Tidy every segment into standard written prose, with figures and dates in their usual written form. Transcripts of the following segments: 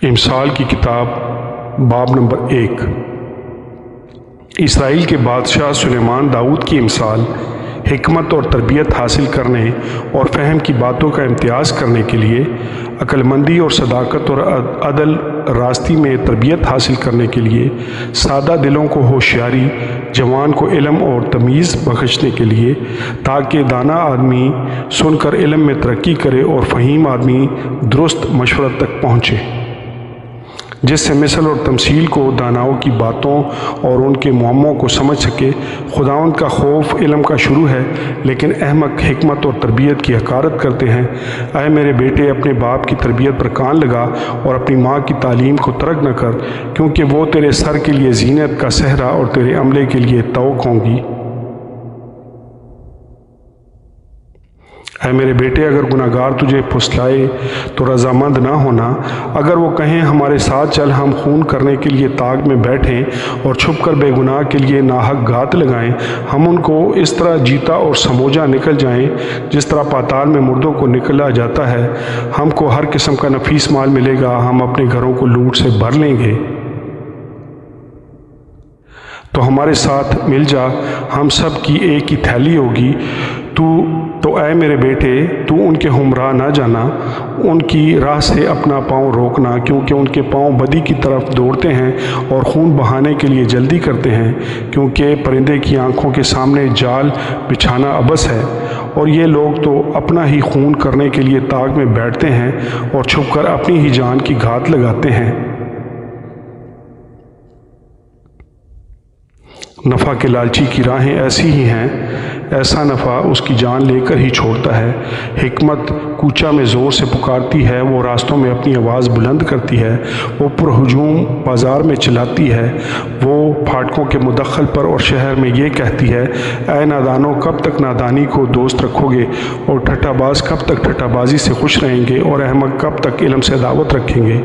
امثال کی کتاب باب نمبر 1۔ اسرائیل کے بادشاہ سلیمان داؤد کی امثال حکمت اور تربیت حاصل کرنے اور فہم کی باتوں کا امتیاز کرنے کے لیے، عقل مندی اور صداقت اور عدل راستی میں تربیت حاصل کرنے کے لیے، سادہ دلوں کو ہوشیاری، جوان کو علم اور تمیز بخشنے کے لیے، تاکہ دانا آدمی سن کر علم میں ترقی کرے اور فہیم آدمی درست مشورت تک پہنچے، جس سے مثل اور تمثیل کو داناؤں کی باتوں اور ان کے معموں کو سمجھ سکے۔ خداوند کا خوف علم کا شروع ہے، لیکن احمق حکمت اور تربیت کی حقارت کرتے ہیں۔ اے میرے بیٹے، اپنے باپ کی تربیت پر کان لگا اور اپنی ماں کی تعلیم کو ترک نہ کر، کیونکہ وہ تیرے سر کے لیے زینت کا صحرا اور تیرے عملے کے لیے طوق ہوں گی۔ اے میرے بیٹے، اگر گناہگار تجھے پھسلائے تو رضامند نہ ہونا۔ اگر وہ کہیں ہمارے ساتھ چل، ہم خون کرنے کے لیے طاق میں بیٹھیں اور چھپ کر بے گناہ کے لیے ناحق گھات لگائیں، ہم ان کو اس طرح جیتا اور سموجا نکل جائیں جس طرح پاتال میں مردوں کو نکلا جاتا ہے۔ ہم کو ہر قسم کا نفیس مال ملے گا، ہم اپنے گھروں کو لوٹ سے بھر لیں گے۔ تو ہمارے ساتھ مل جا، ہم سب کی ایک ہی تھیلی ہوگی۔ تو اے میرے بیٹے، تو ان کے ہمراہ نہ جانا، ان کی راہ سے اپنا پاؤں روکنا، کیونکہ ان کے پاؤں بدی کی طرف دوڑتے ہیں اور خون بہانے کے لیے جلدی کرتے ہیں، کیونکہ پرندے کی آنکھوں کے سامنے جال بچھانا عبث ہے، اور یہ لوگ تو اپنا ہی خون کرنے کے لیے طاق میں بیٹھتے ہیں اور چھپ کر اپنی ہی جان کی گھات لگاتے ہیں۔ نفع کے لالچی کی راہیں ایسی ہی ہیں، ایسا نفع اس کی جان لے کر ہی چھوڑتا ہے۔ حکمت کوچہ میں زور سے پکارتی ہے، وہ راستوں میں اپنی آواز بلند کرتی ہے، وہ پرہجوم بازار میں چلاتی ہے، وہ پھاٹکوں کے مدخل پر اور شہر میں یہ کہتی ہے، اے نادانوں، کب تک نادانی کو دوست رکھو گے، اور ٹھٹھا باز کب تک ٹھٹھا بازی سے خوش رہیں گے، اور احمق کب تک علم سے عداوت رکھیں گے۔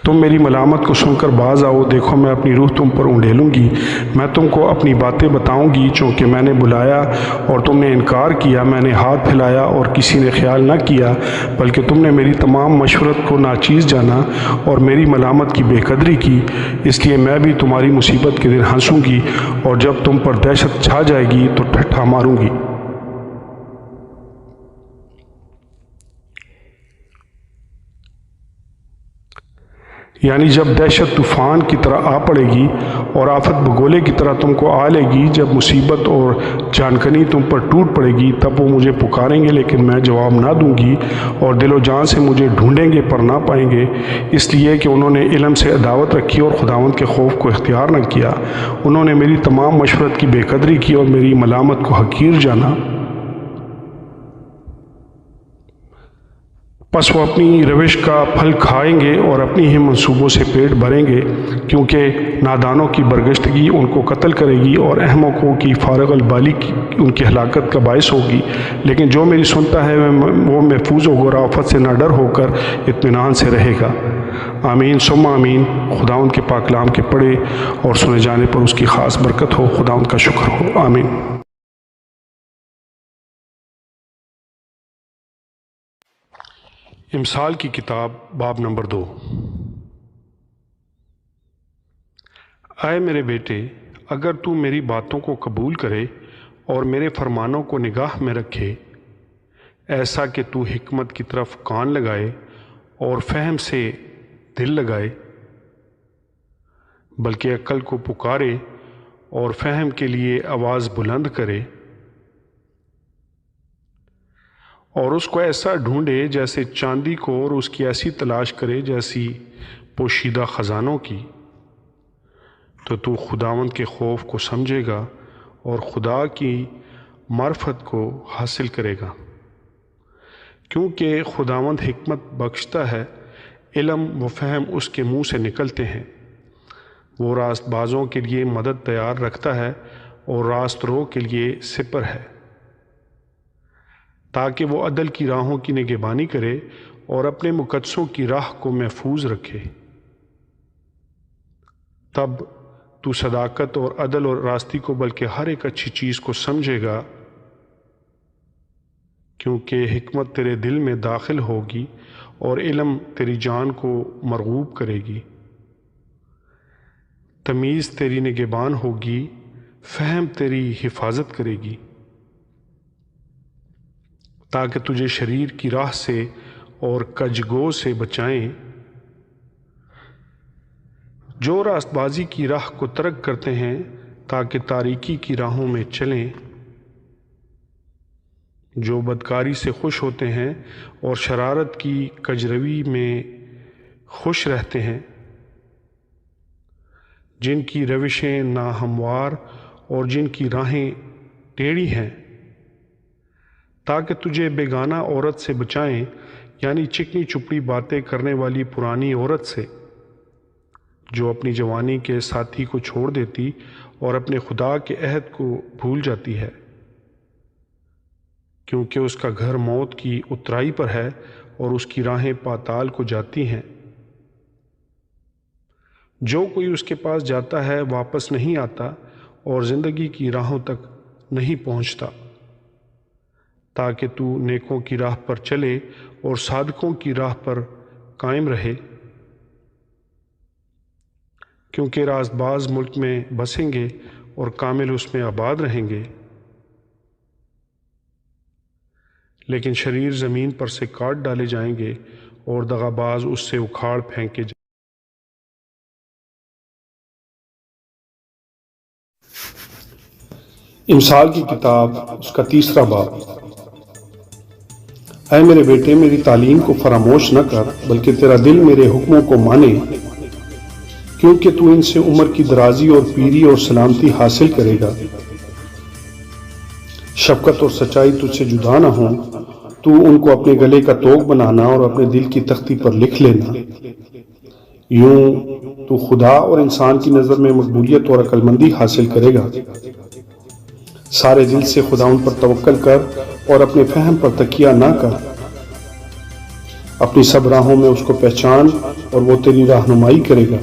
تم میری ملامت کو سن کر باز آؤ، دیکھو میں اپنی روح تم پر انڈیلوں گی، میں تم کو اپنی باتیں بتاؤں گی، چونکہ میں نے بلایا اور تم نے انکار کیا، میں نے ہاتھ پھیلایا اور کسی نے خیال نہ کیا، بلکہ تم نے میری تمام مشورت کو ناچیز جانا اور میری ملامت کی بے قدری کی۔ اس لیے میں بھی تمہاری مصیبت کے دن ہنسوں گی، اور جب تم پر دہشت چھا جائے گی تو ٹھٹھا ماروں گی۔ یعنی جب دہشت طوفان کی طرح آ پڑے گی اور آفت بگولے کی طرح تم کو آ لے گی، جب مصیبت اور جانکنی تم پر ٹوٹ پڑے گی، تب وہ مجھے پکاریں گے لیکن میں جواب نہ دوں گی، اور دل و جان سے مجھے ڈھونڈیں گے پر نہ پائیں گے، اس لیے کہ انہوں نے علم سے عداوت رکھی اور خداوند کے خوف کو اختیار نہ کیا۔ انہوں نے میری تمام مشورت کی بے قدری کی اور میری ملامت کو حقیر جانا۔ پس وہ اپنی روش کا پھل کھائیں گے اور اپنی ہی منصوبوں سے پیٹ بھریں گے، کیونکہ نادانوں کی برگشتگی ان کو قتل کرے گی اور احمقوں کی فارغ البالی ان کی ہلاکت کا باعث ہوگی۔ لیکن جو میری سنتا ہے وہ محفوظ ہوگا اور آفت سے نہ ڈر ہو کر اطمینان سے رہے گا۔ آمین ثم آمین۔ خداوند کے پاک کلام کے پڑھے اور سنے جانے پر اس کی خاص برکت ہو۔ خداوند کا شکر ہو۔ آمین۔ امثال کی کتاب باب نمبر 2۔ اے میرے بیٹے، اگر تو میری باتوں کو قبول کرے اور میرے فرمانوں کو نگاہ میں رکھے، ایسا کہ تو حکمت کی طرف کان لگائے اور فہم سے دل لگائے، بلکہ عقل کو پکارے اور فہم کے لیے آواز بلند کرے، اور اس کو ایسا ڈھونڈے جیسے چاندی کو، اور اس کی ایسی تلاش کرے جیسی پوشیدہ خزانوں کی، تو خداوند کے خوف کو سمجھے گا اور خدا کی معرفت کو حاصل کرے گا، کیونکہ خداوند حکمت بخشتا ہے، علم و فہم اس کے منہ سے نکلتے ہیں۔ وہ راست بازوں کے لیے مدد تیار رکھتا ہے اور راست رو کے لیے سپر ہے، تاکہ وہ عدل کی راہوں کی نگہبانی کرے اور اپنے مقدسوں کی راہ کو محفوظ رکھے۔ تب تو صداقت اور عدل اور راستی کو، بلکہ ہر ایک اچھی چیز کو سمجھے گا، کیونکہ حکمت تیرے دل میں داخل ہوگی اور علم تیری جان کو مرغوب کرے گی۔ تمیز تیری نگہبان ہوگی، فہم تیری حفاظت کرے گی، تاکہ تجھے شریر کی راہ سے اور کجگو سے بچائیں۔ جو راست بازی کی راہ کو ترک کرتے ہیں تاکہ تاریکی کی راہوں میں چلیں، جو بدکاری سے خوش ہوتے ہیں اور شرارت کی کجروی میں خوش رہتے ہیں، جن کی روشیں ناہموار اور جن کی راہیں ٹیڑھی ہیں، تاکہ تجھے بیگانہ عورت سے بچائیں، یعنی چکنی چپڑی باتیں کرنے والی پرانی عورت سے، جو اپنی جوانی کے ساتھی کو چھوڑ دیتی اور اپنے خدا کے عہد کو بھول جاتی ہے، کیونکہ اس کا گھر موت کی اترائی پر ہے اور اس کی راہیں پاتال کو جاتی ہیں۔ جو کوئی اس کے پاس جاتا ہے واپس نہیں آتا اور زندگی کی راہوں تک نہیں پہنچتا، تاکہ تو نیکوں کی راہ پر چلے اور صادقوں کی راہ پر قائم رہے، کیونکہ راست باز ملک میں بسیں گے اور کامل اس میں آباد رہیں گے، لیکن شریر زمین پر سے کاٹ ڈالے جائیں گے اور دغاباز اس سے اکھاڑ پھینکے جائیں گے۔ امثال کی کتاب، اس کا 3 باب۔ اے میرے بیٹے، میری تعلیم کو فراموش نہ کر، بلکہ تیرا دل میرے حکموں کو مانے، کیونکہ تو ان سے عمر کی درازی اور پیری اور سلامتی حاصل کرے گا۔ شفقت اور سچائی تجھ سے جدا نہ ہوں، تو ان کو اپنے گلے کا توق بنانا اور اپنے دل کی تختی پر لکھ لینا۔ یوں تو خدا اور انسان کی نظر میں مقبولیت اور عقل مندی حاصل کرے گا۔ سارے دل سے خدا ان پر توکل کر اور اپنے فہم پر تکیہ نہ کر۔ اپنی سب راہوں میں اس کو پہچان اور وہ تیری رہنمائی کرے گا۔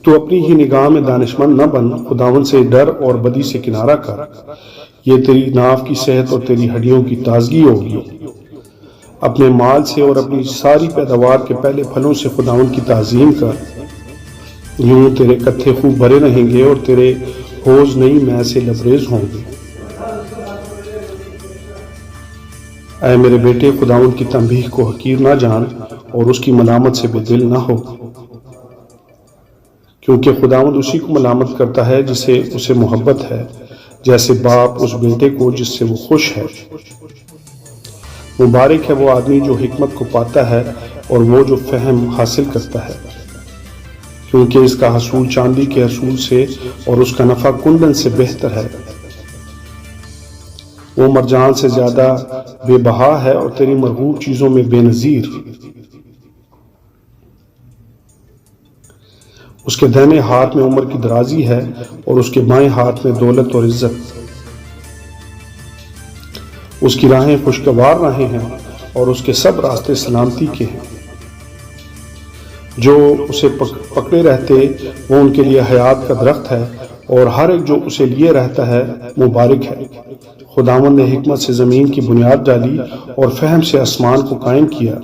تو اپنی ہی نگاہ میں دانشمند نہ بن، خداوند سے ڈر اور بدی سے کنارہ کر۔ یہ تیری ناف کی صحت اور تیری ہڈیوں کی تازگی ہوگی۔ اپنے مال سے اور اپنی ساری پیداوار کے پہلے پھلوں سے خداوند کی تعظیم کر۔ یوں تیرے کتھے خوب بھرے رہیں گے اور تیرے حوض نئی مے سے لبریز ہوں گے۔ اے میرے بیٹے، خداوند کی تنبیہ کو حقیر نہ جان اور اس کی ملامت سے بے دل نہ ہو، کیونکہ خداوند اسی کو ملامت کرتا ہے جسے اسے محبت ہے، جیسے باپ اس بیٹے کو جس سے وہ خوش ہے۔ مبارک ہے وہ آدمی جو حکمت کو پاتا ہے اور وہ جو فہم حاصل کرتا ہے، کیونکہ اس کا حصول چاندی کے حصول سے اور اس کا نفع کندن سے بہتر ہے۔ وہ مرجان سے زیادہ بے بہا ہے اور تیری مرغوب چیزوں میں بے نظیر۔ اس کے دائیں ہاتھ میں عمر کی درازی ہے اور اس کے بائیں ہاتھ میں دولت اور عزت۔ اس کی راہیں خوشگوار راہیں ہیں اور اس کے سب راستے سلامتی کے ہیں۔ جو اسے پکڑے رہتے وہ ان کے لیے حیات کا درخت ہے، اور ہر ایک جو اسے لیے رہتا ہے مبارک ہے۔ خداوند نے حکمت سے زمین کی بنیاد ڈالی اور فہم سے آسمان کو قائم کیا۔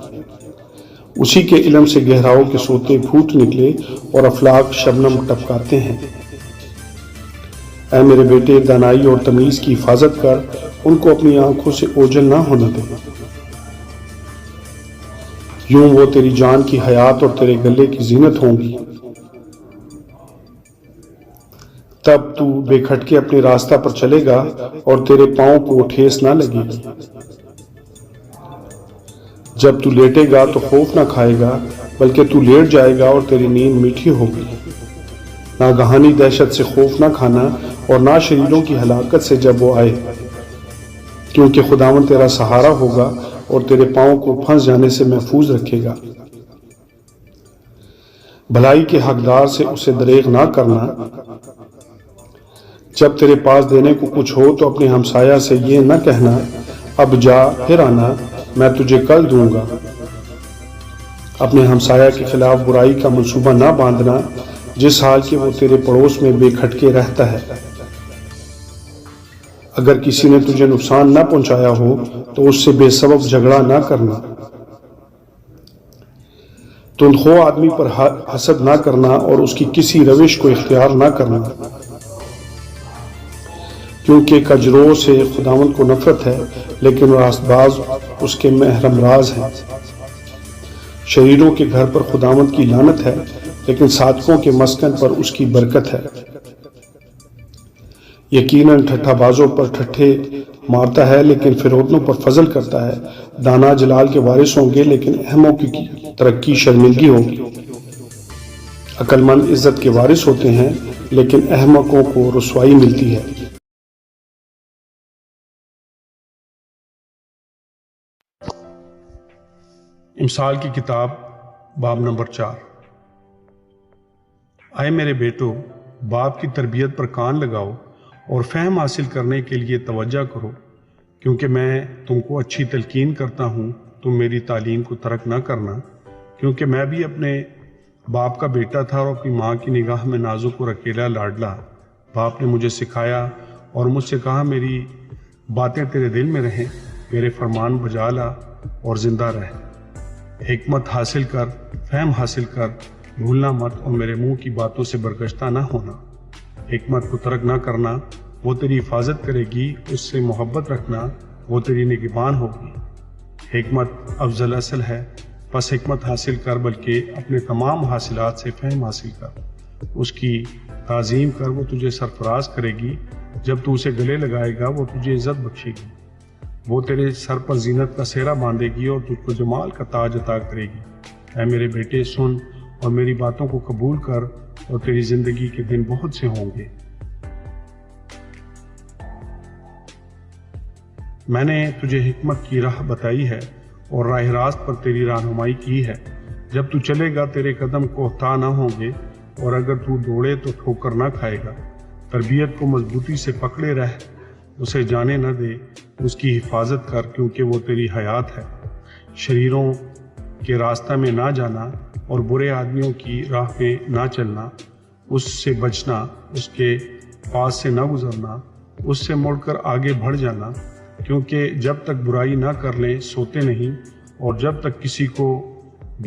اسی کے علم سے گہراؤں کے سوتے پھوٹ نکلے اور افلاک شبنم ٹپکاتے ہیں۔ اے میرے بیٹے، دانائی اور تمیز کی حفاظت کر، ان کو اپنی آنکھوں سے اوجھل نہ ہونے دے۔ یوں وہ تیری جان کی حیات اور تیرے گلے کی زینت ہوں گی۔ تب تو بے کھٹکے اپنے راستہ پر چلے گا اور تیرے پاؤں کو ٹھیس نہ لگے گی۔ جب تو لیٹے گا تو خوف نہ کھائے گا، بلکہ تو لیٹ جائے گا اور تیری نیند میٹھی ہوگی۔ ناگہانی دہشت سے خوف نہ کھانا اور نہ شریروں کی ہلاکت سے جب وہ آئے، کیونکہ خداوند تیرا سہارا ہوگا اور تیرے پاؤں کو پھنس جانے سے محفوظ رکھے گا۔ بھلائی کے حقدار سے اسے دریغ نہ کرنا۔ جب تیرے پاس دینے کو کچھ ہو تو اپنے ہمسایہ سے یہ نہ کہنا، اب جا پھر آنا، میں تجھے کل دوں گا۔ اپنے ہمسایہ کے خلاف برائی کا منصوبہ نہ باندھنا، جس حال کہ وہ تیرے پڑوس میں بے کھٹکے رہتا ہے۔ اگر کسی نے تجھے نقصان نہ پہنچایا ہو تو اس سے بے سبب جھگڑا نہ کرنا۔ تندخو آدمی پر حسد نہ کرنا اور اس کی کسی روش کو اختیار نہ کرنا، کیونکہ کجرو سے خداوند کو نفرت ہے لیکن راست باز اس کے محرم راز ہیں۔ شریروں کے گھر پر خداوند کی لعنت ہے لیکن صادقوں کے مسکن پر اس کی برکت ہے۔ یقیناً ٹھٹھا بازوں پر ٹھٹھے مارتا ہے لیکن فروتنوں پر فضل کرتا ہے۔ دانا جلال کے وارث ہوں گے لیکن احمقوں کی ترقی شرمندگی ہوگی۔ عقل مند عزت کے وارث ہوتے ہیں لیکن احمقوں کو رسوائی ملتی ہے۔ امثال کی کتاب باب نمبر 4۔ اے میرے بیٹو، باپ کی تربیت پر کان لگاؤ اور فہم حاصل کرنے کے لیے توجہ کرو، کیونکہ میں تم کو اچھی تلقین کرتا ہوں۔ تم میری تعلیم کو ترک نہ کرنا، کیونکہ میں بھی اپنے باپ کا بیٹا تھا اور اپنی ماں کی نگاہ میں نازک اور اکیلا لاڈلا۔ باپ نے مجھے سکھایا اور مجھ سے کہا، میری باتیں تیرے دل میں رہیں، میرے فرمان بجا لا اور زندہ رہ۔ حکمت حاصل کر، فہم حاصل کر، بھولنا مت اور میرے منہ کی باتوں سے برگشتہ نہ ہونا۔ حکمت کو ترک نہ کرنا، وہ تیری حفاظت کرے گی۔ اس سے محبت رکھنا، وہ تیری نگہبان ہوگی۔ حکمت افضل اصل ہے، بس حکمت حاصل کر، بلکہ اپنے تمام حاصلات سے فہم حاصل کر۔ اس کی تعظیم کر، وہ تجھے سرفراز کرے گی۔ جب تو اسے گلے لگائے گا وہ تجھے عزت بخشے گی۔ وہ تیرے سر پر زینت کا سہرا باندھے گی اور تجھ کو جمال کا تاج عطا کرے گی۔ اے میرے بیٹے، سن اور میری باتوں کو قبول کر، اور تیری زندگی کے دن بہت سے ہوں گے۔ میں نے تجھے حکمت کی راہ بتائی ہے اور راہ راست پر تیری رہنمائی کی ہے۔ جب تو چلے گا تیرے قدم کوہتا نہ ہوں گے، اور اگر تو دوڑے تو ٹھوکر نہ کھائے گا۔ تربیت کو مضبوطی سے پکڑے رہ، اسے جانے نہ دے، اس کی حفاظت کر، کیونکہ وہ تیری حیات ہے۔ شریروں کے راستہ میں نہ جانا اور برے آدمیوں کی راہ پہ نہ چلنا، اس سے بچنا، اس کے پاس سے نہ گزرنا، اس سے مڑ کر آگے بڑھ جانا، کیونکہ جب تک برائی نہ کر لیں سوتے نہیں، اور جب تک کسی کو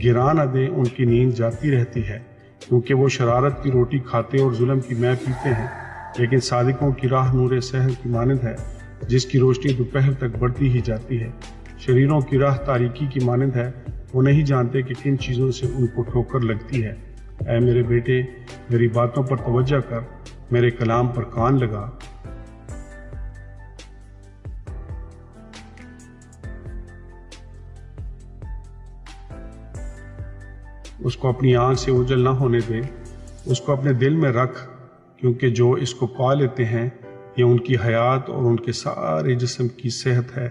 گرا نہ دیں ان کی نیند جاتی رہتی ہے، کیونکہ وہ شرارت کی روٹی کھاتے اور ظلم کی مے پیتے ہیں۔ لیکن صادقوں کی راہ نور سحر کی مانند ہے، جس کی روشنی دوپہر تک بڑھتی ہی جاتی ہے۔ شریروں کی راہ تاریکی کی مانند ہے، وہ نہیں جانتے کہ کن چیزوں سے ان کو ٹھوکر لگتی ہے۔ اے میرے بیٹے، میری باتوں پر توجہ کر، میرے کلام پر کان لگا۔ اس کو اپنی آنکھ سے اوجھل نہ ہونے دے، اس کو اپنے دل میں رکھ، کیونکہ جو اس کو پا لیتے ہیں یہ ان کی حیات اور ان کے سارے جسم کی صحت ہے۔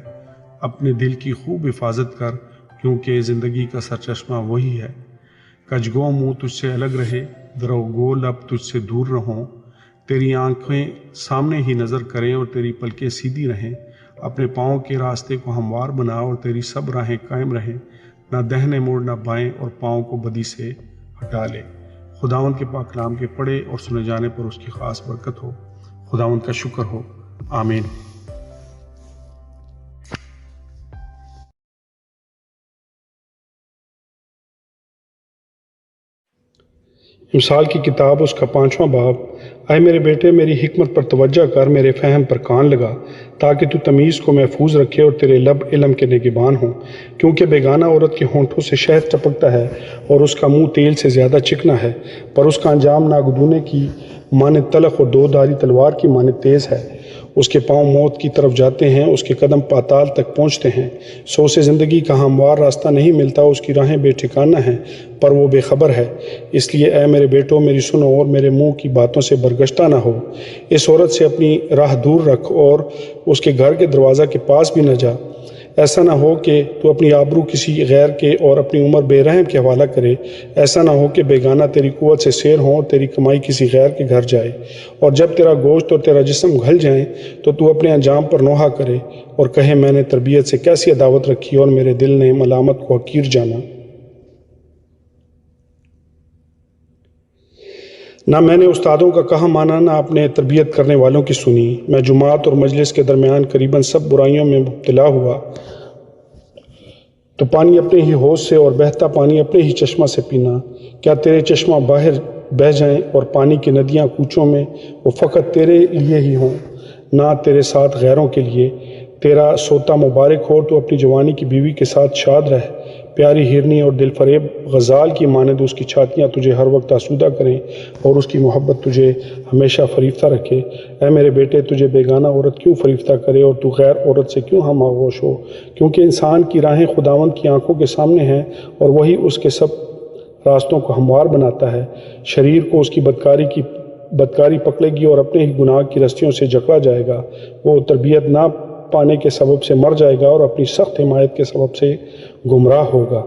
اپنے دل کی خوب حفاظت کر، کیونکہ زندگی کا سرچشمہ وہی ہے۔ کجگو منہ تجھ سے الگ رہے، دروگو لب تجھ سے دور رہوں۔ تیری آنکھیں سامنے ہی نظر کریں اور تیری پلکیں سیدھی رہیں۔ اپنے پاؤں کے راستے کو ہموار بنا اور تیری سب راہیں قائم رہیں۔ نہ دہنے موڑ نہ بائیں، اور پاؤں کو بدی سے ہٹا لے۔ خداوند کے پاک کلام کے پڑھے اور سنے جانے پر اس کی خاص برکت ہو۔ خداوند کا شکر ہو، آمین۔ امثال کی کتاب اس کا 5واں باب۔ اے میرے بیٹے، میری حکمت پر توجہ کر، میرے فہم پر کان لگا، تاکہ تو تمیز کو محفوظ رکھے اور تیرے لب علم کے نگہبان ہوں۔ کیونکہ بیگانہ عورت کے ہونٹوں سے شہد ٹپکتا ہے اور اس کا منہ تیل سے زیادہ چکنا ہے، پر اس کا انجام ناگدونے کی مانند تلخ اور دو دھاری تلوار کی مانند تیز ہے۔ اس کے پاؤں موت کی طرف جاتے ہیں، اس کے قدم پاتال تک پہنچتے ہیں۔ سو اسے زندگی کا ہموار راستہ نہیں ملتا، اس کی راہیں بے ٹھکانہ ہیں، پر وہ بے خبر ہے۔ اس لیے اے میرے بیٹو، میری سنو اور میرے منہ کی باتوں سے برگشتہ نہ ہو۔ اس عورت سے اپنی راہ دور رکھ اور اس کے گھر کے دروازہ کے پاس بھی نہ جا۔ ایسا نہ ہو کہ تو اپنی آبرو کسی غیر کے اور اپنی عمر بے رحم کے حوالہ کرے۔ ایسا نہ ہو کہ بیگانہ تیری قوت سے سیر ہوں اور تیری کمائی کسی غیر کے گھر جائے، اور جب تیرا گوشت اور تیرا جسم گھل جائیں تو اپنے انجام پر نوحہ کرے اور کہے، میں نے تربیت سے کیسی عداوت رکھی اور میرے دل نے ملامت کو حقیر جانا۔ نہ میں نے استادوں کا کہا مانا، نہ اپنے تربیت کرنے والوں کی سنی۔ میں جماعت اور مجلس کے درمیان قریباً سب برائیوں میں مبتلا ہوا، تو پانی اپنے ہی حوض سے اور بہتا پانی اپنے ہی چشمہ سے پینا۔ کیا تیرے چشمہ باہر بہہ جائیں اور پانی کی ندیاں کوچوں میں وہ فقط تیرے لیے ہی ہوں، نہ تیرے ساتھ غیروں کے لیے؟ تیرا سوتا مبارک ہو، تو اپنی جوانی کی بیوی کے ساتھ شاد رہ۔ پیاری ہرنی اور دل فریب غزال کی مانند اس کی چھاتیاں تجھے ہر وقت آسودہ کریں اور اس کی محبت تجھے ہمیشہ فریفتہ رکھے۔ اے میرے بیٹے، تجھے بیگانہ عورت کیوں فریفتہ کرے اور تو غیر عورت سے کیوں ہم آغوش ہو؟ کیونکہ انسان کی راہیں خداوند کی آنکھوں کے سامنے ہیں، اور وہی اس کے سب راستوں کو ہموار بناتا ہے۔ شریر کو اس کی بدکاری پکڑے گی اور اپنے ہی گناہ کی رستیوں سے جکڑا جائے گا۔ وہ تربیت نہ پانے کے سبب سے مر جائے گا اور اپنی سخت حمایت کے سبب سے گمراہ ہوگا۔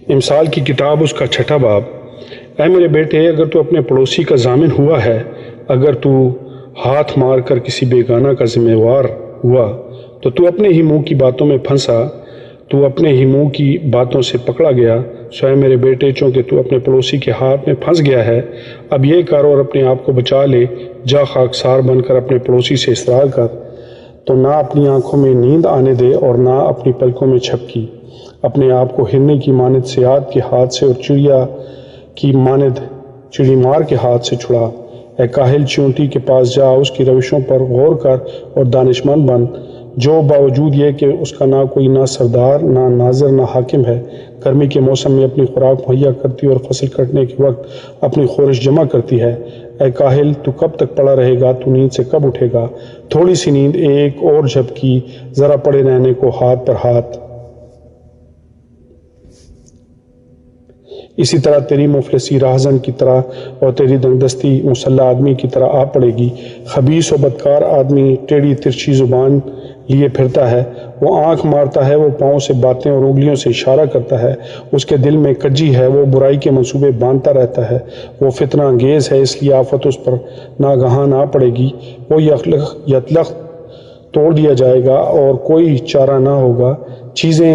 امثال کی کتاب، اس کا 6واں باب۔ اے میرے بیٹے، اگر تو اپنے پڑوسی کا ضامن ہوا ہے، اگر تو ہاتھ مار کر کسی بیگانہ کا ذمہ وار ہوا، تو اپنے ہی منہ کی باتوں میں پھنسا، تو اپنے ہی منہ کی باتوں سے پکڑا گیا۔ سو اے میرے بیٹے، چونکہ تو اپنے پڑوسی کے ہاتھ میں پھنس گیا ہے، اب یہ کر اور اپنے آپ کو بچا لے۔ جا خاکسار بن کر اپنے پڑوسی سے اصرار کر، تو نہ اپنی آنکھوں میں نیند آنے دے اور نہ اپنی پلکوں میں جھپکی۔ اپنے آپ کو ہرنے کی مانند صیاد کے ہاتھ سے اور چڑیا کی مانند چڑی مار کے ہاتھ سے چھڑا۔ اے کاہل چیونٹی کے پاس جا، اس کی روشوں پر غور کر اور دانشمند بن، جو باوجود یہ کہ اس کا نہ کوئی نہ سردار، نہ ناظر، نہ حاکم ہے، گرمی کے موسم میں اپنی خوراک مہیا کرتی اور فصل کٹنے کے وقت اپنی خورش جمع کرتی ہے۔ اے کاہل، تو کب تک پڑا رہے گا؟ تو نیند سے کب اٹھے گا؟ تھوڑی سی نیند، ایک اور جھپکی، ذرا پڑے رہنے کو ہاتھ پر ہاتھ۔ اسی طرح تیری مفلسی راہزن کی طرح اور تیری دنگدستی مسلح آدمی کی طرح آ پڑے گی۔ خبیث و بدکار آدمی ٹیڑھی ترچھی زبان لیے پھرتا ہے، وہ آنکھ مارتا ہے، وہ پاؤں سے باتیں اور انگلیوں سے اشارہ کرتا ہے، اس کے دل میں کجی ہے، وہ برائی کے منصوبے باندھتا رہتا ہے، وہ فتنہ انگیز ہے، اس لیے آفت اس پر ناگہاں آ پڑے گی۔ وہ یطلق توڑ دیا جائے گا اور کوئی چارہ نہ ہوگا۔ چیزیں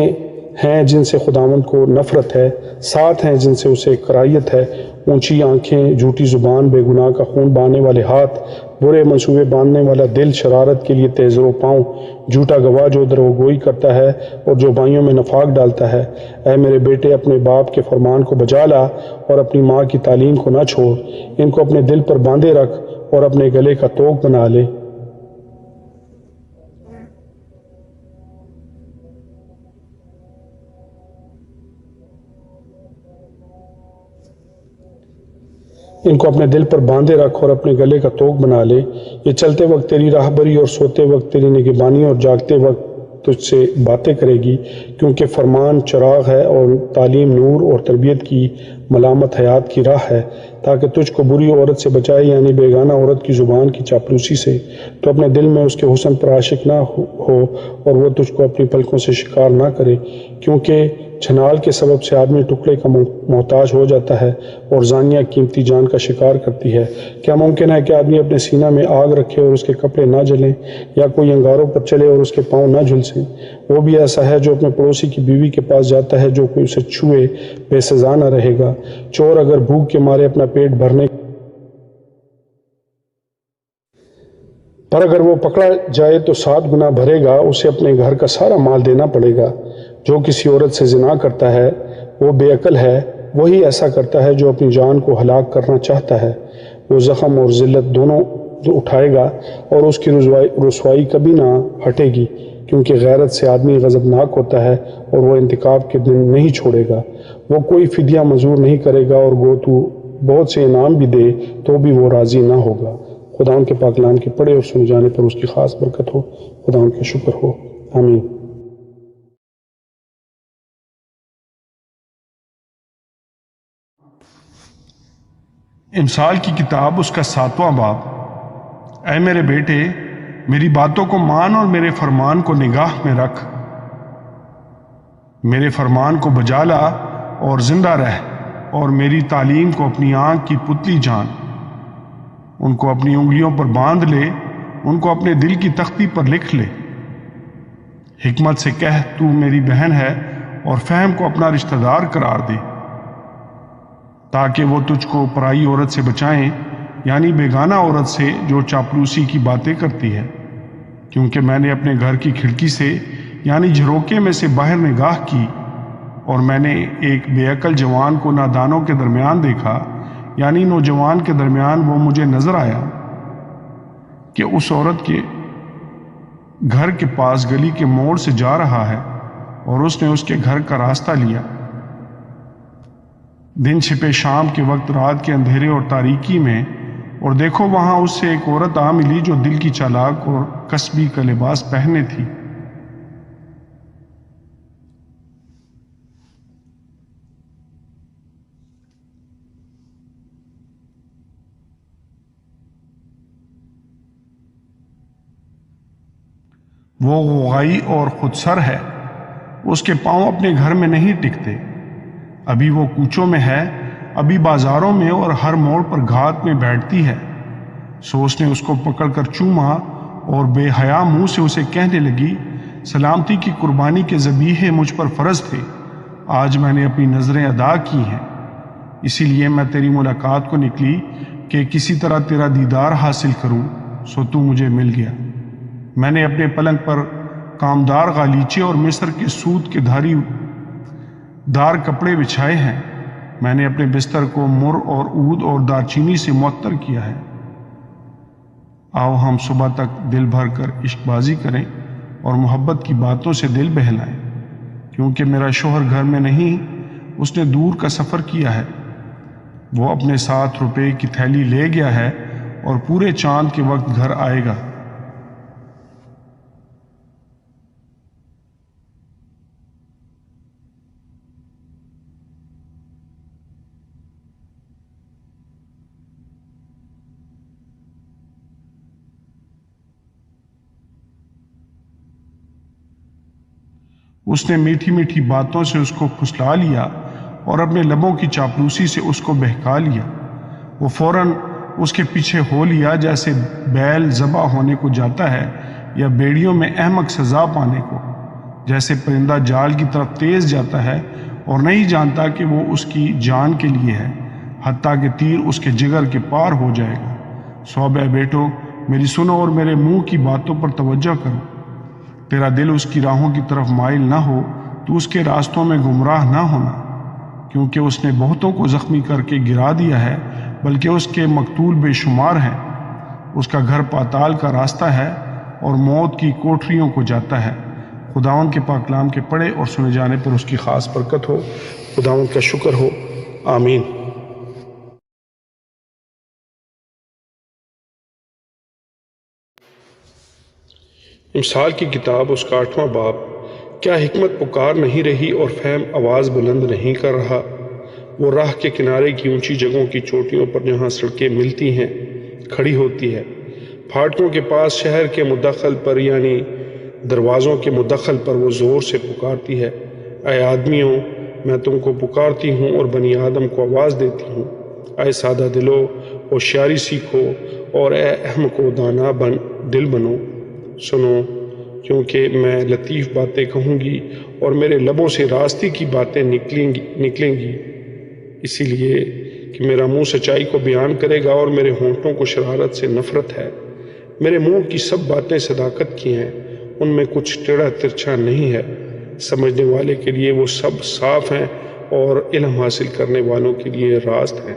ہیں جن سے خداوند کو نفرت ہے، ساتھ ہیں جن سے اسے کراہیت ہے: اونچی آنکھیں، جھوٹی زبان، بے گناہ کا خون بہانے والے ہاتھ، برے منصوبے باندھنے والا دل، شرارت کے لیے تیز رو پاؤں، جھوٹا گواہ جو دروغگوئی کرتا ہے اور جو بھائیوں میں نفاق ڈالتا ہے۔ اے میرے بیٹے، اپنے باپ کے فرمان کو بجا لا اور اپنی ماں کی تعلیم کو نہ چھوڑ۔ ان کو اپنے دل پر باندھے رکھ اور اپنے گلے کا طوق بنا لے۔ ان کو اپنے دل پر باندھے رکھ اور اپنے گلے کا طوق بنا لے۔ یہ چلتے وقت تیری راہبری اور سوتے وقت تیری نگہبانی اور جاگتے وقت تجھ سے باتیں کرے گی، کیونکہ فرمان چراغ ہے اور تعلیم نور اور تربیت کی ملامت حیات کی راہ ہے، تاکہ تجھ کو بری عورت سے بچائے، یعنی بیگانہ عورت کی زبان کی چاپلوسی سے۔ تو اپنے دل میں اس کے حسن پر عاشق نہ ہو اور وہ تجھ کو اپنی پلکوں سے شکار نہ کرے، کیونکہ چھنال کے سبب سے آدمی ٹکڑے کا محتاج ہو جاتا ہے اور زانیہ قیمتی جان کا شکار کرتی ہے۔ کیا ممکن ہے کہ آدمی اپنے سینہ میں آگ رکھے اور اس کے کپڑے نہ جلیں، یا کوئی انگاروں پر چلے اور اس کے پاؤں نہ جھلسیں؟ وہ بھی ایسا ہے جو اپنے پڑوسی کی بیوی کے پاس جاتا ہے، جو کوئی اسے چھوئے بے سزا نہ رہے گا۔ چور اگر بھوک کے مارے اپنا پیٹ بھرنے پر اگر وہ پکڑا جائے تو 7 گنا بھرے گا، اسے اپنے گھر کا سارا مال دینا پڑے گا۔ جو کسی عورت سے زنا کرتا ہے وہ بے عقل ہے، وہی ایسا کرتا ہے جو اپنی جان کو ہلاک کرنا چاہتا ہے۔ وہ زخم اور ذلت دونوں اٹھائے گا اور اس کی رسوائی کبھی نہ ہٹے گی، کیونکہ غیرت سے آدمی غضبناک ہوتا ہے اور وہ انتقام کے دن نہیں چھوڑے گا۔ وہ کوئی فدیہ منظور نہیں کرے گا، اور گو تو بہت سے انعام بھی دے تو بھی وہ راضی نہ ہوگا۔ خدا ان کے پاک کلام کے پڑھے اور سنے جانے پر اس کی خاص برکت ہو۔ خدا ان کا شکر ہو، آمین۔ امثال کی کتاب، اس کا 7واں باب۔ اے میرے بیٹے، میری باتوں کو مان اور میرے فرمان کو نگاہ میں رکھ۔ میرے فرمان کو بجا لا اور زندہ رہ، اور میری تعلیم کو اپنی آنکھ کی پتلی جان۔ ان کو اپنی انگلیوں پر باندھ لے، ان کو اپنے دل کی تختی پر لکھ لے۔ حکمت سے کہہ تو میری بہن ہے اور فہم کو اپنا رشتہ دار قرار دے، تاکہ وہ تجھ کو پرائی عورت سے بچائیں، یعنی بیگانہ عورت سے جو چاپلوسی کی باتیں کرتی ہے، کیونکہ میں نے اپنے گھر کی کھڑکی سے یعنی جھروکے میں سے باہر نگاہ کی اور میں نے ایک بے عقل جوان کو نادانوں کے درمیان دیکھا، یعنی نوجوان کے درمیان وہ مجھے نظر آیا کہ اس عورت کے گھر کے پاس گلی کے موڑ سے جا رہا ہے اور اس نے اس کے گھر کا راستہ لیا۔ دن چھپے شام کے وقت رات کے اندھیرے اور تاریکی میں، اور دیکھو وہاں اس سے ایک عورت آ ملی جو دل کی چالاک اور کسبی کا لباس پہنے تھی۔ وہ غوغائی اور خودسر ہے، اس کے پاؤں اپنے گھر میں نہیں ٹکتے، ابھی وہ کوچوں میں ہے، ابھی بازاروں میں اور ہر موڑ پر گھات میں بیٹھتی ہے۔ سو اس نے اس کو پکڑ کر چوما اور بے حیا منہ سے اسے کہنے لگی، سلامتی کی قربانی کے ذبیحے مجھ پر فرض تھے، آج میں نے اپنی نظریں ادا کی ہیں، اسی لیے میں تیری ملاقات کو نکلی کہ کسی طرح تیرا دیدار حاصل کروں، سو تو مجھے مل گیا۔ میں نے اپنے پلنگ پر کامدار غالیچے اور مصر کے سوت کے دھاری دار کپڑے بچھائے ہیں، میں نے اپنے بستر کو مر اور عود اور دارچینی سے معطر کیا ہے۔ آؤ ہم صبح تک دل بھر کر عشق بازی کریں اور محبت کی باتوں سے دل بہلائیں، کیونکہ میرا شوہر گھر میں نہیں، اس نے دور کا سفر کیا ہے، وہ اپنے ساتھ روپے کی تھیلی لے گیا ہے اور پورے چاند کے وقت گھر آئے گا۔ اس نے میٹھی میٹھی باتوں سے اس کو پھسلا لیا اور اپنے لبوں کی چاپلوسی سے اس کو بہکا لیا۔ وہ فوراً اس کے پیچھے ہو لیا جیسے بیل ذبح ہونے کو جاتا ہے یا بیڑیوں میں احمق سزا پانے کو، جیسے پرندہ جال کی طرف تیز جاتا ہے اور نہیں جانتا کہ وہ اس کی جان کے لیے ہے، حتیٰ کہ تیر اس کے جگر کے پار ہو جائے گا۔ سو اے بیٹو، میری سنو اور میرے منہ کی باتوں پر توجہ کرو، تیرا دل اس کی راہوں کی طرف مائل نہ ہو تو اس کے راستوں میں گمراہ نہ ہونا، کیونکہ اس نے بہتوں کو زخمی کر کے گرا دیا ہے، بلکہ اس کے مقتول بے شمار ہیں۔ اس کا گھر پاتال کا راستہ ہے اور موت کی کوٹریوں کو جاتا ہے۔ خداوند کے پاک کلام کے پڑھے اور سنے جانے پر اس کی خاص برکت ہو۔ خداوند کا شکر ہو، آمین۔ امثال کی کتاب، اس کا 8واں باب۔ کیا حکمت پکار نہیں رہی اور فہم آواز بلند نہیں کر رہا؟ وہ راہ کے کنارے کی اونچی جگہوں کی چوٹیوں پر جہاں سڑکیں ملتی ہیں کھڑی ہوتی ہے، پھاٹکوں کے پاس شہر کے مدخل پر یعنی دروازوں کے مدخل پر وہ زور سے پکارتی ہے، اے آدمیوں، میں تم کو پکارتی ہوں اور بنی آدم کو آواز دیتی ہوں، اے سادہ دلو ہوشیاری سیکھو اور اے احمقو دانا دل بنو۔ سنو، کیونکہ میں لطیف باتیں کہوں گی اور میرے لبوں سے راستی کی باتیں نکلیں گی، اسی لیے کہ میرا منہ سچائی کو بیان کرے گا اور میرے ہونٹوں کو شرارت سے نفرت ہے۔ میرے منہ کی سب باتیں صداقت کی ہیں، ان میں کچھ ٹیڑھا ترچھا نہیں ہے۔ سمجھنے والے کے لیے وہ سب صاف ہیں اور علم حاصل کرنے والوں کے لیے راست ہیں۔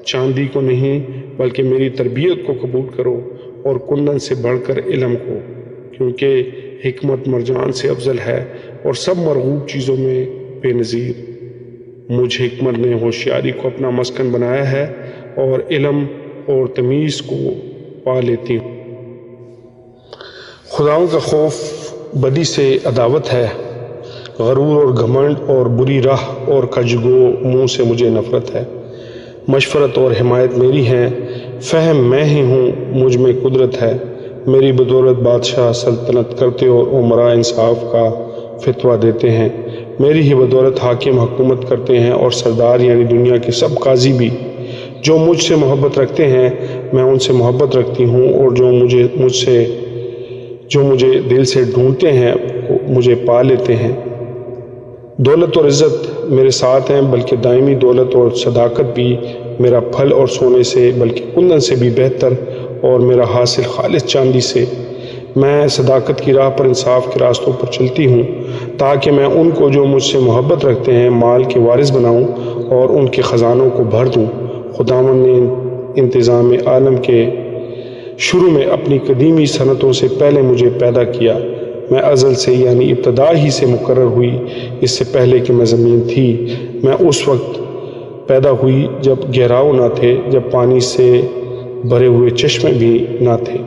چاندی کو نہیں بلکہ میری تربیت کو قبول کرو اور کندن سے بڑھ کر علم کو، کیونکہ حکمت مرجان سے افضل ہے اور سب مرغوب چیزوں میں بے نظیر۔ مجھ حکمت نے ہوشیاری کو اپنا مسکن بنایا ہے اور علم اور تمیز کو پا لیتی ہوں۔ خداؤں کا خوف بدی سے عداوت ہے، غرور اور گھمنڈ اور بری راہ اور کجگو منہ سے مجھے نفرت ہے۔ مشورت اور حمایت میری ہیں، فہم میں ہی ہوں، مجھ میں قدرت ہے۔ میری بدولت بادشاہ سلطنت کرتے اور عمراء انصاف کا فتویٰ دیتے ہیں۔ میری ہی بدولت حاکم حکومت کرتے ہیں اور سردار یعنی دنیا کے سب قاضی بھی۔ جو مجھ سے محبت رکھتے ہیں میں ان سے محبت رکھتی ہوں، اور جو مجھے دل سے ڈھونڈتے ہیں مجھے پا لیتے ہیں۔ دولت اور عزت میرے ساتھ ہیں، بلکہ دائمی دولت اور صداقت بھی میرا پھل اور سونے سے بلکہ کندن سے بھی بہتر، اور میرا حاصل خالص چاندی سے۔ میں صداقت کی راہ پر انصاف کے راستوں پر چلتی ہوں، تاکہ میں ان کو جو مجھ سے محبت رکھتے ہیں مال کے وارث بناؤں اور ان کے خزانوں کو بھر دوں۔ خداوند نے انتظام عالم کے شروع میں اپنی قدیمی صنعتوں سے پہلے مجھے پیدا کیا۔ میں ازل سے یعنی ابتدا ہی سے مقرر ہوئی، اس سے پہلے کہ میں زمین تھی۔ میں اس وقت پیدا ہوئی جب گہراؤ نہ تھے، جب پانی سے بھرے ہوئے چشمے بھی نہ تھے۔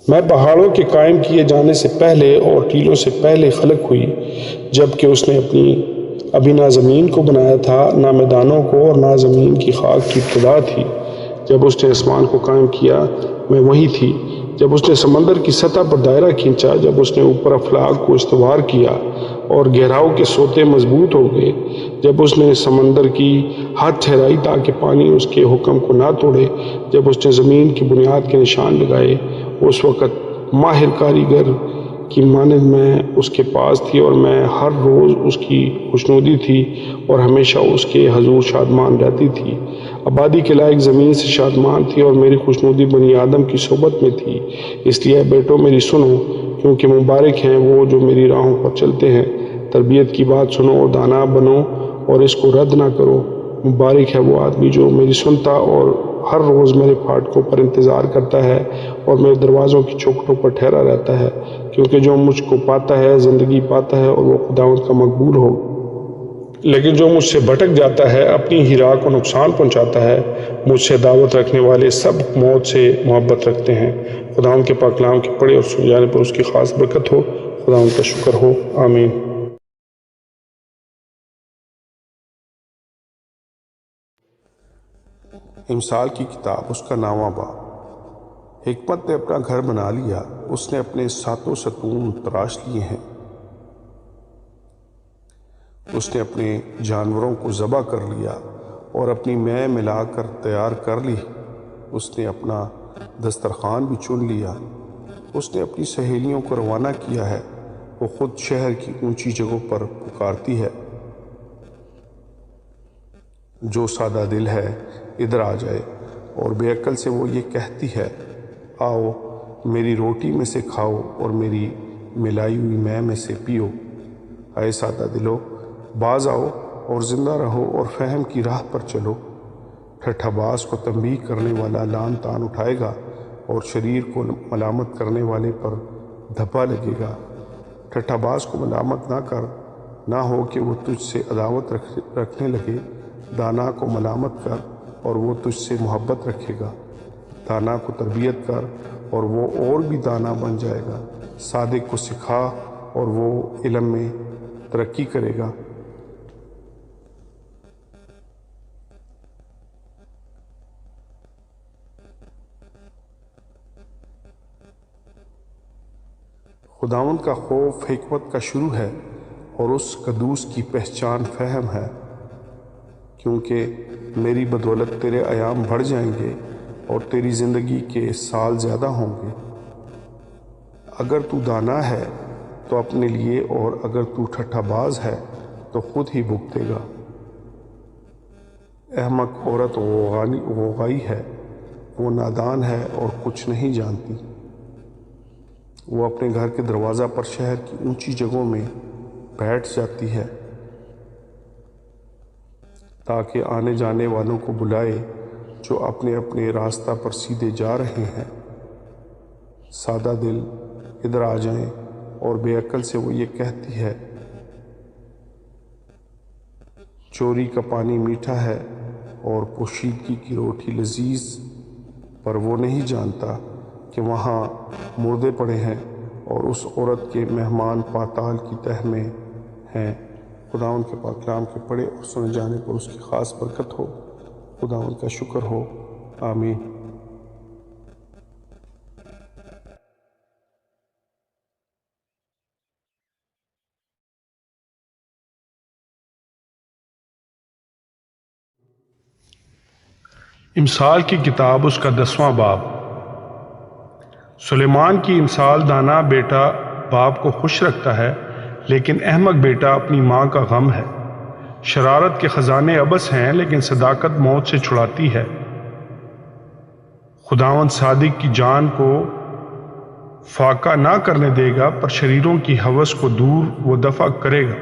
میں پہاڑوں کے قائم کیے جانے سے پہلے اور ٹیلوں سے پہلے خلق ہوئی، جب کہ اس نے ابھی نہ زمین کو بنایا تھا، نہ میدانوں کو، اور نہ زمین کی خاک کی ابتدا تھی۔ جب اس نے آسمان کو قائم کیا، میں وہیں تھی۔ جب اس نے سمندر کی سطح پر دائرہ کھینچا، جب اس نے اوپر افلاک کو استوار کیا اور گہراؤ کے سوتے مضبوط ہو گئے، جب اس نے سمندر کی حد ٹھہرائی تاکہ پانی اس کے حکم کو نہ توڑے، جب اس نے زمین کی بنیاد کے نشان لگائے، اس وقت ماہر کاریگر کی مانند میں اس کے پاس تھی، اور میں ہر روز اس کی خوشنودی تھی اور ہمیشہ اس کے حضور شادمان رہتی تھی۔ آبادی کے لائق زمین سے شادمان تھی، اور میری خوشنودی بنی آدم کی صحبت میں تھی۔ اس لیے اے بیٹو میری سنو، کیونکہ مبارک ہیں وہ جو میری راہوں پر چلتے ہیں۔ تربیت کی بات سنو اور دانا بنو اور اس کو رد نہ کرو۔ مبارک ہے وہ آدمی جو میری سنتا اور ہر روز میرے پھاٹکوں پر انتظار کرتا ہے اور میرے دروازوں کی چوکھٹوں پر ٹھہرا رہتا ہے، کیونکہ جو مجھ کو پاتا ہے زندگی پاتا ہے اور وہ خداوند کا مقبول ہو۔ لیکن جو مجھ سے بھٹک جاتا ہے اپنی ہی راہ کو نقصان پہنچاتا ہے۔ مجھ سے دعوت رکھنے والے سب موت سے محبت رکھتے ہیں۔ خداوند کے پاک کلام کے پڑھے اور سن جانے پر اس کی خاص برکت ہو۔ خداوند کا شکر ہو، آمین۔ امثال کی کتاب، اس کا 9واں باب۔ حکمت نے اپنا گھر بنا لیا، اس نے اپنے ساتوں ستون تراش لیے ہیں۔ اس نے اپنے جانوروں کو ذبح کر لیا اور اپنی مے ملا کر تیار کر لی۔ اس نے اپنا دسترخوان بھی چن لیا۔ اس نے اپنی سہیلیوں کو روانہ کیا ہے، وہ خود شہر کی اونچی جگہوں پر پکارتی ہے۔ جو سادہ دل ہے ادھر آ جائے، اور بے عقل سے وہ یہ کہتی ہے، آؤ میری روٹی میں سے کھاؤ اور میری ملائی ہوئی مے میں سے پیو۔ اے سادہ دلو، باز آؤ اور زندہ رہو اور فہم کی راہ پر چلو۔ ٹھٹھا باز کو تنبیہ کرنے والا لان تان اٹھائے گا، اور شریر کو ملامت کرنے والے پر دھبا لگے گا۔ ٹھٹھا باز کو ملامت نہ کر، نہ ہو کہ وہ تجھ سے عداوت رکھنے لگے۔ دانا کو ملامت کر اور وہ تجھ سے محبت رکھے گا۔ دانا کو تربیت کر اور وہ اور بھی دانا بن جائے گا۔ صادق کو سکھا اور وہ علم میں ترقی کرے گا۔ خداوند کا خوف حکمت کا شروع ہے، اور اس قدوس کی پہچان فہم ہے۔ کیونکہ میری بدولت تیرے ایام بڑھ جائیں گے اور تیری زندگی کے سال زیادہ ہوں گے۔ اگر تو دانا ہے تو اپنے لیے، اور اگر تو ٹھٹھا باز ہے تو خود ہی بھگتے گا۔ احمق عورت غوغائی ہے، وہ نادان ہے اور کچھ نہیں جانتی۔ وہ اپنے گھر کے دروازہ پر شہر کی اونچی جگہوں میں بیٹھ جاتی ہے، تاکہ آنے جانے والوں کو بلائے جو اپنے اپنے راستہ پر سیدھے جا رہے ہیں۔ سادہ دل ادھر آ جائیں، اور بے عقل سے وہ یہ کہتی ہے، چوری کا پانی میٹھا ہے اور پوشیدگی کی روٹی لذیذ، پر وہ نہیں جانتا کہ وہاں مردے پڑے ہیں اور اس عورت کے مہمان پاتال کی تہ میں ہیں۔ خداوند کے پاک کلام کے پڑھے اور سنے جانے پر اس کی خاص برکت ہو۔ خداوند کا شکر ہو، آمین۔ امثال کی کتاب، اس کا 10واں باب۔ سلیمان کی مثال دانا بیٹا باپ کو خوش رکھتا ہے، لیکن احمق بیٹا اپنی ماں کا غم ہے۔ شرارت کے خزانے عبث ہیں، لیکن صداقت موت سے چھڑاتی ہے۔ خداوند صادق کی جان کو فاقہ نہ کرنے دے گا، پر شریروں کی ہوس کو دور و دفع کرے گا۔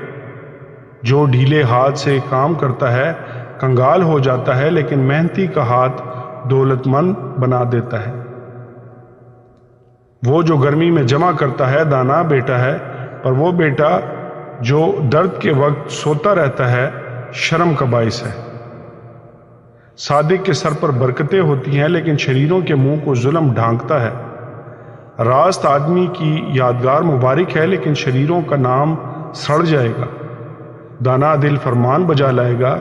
جو ڈھیلے ہاتھ سے کام کرتا ہے کنگال ہو جاتا ہے، لیکن محنتی کا ہاتھ دولت مند بنا دیتا ہے۔ وہ جو گرمی میں جمع کرتا ہے دانا بیٹا ہے، پر وہ بیٹا جو درد کے وقت سوتا رہتا ہے شرم کا باعث ہے۔ صادق کے سر پر برکتیں ہوتی ہیں، لیکن شریروں کے منہ کو ظلم ڈھانکتا ہے۔ راست آدمی کی یادگار مبارک ہے، لیکن شریروں کا نام سڑ جائے گا۔ دانا دل فرمان بجا لائے گا،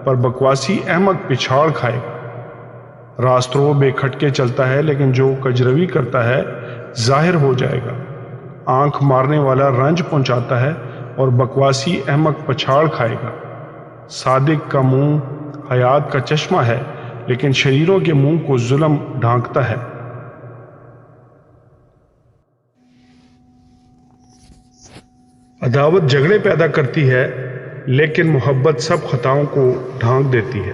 پر بکواسی احمق پچھاڑ کھائے گا۔ راست رو بے کھٹکے چلتا ہے، لیکن جو کجروی کرتا ہے ظاہر ہو جائے گا۔ آنکھ مارنے والا رنج پہنچاتا ہے، اور بکواسی احمق پچھاڑ کھائے گا۔ صادق کا منہ حیات کا چشمہ ہے، لیکن شریروں کے منہ کو ظلم ڈھانکتا ہے۔ عداوت جھگڑے پیدا کرتی ہے، لیکن محبت سب خطاؤں کو ڈھانک دیتی ہے۔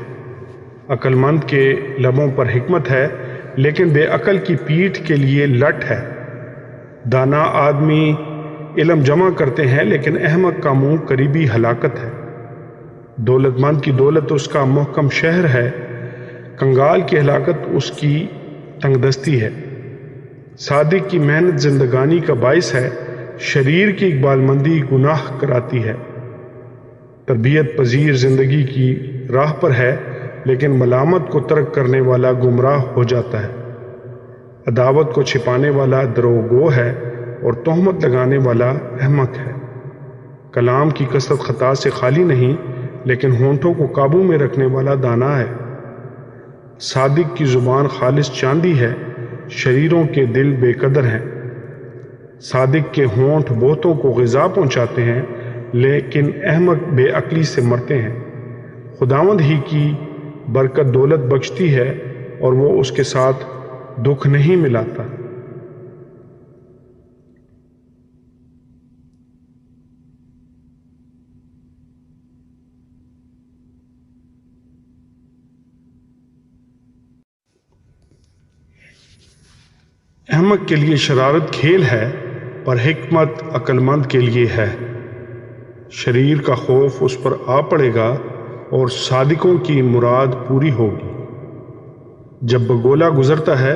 عقل مند کے لبوں پر حکمت ہے، لیکن بے عقل کی پیٹھ کے لیے لٹ ہے۔ دانا آدمی علم جمع کرتے ہیں، لیکن احمق کا منہ قریبی ہلاکت ہے۔ دولت مند کی دولت اس کا محکم شہر ہے، کنگال کی ہلاکت اس کی تنگ دستی ہے۔ صادق کی محنت زندگانی کا باعث ہے، شریر کی اقبال مندی گناہ کراتی ہے۔ تربیت پذیر زندگی کی راہ پر ہے، لیکن ملامت کو ترک کرنے والا گمراہ ہو جاتا ہے۔ عداوت کو چھپانے والا دروغگو ہے، اور تہمت لگانے والا احمق ہے۔ کلام کی کثرت خطا سے خالی نہیں، لیکن ہونٹوں کو قابو میں رکھنے والا دانا ہے۔ صادق کی زبان خالص چاندی ہے، شریروں کے دل بے قدر ہیں۔ صادق کے ہونٹ بہتوں کو غذا پہنچاتے ہیں، لیکن احمق بے عقلی سے مرتے ہیں۔ خداوند ہی کی برکت دولت بخشتی ہے، اور وہ اس کے ساتھ دکھ نہیں ملاتا۔ احمق کے لیے شرارت کھیل ہے، پر حکمت عقل مند کے لیے ہے۔ شریر کا خوف اس پر آ پڑے گا، اور صادقوں کی مراد پوری ہوگی۔ جب بگولا گزرتا ہے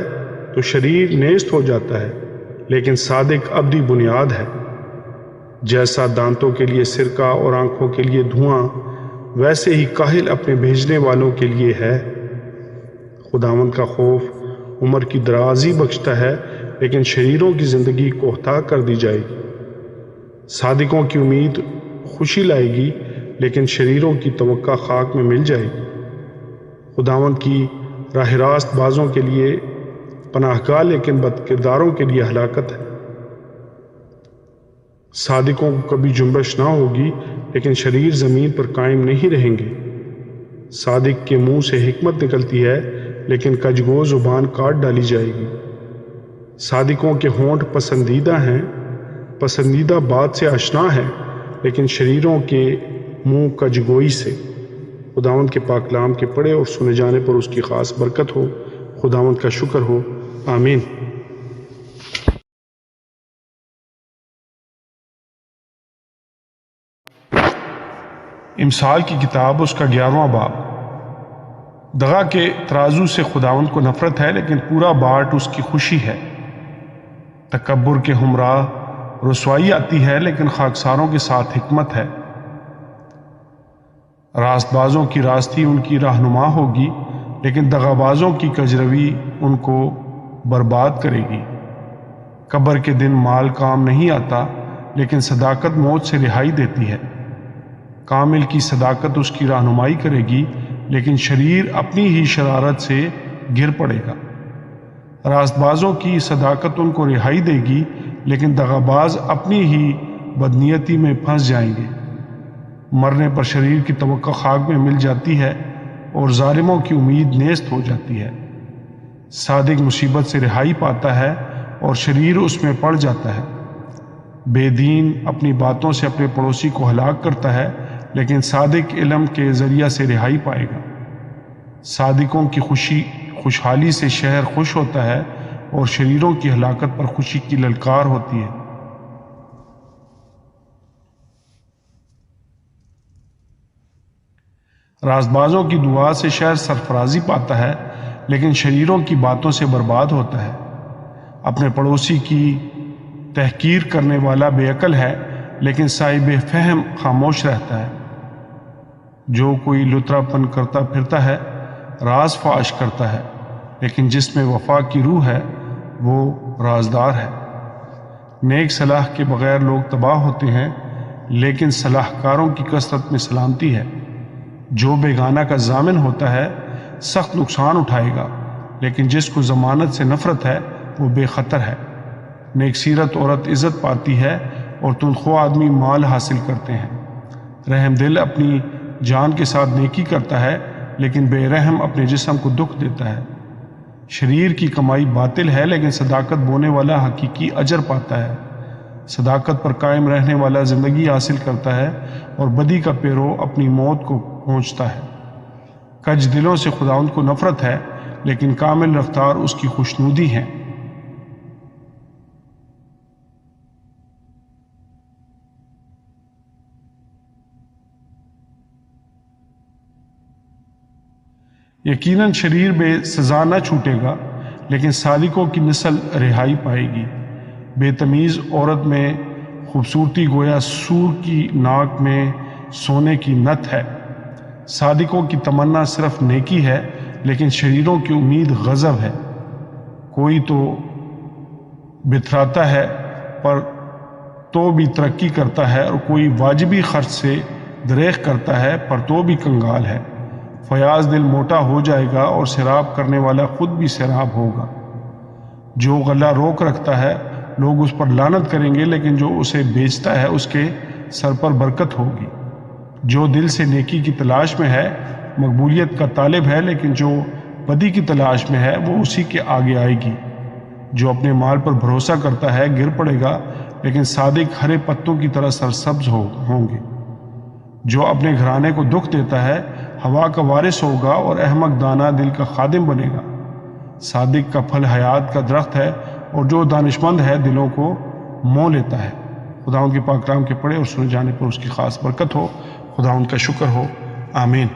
تو شریر نیست ہو جاتا ہے، لیکن صادق ابدی بنیاد ہے۔ جیسا دانتوں کے لیے سرکہ اور آنکھوں کے لیے دھواں، ویسے ہی کاہل اپنے بھیجنے والوں کے لیے ہے۔ خداوند کا خوف عمر کی درازی بخشتا ہے، لیکن شریروں کی زندگی کوہتا کر دی جائے گی۔ صادقوں کی امید خوشی لائے گی، لیکن شریروں کی توقع خاک میں مل جائے گی۔ خداوند کی راہ راست بازوں کے لیے پناہ گاہ، لیکن بد کرداروں کے لیے ہلاکت ہے۔ صادقوں کو کبھی جنبش نہ ہوگی، لیکن شریر زمین پر قائم نہیں رہیں گے۔ صادق کے منہ سے حکمت نکلتی ہے، لیکن کجگو زبان کاٹ ڈالی جائے گی۔ صادقوں کے ہونٹ پسندیدہ ہیں، پسندیدہ بات سے آشنا ہے، لیکن شریروں کے منہ کجگوئی سے۔ خداوند کے پاک کلام کے پڑھے اور سنے جانے پر اس کی خاص برکت ہو۔ خداوند کا شکر ہو، آمین۔ امثال کی کتاب، اس کا 11واں باب۔ دغا کے ترازو سے خداوند کو نفرت ہے، لیکن پورا باٹ اس کی خوشی ہے۔ تکبر کے ہمراہ رسوائی آتی ہے، لیکن خاکساروں کے ساتھ حکمت ہے۔ راست بازوں کی راستی ان کی رہنما ہوگی، لیکن دغابازوں کی کجروی ان کو برباد کرے گی۔ قبر کے دن مال کام نہیں آتا، لیکن صداقت موت سے رہائی دیتی ہے۔ کامل کی صداقت اس کی رہنمائی کرے گی، لیکن شریر اپنی ہی شرارت سے گر پڑے گا۔ راست بازوں کی صداقت ان کو رہائی دے گی، لیکن دغاباز اپنی ہی بدنیتی میں پھنس جائیں گے۔ مرنے پر شریر کی توقع خاک میں مل جاتی ہے، اور ظالموں کی امید نیست ہو جاتی ہے۔ صادق مصیبت سے رہائی پاتا ہے، اور شریر اس میں پڑ جاتا ہے۔ بے دین اپنی باتوں سے اپنے پڑوسی کو ہلاک کرتا ہے، لیکن صادق علم کے ذریعہ سے رہائی پائے گا۔ صادقوں کی خوشحالی سے شہر خوش ہوتا ہے، اور شریروں کی ہلاکت پر خوشی کی للکار ہوتی ہے۔ رازبازوں کی دعا سے شہر سرفرازی پاتا ہے، لیکن شریروں کی باتوں سے برباد ہوتا ہے۔ اپنے پڑوسی کی تحقیر کرنے والا بے عقل ہے، لیکن صاحب فہم خاموش رہتا ہے۔ جو کوئی لطرا پن کرتا پھرتا ہے راز فاش کرتا ہے، لیکن جس میں وفا کی روح ہے وہ رازدار ہے۔ نیک صلاح کے بغیر لوگ تباہ ہوتے ہیں، لیکن صلاح کاروں کی کثرت میں سلامتی ہے۔ جو بیگانہ کا ضامن ہوتا ہے سخت نقصان اٹھائے گا، لیکن جس کو ضمانت سے نفرت ہے وہ بے خطر ہے۔ نیک سیرت عورت عزت پاتی ہے، اور تندخو آدمی مال حاصل کرتے ہیں۔ رحم دل اپنی جان کے ساتھ نیکی کرتا ہے، لیکن بے رحم اپنے جسم کو دکھ دیتا ہے۔ شریر کی کمائی باطل ہے، لیکن صداقت بونے والا حقیقی اجر پاتا ہے۔ صداقت پر قائم رہنے والا زندگی حاصل کرتا ہے، اور بدی کا پیرو اپنی موت کو پہنچتا ہے۔ کج دلوں سے خداوند کو نفرت ہے، لیکن کامل رفتار اس کی خوشنودی ہے۔ یقیناً شریر بے سزا نہ چھوٹے گا، لیکن صادقوں کی نسل رہائی پائے گی۔ بے تمیز عورت میں خوبصورتی گویا سور کی ناک میں سونے کی نت ہے۔ صادقوں کی تمنا صرف نیکی ہے، لیکن شریروں کی امید غضب ہے۔ کوئی تو بتھراتا ہے پر تو بھی ترقی کرتا ہے، اور کوئی واجبی خرچ سے دریغ کرتا ہے پر تو بھی کنگال ہے۔ فیاض دل موٹا ہو جائے گا، اور سیراب کرنے والا خود بھی سیراب ہوگا۔ جو غلہ روک رکھتا ہے لوگ اس پر لعنت کریں گے، لیکن جو اسے بیچتا ہے اس کے سر پر برکت ہوگی۔ جو دل سے نیکی کی تلاش میں ہے مقبولیت کا طالب ہے، لیکن جو بدی کی تلاش میں ہے وہ اسی کے آگے آئے گی۔ جو اپنے مال پر بھروسہ کرتا ہے گر پڑے گا، لیکن صادق ہرے پتوں کی طرح سرسبز ہوں گے۔ جو اپنے گھرانے کو دکھ دیتا ہے ہوا کا وارث ہوگا، اور احمق دانہ دل کا خادم بنے گا۔ صادق کا پھل حیات کا درخت ہے، اور جو دانشمند ہے دلوں کو مو لیتا ہے۔ خداوند کے پاک کلام کے پڑھے اور سنے جانے پر اس کی خاص برکت ہو۔ خداوند کا شکر ہو، آمین۔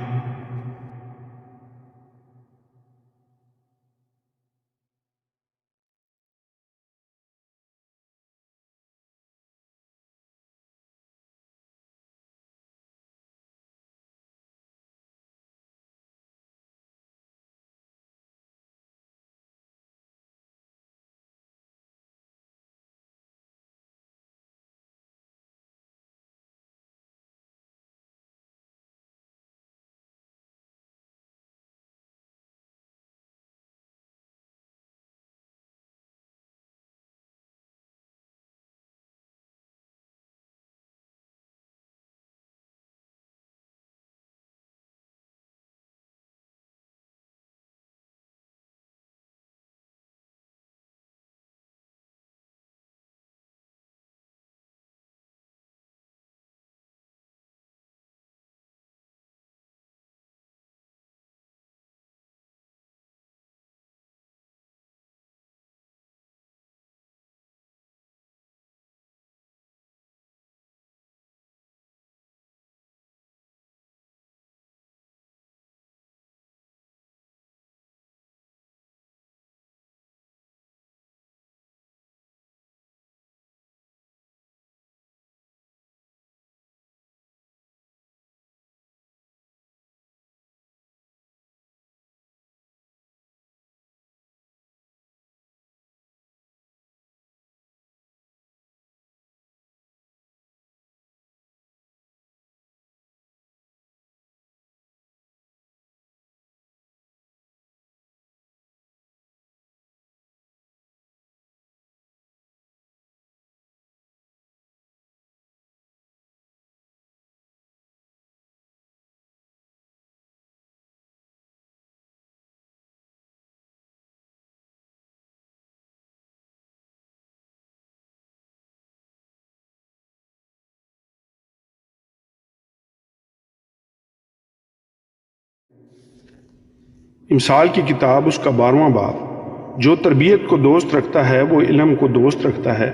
امثال کی کتاب اس کا 12واں باب۔ جو تربیت کو دوست رکھتا ہے وہ علم کو دوست رکھتا ہے،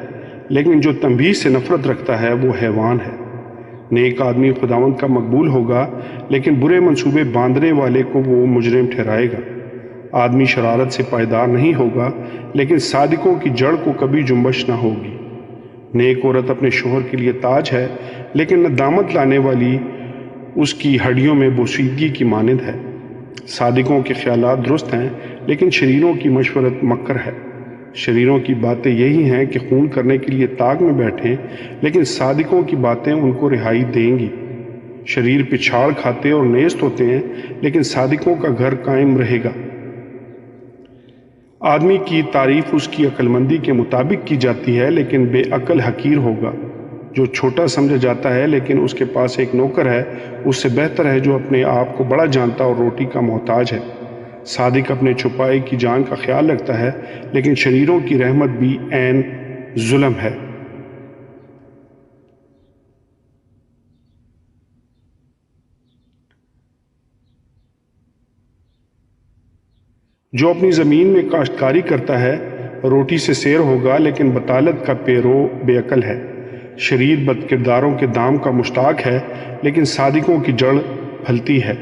لیکن جو تنبیہ سے نفرت رکھتا ہے وہ حیوان ہے۔ نیک آدمی خداوند کا مقبول ہوگا، لیکن برے منصوبے باندھنے والے کو وہ مجرم ٹھہرائے گا۔ آدمی شرارت سے پائیدار نہیں ہوگا، لیکن صادقوں کی جڑ کو کبھی جنبش نہ ہوگی۔ نیک عورت اپنے شوہر کے لیے تاج ہے، لیکن ندامت لانے والی اس کی ہڈیوں میں بوسیدگی کی مانند ہے۔ صادقوں کے خیالات درست ہیں، لیکن شریروں کی مشورت مکر ہے۔ شریروں کی باتیں یہی ہیں کہ خون کرنے کے لیے طاق میں بیٹھیں، لیکن صادقوں کی باتیں ان کو رہائی دیں گی۔ شریر پچھاڑ کھاتے اور نیست ہوتے ہیں، لیکن صادقوں کا گھر قائم رہے گا۔ آدمی کی تعریف اس کی عقل مندی کے مطابق کی جاتی ہے، لیکن بے عقل حقیر ہوگا۔ جو چھوٹا سمجھا جاتا ہے لیکن اس کے پاس ایک نوکر ہے، اس سے بہتر ہے جو اپنے آپ کو بڑا جانتا اور روٹی کا محتاج ہے۔ صادق اپنے چھپائے کی جان کا خیال رکھتا ہے، لیکن شریروں کی رحمت بھی عین ظلم ہے۔ جو اپنی زمین میں کاشتکاری کرتا ہے روٹی سے سیر ہوگا، لیکن بطالت کا پیرو بے عقل ہے۔ شریر بد کرداروں کے دام کا مشتاق ہے، لیکن صادقوں کی جڑ پھلتی ہے۔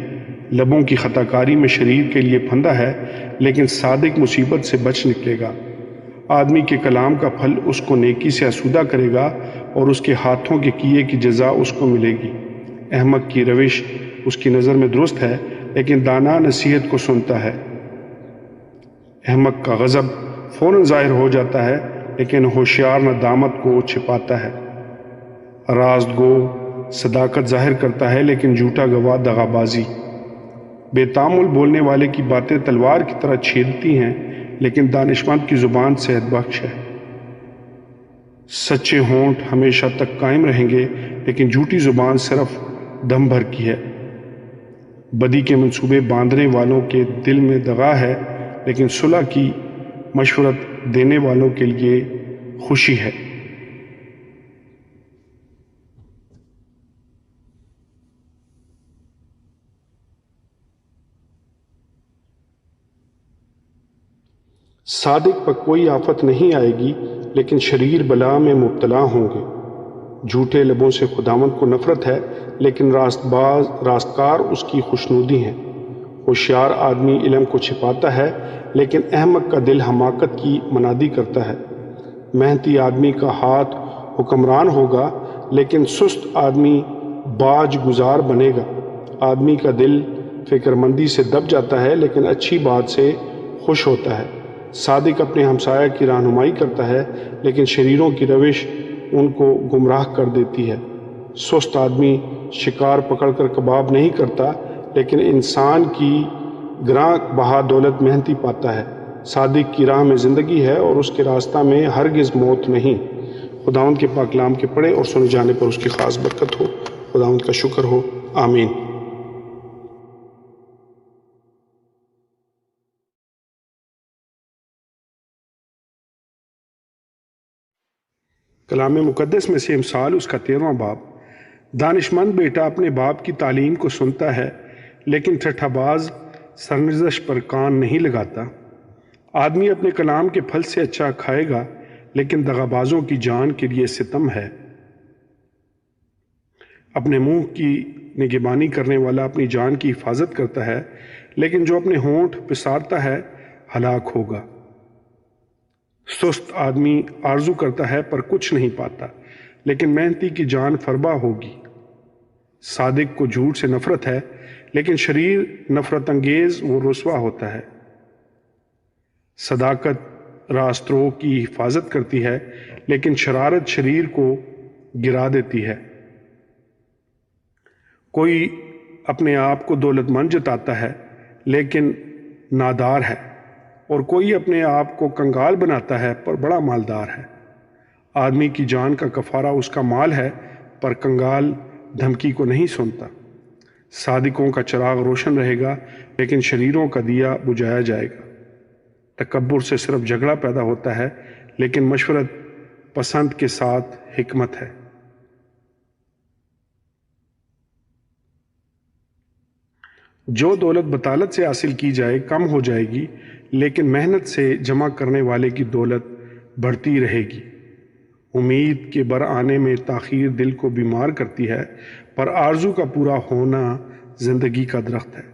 لبوں کی خطا کاری میں شریر کے لیے پھندا ہے، لیکن صادق مصیبت سے بچ نکلے گا۔ آدمی کے کلام کا پھل اس کو نیکی سے آسودہ کرے گا، اور اس کے ہاتھوں کے کیے کی جزا اس کو ملے گی۔ احمق کی روش اس کی نظر میں درست ہے، لیکن دانا نصیحت کو سنتا ہے۔ احمق کا غضب فوراً ظاہر ہو جاتا ہے، لیکن ہوشیار ندامت کو چھپاتا ہے۔ راست گو صداقت ظاہر کرتا ہے، لیکن جھوٹا گواہ دغا بازی۔ بے تعامل بولنے والے کی باتیں تلوار کی طرح چھیدتی ہیں، لیکن دانشمند کی زبان صحت بخش ہے۔ سچے ہونٹ ہمیشہ تک قائم رہیں گے، لیکن جھوٹی زبان صرف دم بھر کی ہے۔ بدی کے منصوبے باندھنے والوں کے دل میں دغا ہے، لیکن صلح کی مشورت دینے والوں کے لیے خوشی ہے۔ صادق پر کوئی آفت نہیں آئے گی، لیکن شریر بلا میں مبتلا ہوں گے۔ جھوٹے لبوں سے خداوند کو نفرت ہے، لیکن راستکار اس کی خوشنودی ہیں۔ ہوشیار آدمی علم کو چھپاتا ہے، لیکن احمق کا دل حماقت کی منادی کرتا ہے۔ محنتی آدمی کا ہاتھ حکمران ہوگا، لیکن سست آدمی باج گزار بنے گا۔ آدمی کا دل فکر مندی سے دب جاتا ہے، لیکن اچھی بات سے خوش ہوتا ہے۔ صادق اپنے ہمسایہ کی رہنمائی کرتا ہے، لیکن شریروں کی روش ان کو گمراہ کر دیتی ہے۔ سست آدمی شکار پکڑ کر کباب نہیں کرتا، لیکن انسان کی گراں بہا دولت محنتی پاتا ہے۔ صادق کی راہ میں زندگی ہے، اور اس کے راستہ میں ہرگز موت نہیں۔ خداوند کے پاک کلام کے پڑھے اور سنے جانے پر اس کی خاص برکت ہو۔ خداوند کا شکر ہو، آمین۔ کلام مقدس میں سے امثال اس کا 13واں باب۔ دانشمند بیٹا اپنے باپ کی تعلیم کو سنتا ہے، لیکن ٹھٹھا باز سرنوشت پر کان نہیں لگاتا۔ آدمی اپنے کلام کے پھل سے اچھا کھائے گا، لیکن دغابازوں کی جان کے لیے ستم ہے۔ اپنے منہ کی نگہبانی کرنے والا اپنی جان کی حفاظت کرتا ہے، لیکن جو اپنے ہونٹ پسارتا ہے ہلاک ہوگا۔ سست آدمی آرزو کرتا ہے پر کچھ نہیں پاتا، لیکن محنتی کی جان فربا ہوگی۔ صادق کو جھوٹ سے نفرت ہے، لیکن شریر نفرت انگیز وہ رسوا ہوتا ہے۔ صداقت راسترو کی حفاظت کرتی ہے، لیکن شرارت شریر کو گرا دیتی ہے۔ کوئی اپنے آپ کو دولت مند جتاتا ہے، لیکن نادار ہے، اور کوئی اپنے آپ کو کنگال بناتا ہے پر بڑا مالدار ہے۔ آدمی کی جان کا کفارہ اس کا مال ہے، پر کنگال دھمکی کو نہیں سنتا۔ صادقوں کا چراغ روشن رہے گا، لیکن شریروں کا دیا بجھایا جائے گا۔ تکبر سے صرف جھگڑا پیدا ہوتا ہے، لیکن مشورت پسند کے ساتھ حکمت ہے۔ جو دولت بطالت سے حاصل کی جائے کم ہو جائے گی، لیکن محنت سے جمع کرنے والے کی دولت بڑھتی رہے گی۔ امید کے برآنے میں تاخیر دل کو بیمار کرتی ہے، پر آرزو کا پورا ہونا زندگی کا درخت ہے۔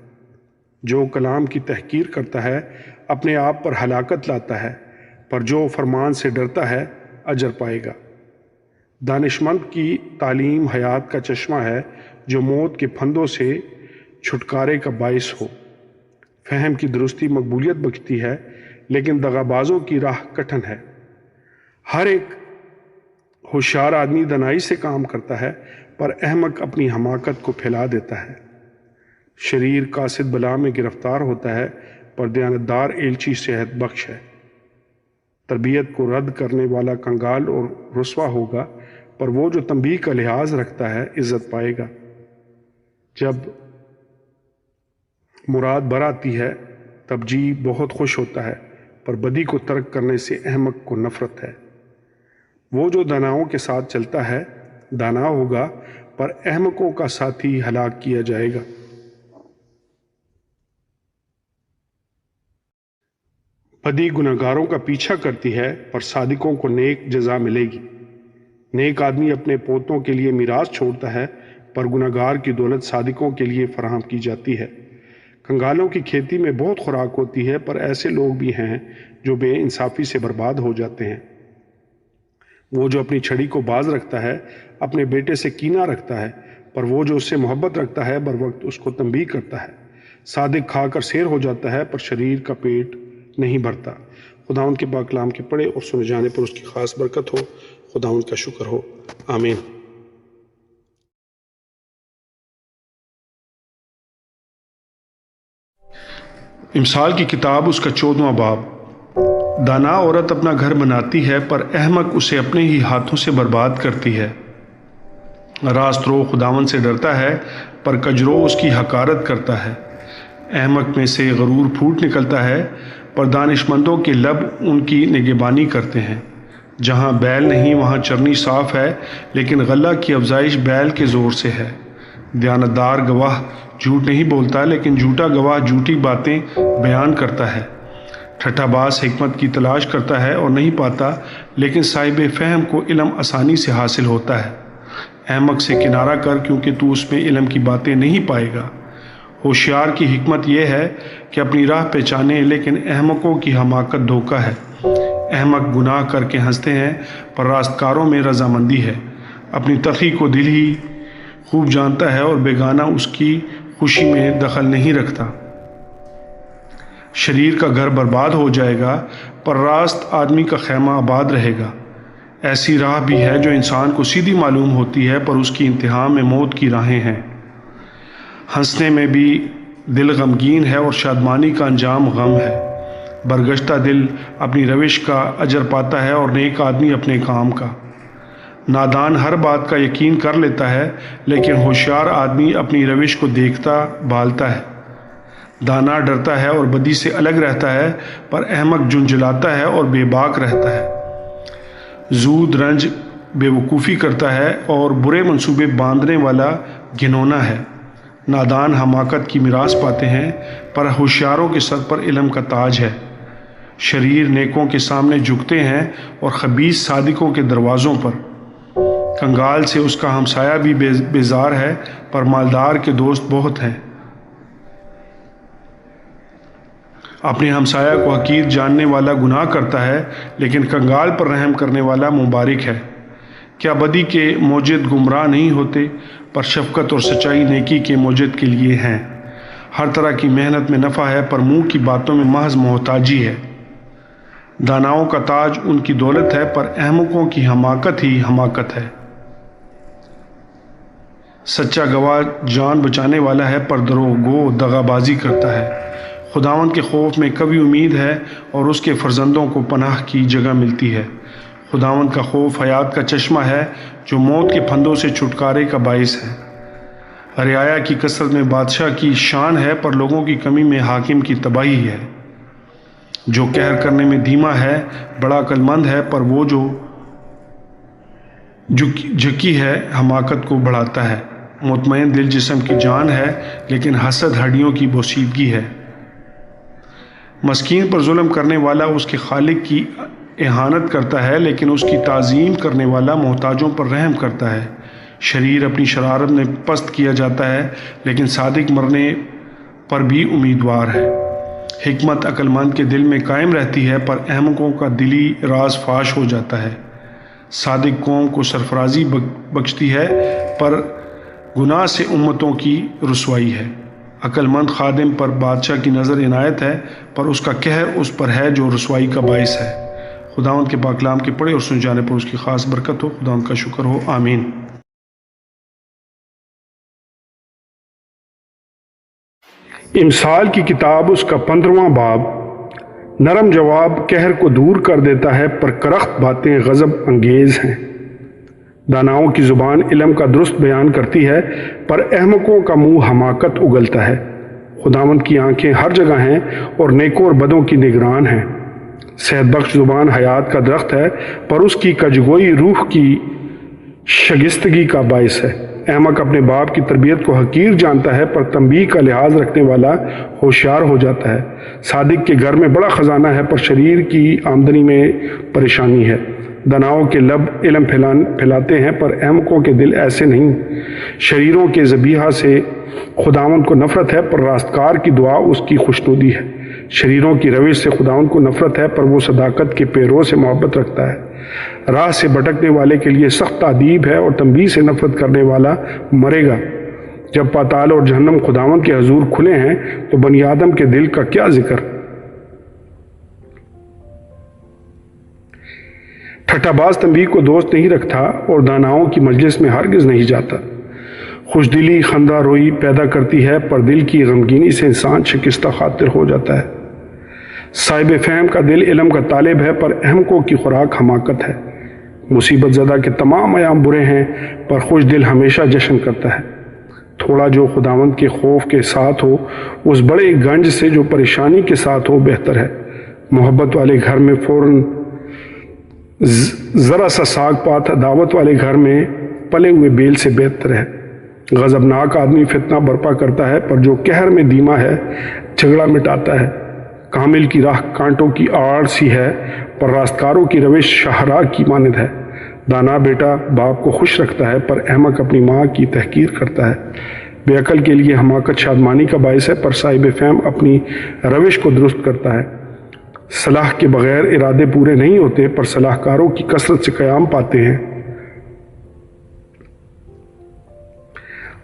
جو کلام کی تحقیر کرتا ہے اپنے آپ پر ہلاکت لاتا ہے، پر جو فرمان سے ڈرتا ہے اجر پائے گا۔ دانشمند کی تعلیم حیات کا چشمہ ہے، جو موت کے پھندوں سے چھٹکارے کا باعث ہو۔ فہم کی درستی مقبولیت بخشتی ہے، لیکن دغابازوں کی راہ کٹھن ہے۔ ہر ایک ہوشیار آدمی دانائی سے کام کرتا ہے، پر احمق اپنی حماقت کو پھیلا دیتا ہے۔ شریر قاصد بلا میں گرفتار ہوتا ہے، پر دیانتدار ایلچی صحت بخش ہے۔ تربیت کو رد کرنے والا کنگال اور رسوا ہوگا، پر وہ جو تنبیہ کا لحاظ رکھتا ہے عزت پائے گا۔ جب مراد بر آتی ہے تب جی بہت خوش ہوتا ہے، پر بدی کو ترک کرنے سے احمق کو نفرت ہے۔ وہ جو داناؤں کے ساتھ چلتا ہے دانا ہوگا، پر احمقوں کا ساتھی ہلاک کیا جائے گا۔ بدی گناہگاروں کا پیچھا کرتی ہے، پر صادقوں کو نیک جزا ملے گی۔ نیک آدمی اپنے پوتوں کے لیے میراث چھوڑتا ہے، پر گناہگار کی دولت صادقوں کے لیے فراہم کی جاتی ہے۔ کنگالوں کی کھیتی میں بہت خوراک ہوتی ہے، پر ایسے لوگ بھی ہیں جو بے انصافی سے برباد ہو جاتے ہیں۔ وہ جو اپنی چھڑی کو باز رکھتا ہے اپنے بیٹے سے کینہ رکھتا ہے، پر وہ جو اس سے محبت رکھتا ہے بر وقت اس کو تنبیہ کرتا ہے۔ صادق کھا کر سیر ہو جاتا ہے، پر شریر کا پیٹ نہیں بھرتا۔ خداوند کے پاک کلام کے پڑھے اور سنے جانے پر اس کی خاص برکت ہو۔ خداوند کا شکر ہو، آمین۔ امثال کی کتاب اس کا 14واں باب۔ دانا عورت اپنا گھر بناتی ہے، پر احمق اسے اپنے ہی ہاتھوں سے برباد کرتی ہے۔ راست رو خداوند سے ڈرتا ہے، پر کجرو اس کی حقارت کرتا ہے۔ احمق میں سے غرور پھوٹ نکلتا ہے، پر دانشمندوں کے لب ان کی نگہبانی کرتے ہیں۔ جہاں بیل نہیں وہاں چرنی صاف ہے، لیکن غلہ کی افزائش بیل کے زور سے ہے۔ دیانتدار گواہ جھوٹ نہیں بولتا، لیکن جھوٹا گواہ جھوٹی باتیں بیان کرتا ہے۔ ٹھٹھا باز حکمت کی تلاش کرتا ہے اور نہیں پاتا، لیکن صاحب فہم کو علم آسانی سے حاصل ہوتا ہے۔ احمق سے کنارہ کر، کیونکہ تو اس میں علم کی باتیں نہیں پائے گا۔ ہوشیار کی حکمت یہ ہے کہ اپنی راہ پہچانے، لیکن احمقوں کی حماقت دھوکہ ہے۔ احمق گناہ کر کے ہنستے ہیں، پر راستکاروں میں رضامندی ہے۔ اپنی تلخی کو دل ہی خوب جانتا ہے، اور بیگانہ اس کی خوشی میں دخل نہیں رکھتا۔ شریر کا گھر برباد ہو جائے گا، پر راست آدمی کا خیمہ آباد رہے گا۔ ایسی راہ بھی ہے جو انسان کو سیدھی معلوم ہوتی ہے، پر اس کی انتہا میں موت کی راہیں ہیں۔ ہنسنے میں بھی دل غمگین ہے، اور شادمانی کا انجام غم ہے۔ برگشتہ دل اپنی روش کا اجر پاتا ہے، اور نیک آدمی اپنے کام کا۔ نادان ہر بات کا یقین کر لیتا ہے، لیکن ہوشیار آدمی اپنی روش کو دیکھتا بھالتا ہے۔ دانا ڈرتا ہے اور بدی سے الگ رہتا ہے، پر احمق جھنجھلاتا ہے اور بے باک رہتا ہے۔ زود رنج بے وقوفی کرتا ہے، اور برے منصوبے باندھنے والا گھنونا ہے۔ نادان حماقت کی میراث پاتے ہیں، پر ہوشیاروں کے سر پر علم کا تاج ہے۔ شریر نیکوں کے سامنے جھکتے ہیں، اور خبیث صادقوں کے دروازوں پر۔ کنگال سے اس کا ہمسایہ بھی بیزار ہے، پر مالدار کے دوست بہت ہیں۔ اپنے ہمسایہ کو حقیر جاننے والا گناہ کرتا ہے، لیکن کنگال پر رحم کرنے والا مبارک ہے۔ کیا بدی کے موجد گمراہ نہیں ہوتے؟ پر شفقت اور سچائی نیکی کے موجد کے لیے ہیں۔ ہر طرح کی محنت میں نفع ہے، پر منہ کی باتوں میں محض محتاجی ہے۔ داناؤں کا تاج ان کی دولت ہے، پر احمقوں کی حماقت ہی حماقت ہے۔ سچا گواہ جان بچانے والا ہے، پر دروغ گو دغا بازی کرتا ہے۔ خداوند کے خوف میں قوی امید ہے، اور اس کے فرزندوں کو پناہ کی جگہ ملتی ہے۔ خداوند کا خوف حیات کا چشمہ ہے، جو موت کے پھندوں سے چھٹکارے کا باعث ہے۔ رعایا کی کثرت میں بادشاہ کی شان ہے، پر لوگوں کی کمی میں حاکم کی تباہی ہے۔ جو قہر کرنے میں دھیما ہے بڑا عقل مند ہے، پر وہ جو جھکی ہے حماقت کو بڑھاتا ہے۔ مطمئن دل جسم کی جان ہے، لیکن حسد ہڈیوں کی بوسیدگی ہے۔ مسکین پر ظلم کرنے والا اس کے خالق کی اہانت کرتا ہے، لیکن اس کی تعظیم کرنے والا محتاجوں پر رحم کرتا ہے۔ شریر اپنی شرارت میں پست کیا جاتا ہے، لیکن صادق مرنے پر بھی امیدوار ہے۔ حکمت عقل مند کے دل میں قائم رہتی ہے، پر احمقوں کا دلی راز فاش ہو جاتا ہے۔ صادق قوم کو سرفرازی بخشتی ہے، پر گناہ سے امتوں کی رسوائی ہے۔ عقل مند خادم پر بادشاہ کی نظر عنایت ہے، پر اس کا قہر اس پر ہے جو رسوائی کا باعث ہے۔ خداوند کے پاک کلام کے پڑھے اور سن جانے پر اس کی خاص برکت ہو۔ خداوند کا شکر ہو، آمین۔ امثال کی کتاب اس کا 15واں باب۔ نرم جواب قہر کو دور کر دیتا ہے، پر کرخت باتیں غضب انگیز ہیں۔ داناؤں کی زبان علم کا درست بیان کرتی ہے، پر احمقوں کا منہ حماقت اگلتا ہے۔ خداوند کی آنکھیں ہر جگہ ہیں اور نیکوں اور بدوں کی نگران ہیں۔ صحت بخش زبان حیات کا درخت ہے، پر اس کی کجگوئی روح کی شگستگی کا باعث ہے۔ احمق اپنے باپ کی تربیت کو حقیر جانتا ہے، پر تنبیہ کا لحاظ رکھنے والا ہوشیار ہو جاتا ہے۔ صادق کے گھر میں بڑا خزانہ ہے، پر شریر کی آمدنی میں پریشانی ہے۔ دناؤں کے لب علم پھیلاتے ہیں، پر احمقوں کے دل ایسے نہیں۔ شریروں کے ذبیحہ سے خداوند کو نفرت ہے، پر راستکار کی دعا اس کی خوشنودی ہے۔ شریروں کی روش سے خداوند کو نفرت ہے، پر وہ صداقت کے پیروں سے محبت رکھتا ہے۔ راہ سے بھٹکنے والے کے لیے سخت تعذیب ہے، اور تنبیہ سے نفرت کرنے والا مرے گا۔ جب پاتال اور جہنم خداوند کے حضور کھلے ہیں، تو بنی آدم کے دل کا کیا ذکر۔ ٹھٹھا باز تنبیہ کو دوست نہیں رکھتا، اور داناؤں کی مجلس میں ہرگز نہیں جاتا۔ خوش دلی خندہ روئی پیدا کرتی ہے، پر دل کی غمگینی سے انسان شکستہ خاطر ہو جاتا ہے۔ صاحب فہم کا دل علم کا طالب ہے، پر احمقوں کی خوراک حماقت ہے۔ مصیبت زدہ کے تمام ایام برے ہیں، پر خوش دل ہمیشہ جشن کرتا ہے۔ تھوڑا جو خداوند کے خوف کے ساتھ ہو، اس بڑے گنج سے جو پریشانی کے ساتھ ہو بہتر ہے۔ محبت والے گھر میں فوراً ذرا سا ساگ پات دعوت والے گھر میں پلے ہوئے بیل سے بہتر ہے۔ غضبناک آدمی فتنہ برپا کرتا ہے، پر جو قہر میں دھیما ہے جھگڑا مٹاتا ہے۔ کامل کی راہ کانٹوں کی آڑ سی ہے، پر راستکاروں کی روش شاہراہ کی مانند ہے۔ دانا بیٹا باپ کو خوش رکھتا ہے، پر احمق اپنی ماں کی تحقیر کرتا ہے۔ بے عقل کے لیے حماقت شادمانی کا باعث ہے، پر صاحب فہم اپنی روش کو درست کرتا ہے۔ صلاح کے بغیر ارادے پورے نہیں ہوتے، پر صلاح کاروں کی کثرت سے قیام پاتے ہیں۔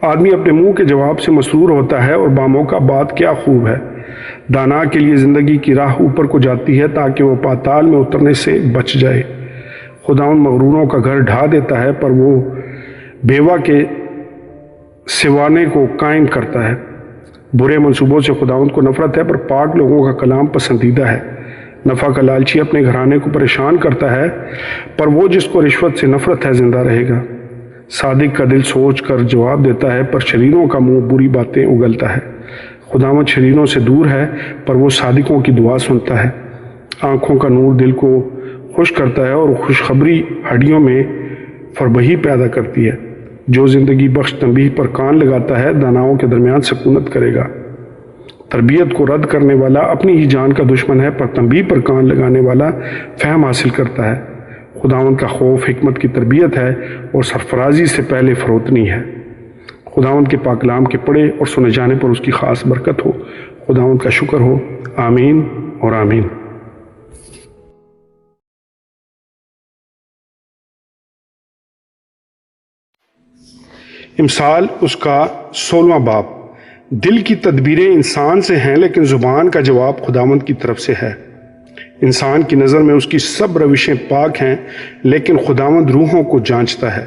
آدمی اپنے منہ کے جواب سے مسرور ہوتا ہے، اور باموقع بات کیا خوب ہے۔ دانا کے لیے زندگی کی راہ اوپر کو جاتی ہے، تاکہ وہ پاتال میں اترنے سے بچ جائے۔ خداوند مغروروں کا گھر ڈھا دیتا ہے، پر وہ بیوہ کے سوانے کو قائم کرتا ہے۔ برے منصوبوں سے خداوند کو نفرت ہے، پر پاک لوگوں کا کلام پسندیدہ ہے۔ نفع کا لالچی اپنے گھرانے کو پریشان کرتا ہے، پر وہ جس کو رشوت سے نفرت ہے زندہ رہے گا۔ صادق کا دل سوچ کر جواب دیتا ہے، پر شریروں کا منہ بری باتیں اگلتا ہے۔ خداوند شریروں سے دور ہے، پر وہ صادقوں کی دعا سنتا ہے۔ آنکھوں کا نور دل کو خوش کرتا ہے، اور خوشخبری ہڈیوں میں فربہی پیدا کرتی ہے۔ جو زندگی بخش تنبیہ پر کان لگاتا ہے، داناؤں کے درمیان سکونت کرے گا۔ تربیت کو رد کرنے والا اپنی ہی جان کا دشمن ہے، پر تنبیہ پر کان لگانے والا فہم حاصل کرتا ہے۔ خداوند کا خوف حکمت کی تربیت ہے، اور سرفرازی سے پہلے فروتنی ہے۔ خداوند کے پاک کلام کے پڑھے اور سنے جانے پر اس کی خاص برکت ہو۔ خداوند کا شکر ہو، آمین اور آمین۔ امثال اس کا 16واں باب۔ دل کی تدبیریں انسان سے ہیں، لیکن زبان کا جواب خداوند کی طرف سے ہے۔ انسان کی نظر میں اس کی سب روشیں پاک ہیں، لیکن خداوند روحوں کو جانچتا ہے۔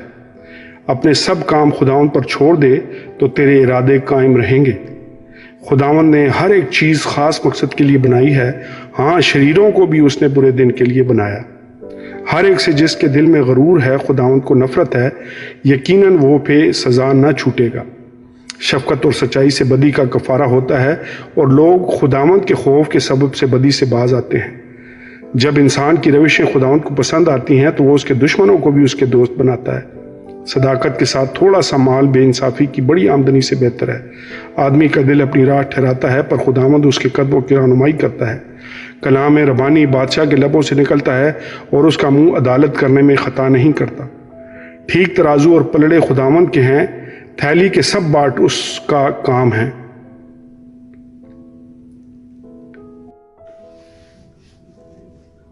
اپنے سب کام خداوند پر چھوڑ دے، تو تیرے ارادے قائم رہیں گے۔ خداوند نے ہر ایک چیز خاص مقصد کے لیے بنائی ہے، ہاں شریروں کو بھی اس نے برے دن کے لیے بنایا۔ ہر ایک سے جس کے دل میں غرور ہے خداوند کو نفرت ہے، یقیناً وہ پہ سزا نہ چھوٹے گا۔ شفقت اور سچائی سے بدی کا کفارہ ہوتا ہے، اور لوگ خداوند کے خوف کے سبب سے بدی سے باز آتے ہیں۔ جب انسان کی روشیں خداوند کو پسند آتی ہیں، تو وہ اس کے دشمنوں کو بھی اس کے دوست بناتا ہے۔ صداقت کے ساتھ تھوڑا سا مال بے انصافی کی بڑی آمدنی سے بہتر ہے۔ آدمی کا دل اپنی راہ ٹھہراتا ہے پر خداوند اس کے قدموں کی رہنمائی کرتا ہے۔ کلام ربانی بادشاہ کے لبوں سے نکلتا ہے اور اس کا منہ عدالت کرنے میں خطا نہیں کرتا۔ ٹھیک ترازو اور پلڑے خداوند کے ہیں، تھیلی کے سب باٹ اس کا کام ہے۔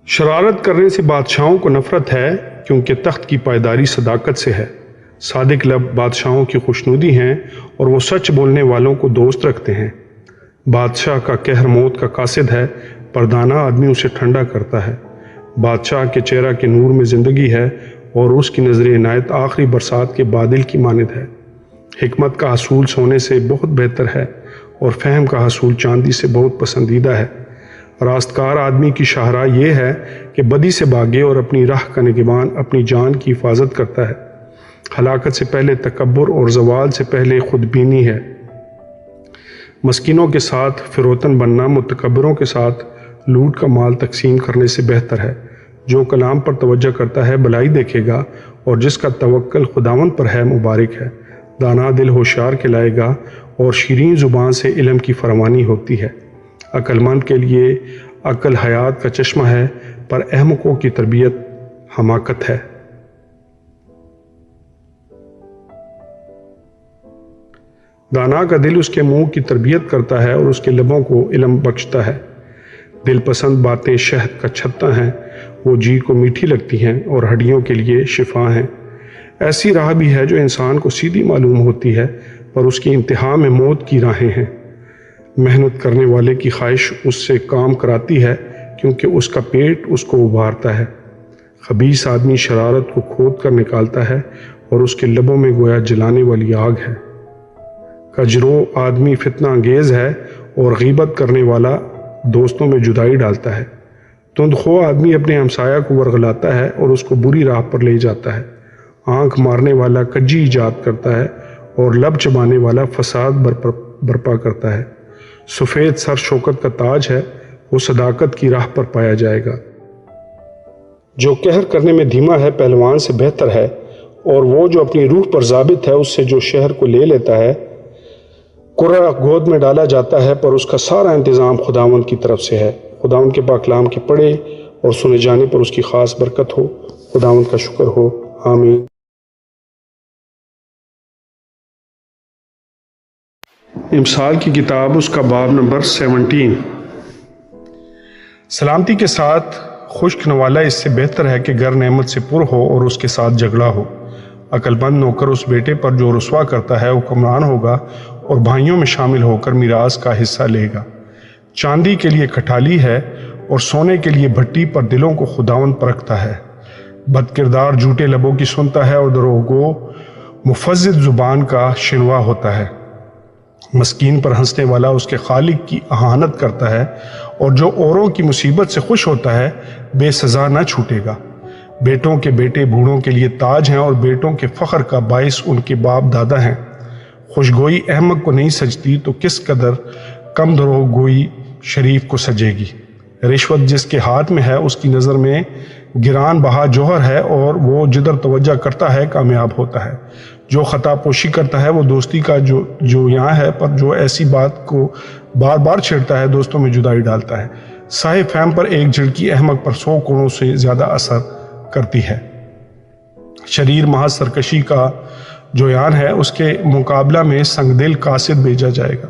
شرارت کرنے سے بادشاہوں کو نفرت ہے، کیونکہ تخت کی پائیداری صداقت سے ہے۔ صادق لب بادشاہوں کی خوشنودی ہیں اور وہ سچ بولنے والوں کو دوست رکھتے ہیں۔ بادشاہ کا قہر موت کا قاصد ہے، پر دانا آدمی اسے ٹھنڈا کرتا ہے۔ بادشاہ کے چہرہ کے نور میں زندگی ہے اور اس کی نظر عنایت آخری برسات کے بادل کی مانند ہے۔ حکمت کا حصول سونے سے بہت بہتر ہے اور فہم کا حصول چاندی سے بہت پسندیدہ ہے۔ راستکار آدمی کی شاہراہ یہ ہے کہ بدی سے بھاگے اور اپنی راہ کا نگہبان اپنی جان کی حفاظت کرتا ہے۔ ہلاکت سے پہلے تکبر اور زوال سے پہلے خود بینی ہے۔ مسکینوں کے ساتھ فروتن بننا متکبروں کے ساتھ لوٹ کا مال تقسیم کرنے سے بہتر ہے۔ جو کلام پر توجہ کرتا ہے بھلائی دیکھے گا اور جس کا توکل خداوند پر ہے مبارک ہے۔ دانا دل ہوشیار کہلائے گا اور شیریں زبان سے علم کی فراوانی ہوتی ہے۔ عقل مند کے لیے عقل حیات کا چشمہ ہے، پر احمقوں کی تربیت حماقت ہے۔ دانا کا دل اس کے منہ کی تربیت کرتا ہے اور اس کے لبوں کو علم بخشتا ہے۔ دل پسند باتیں شہد کا چھتا ہیں، وہ جی کو میٹھی لگتی ہیں اور ہڈیوں کے لیے شفا ہیں۔ ایسی راہ بھی ہے جو انسان کو سیدھی معلوم ہوتی ہے، پر اس کی انتہا میں موت کی راہیں ہیں۔ محنت کرنے والے کی خواہش اس سے کام کراتی ہے، کیونکہ اس کا پیٹ اس کو ابھارتا ہے۔ خبیث آدمی شرارت کو کھود کر نکالتا ہے اور اس کے لبوں میں گویا جلانے والی آگ ہے۔ کجرو آدمی فتنہ انگیز ہے اور غیبت کرنے والا دوستوں میں جدائی ڈالتا ہے۔ تندخو آدمی اپنے ہمسایہ کو ورغلاتا ہے اور اس کو بری راہ پر لے جاتا ہے۔ آنکھ مارنے والا کجی ایجاد کرتا ہے اور لب چبانے والا فساد برپا کرتا ہے۔ سفید سر شوکت کا تاج ہے، وہ صداقت کی راہ پر پایا جائے گا۔ جو قہر کرنے میں دھیما ہے پہلوان سے بہتر ہے، اور وہ جو اپنی روح پر ضابط ہے اس سے جو شہر کو لے لیتا ہے۔ قرہ گود میں ڈالا جاتا ہے پر اس کا سارا انتظام خداوند کی طرف سے ہے۔ خداوند کے پاک کلام کے پڑھے اور سنے جانے پر اس کی خاص برکت ہو۔ خداوند کا شکر ہو، آمین۔ امثال کی کتاب، اس کا باب نمبر 17۔ سلامتی کے ساتھ خشک نوالا اس سے بہتر ہے کہ گھر نعمت سے پر ہو اور اس کے ساتھ جھگڑا ہو۔ عقل مند نوکر اس بیٹے پر جو رسوا کرتا ہے حکمران ہوگا اور بھائیوں میں شامل ہو کر میراث کا حصہ لے گا۔ چاندی کے لیے کھٹالی ہے اور سونے کے لیے بھٹی، پر دلوں کو خداوند پرکھتا ہے۔ بد کردار جھوٹے لبوں کی سنتا ہے اور دروغگو مفزد زبان کا شنوا ہوتا ہے۔ مسکین پر ہنسنے والا اس کے خالق کی اہانت کرتا ہے، اور جو اوروں کی مصیبت سے خوش ہوتا ہے بے سزا نہ چھوٹے گا۔ بیٹوں کے بیٹے بوڑھوں کے لیے تاج ہیں اور بیٹوں کے فخر کا باعث ان کے باپ دادا ہیں۔ خوشگوئی احمق کو نہیں سجتی تو کس قدر کم دروغ گوئی شریف کو سجے گی۔ رشوت جس کے ہاتھ میں ہے اس کی نظر میں گران بہا جوہر ہے، اور وہ جدھر توجہ کرتا ہے کامیاب ہوتا ہے۔ جو خطا پوشی کرتا ہے وہ دوستی کا جو یہاں ہے، پر جو ایسی بات کو بار بار چھیڑتا ہے دوستوں میں جدائی ڈالتا ہے۔ صاحب فہم پر ایک جھڑکی احمق پر 100 کوڑوں سے زیادہ اثر کرتی ہے۔ شریر محض سرکشی کا جو یان ہے، اس کے مقابلہ میں سنگ دل قاصد بھیجا جائے گا۔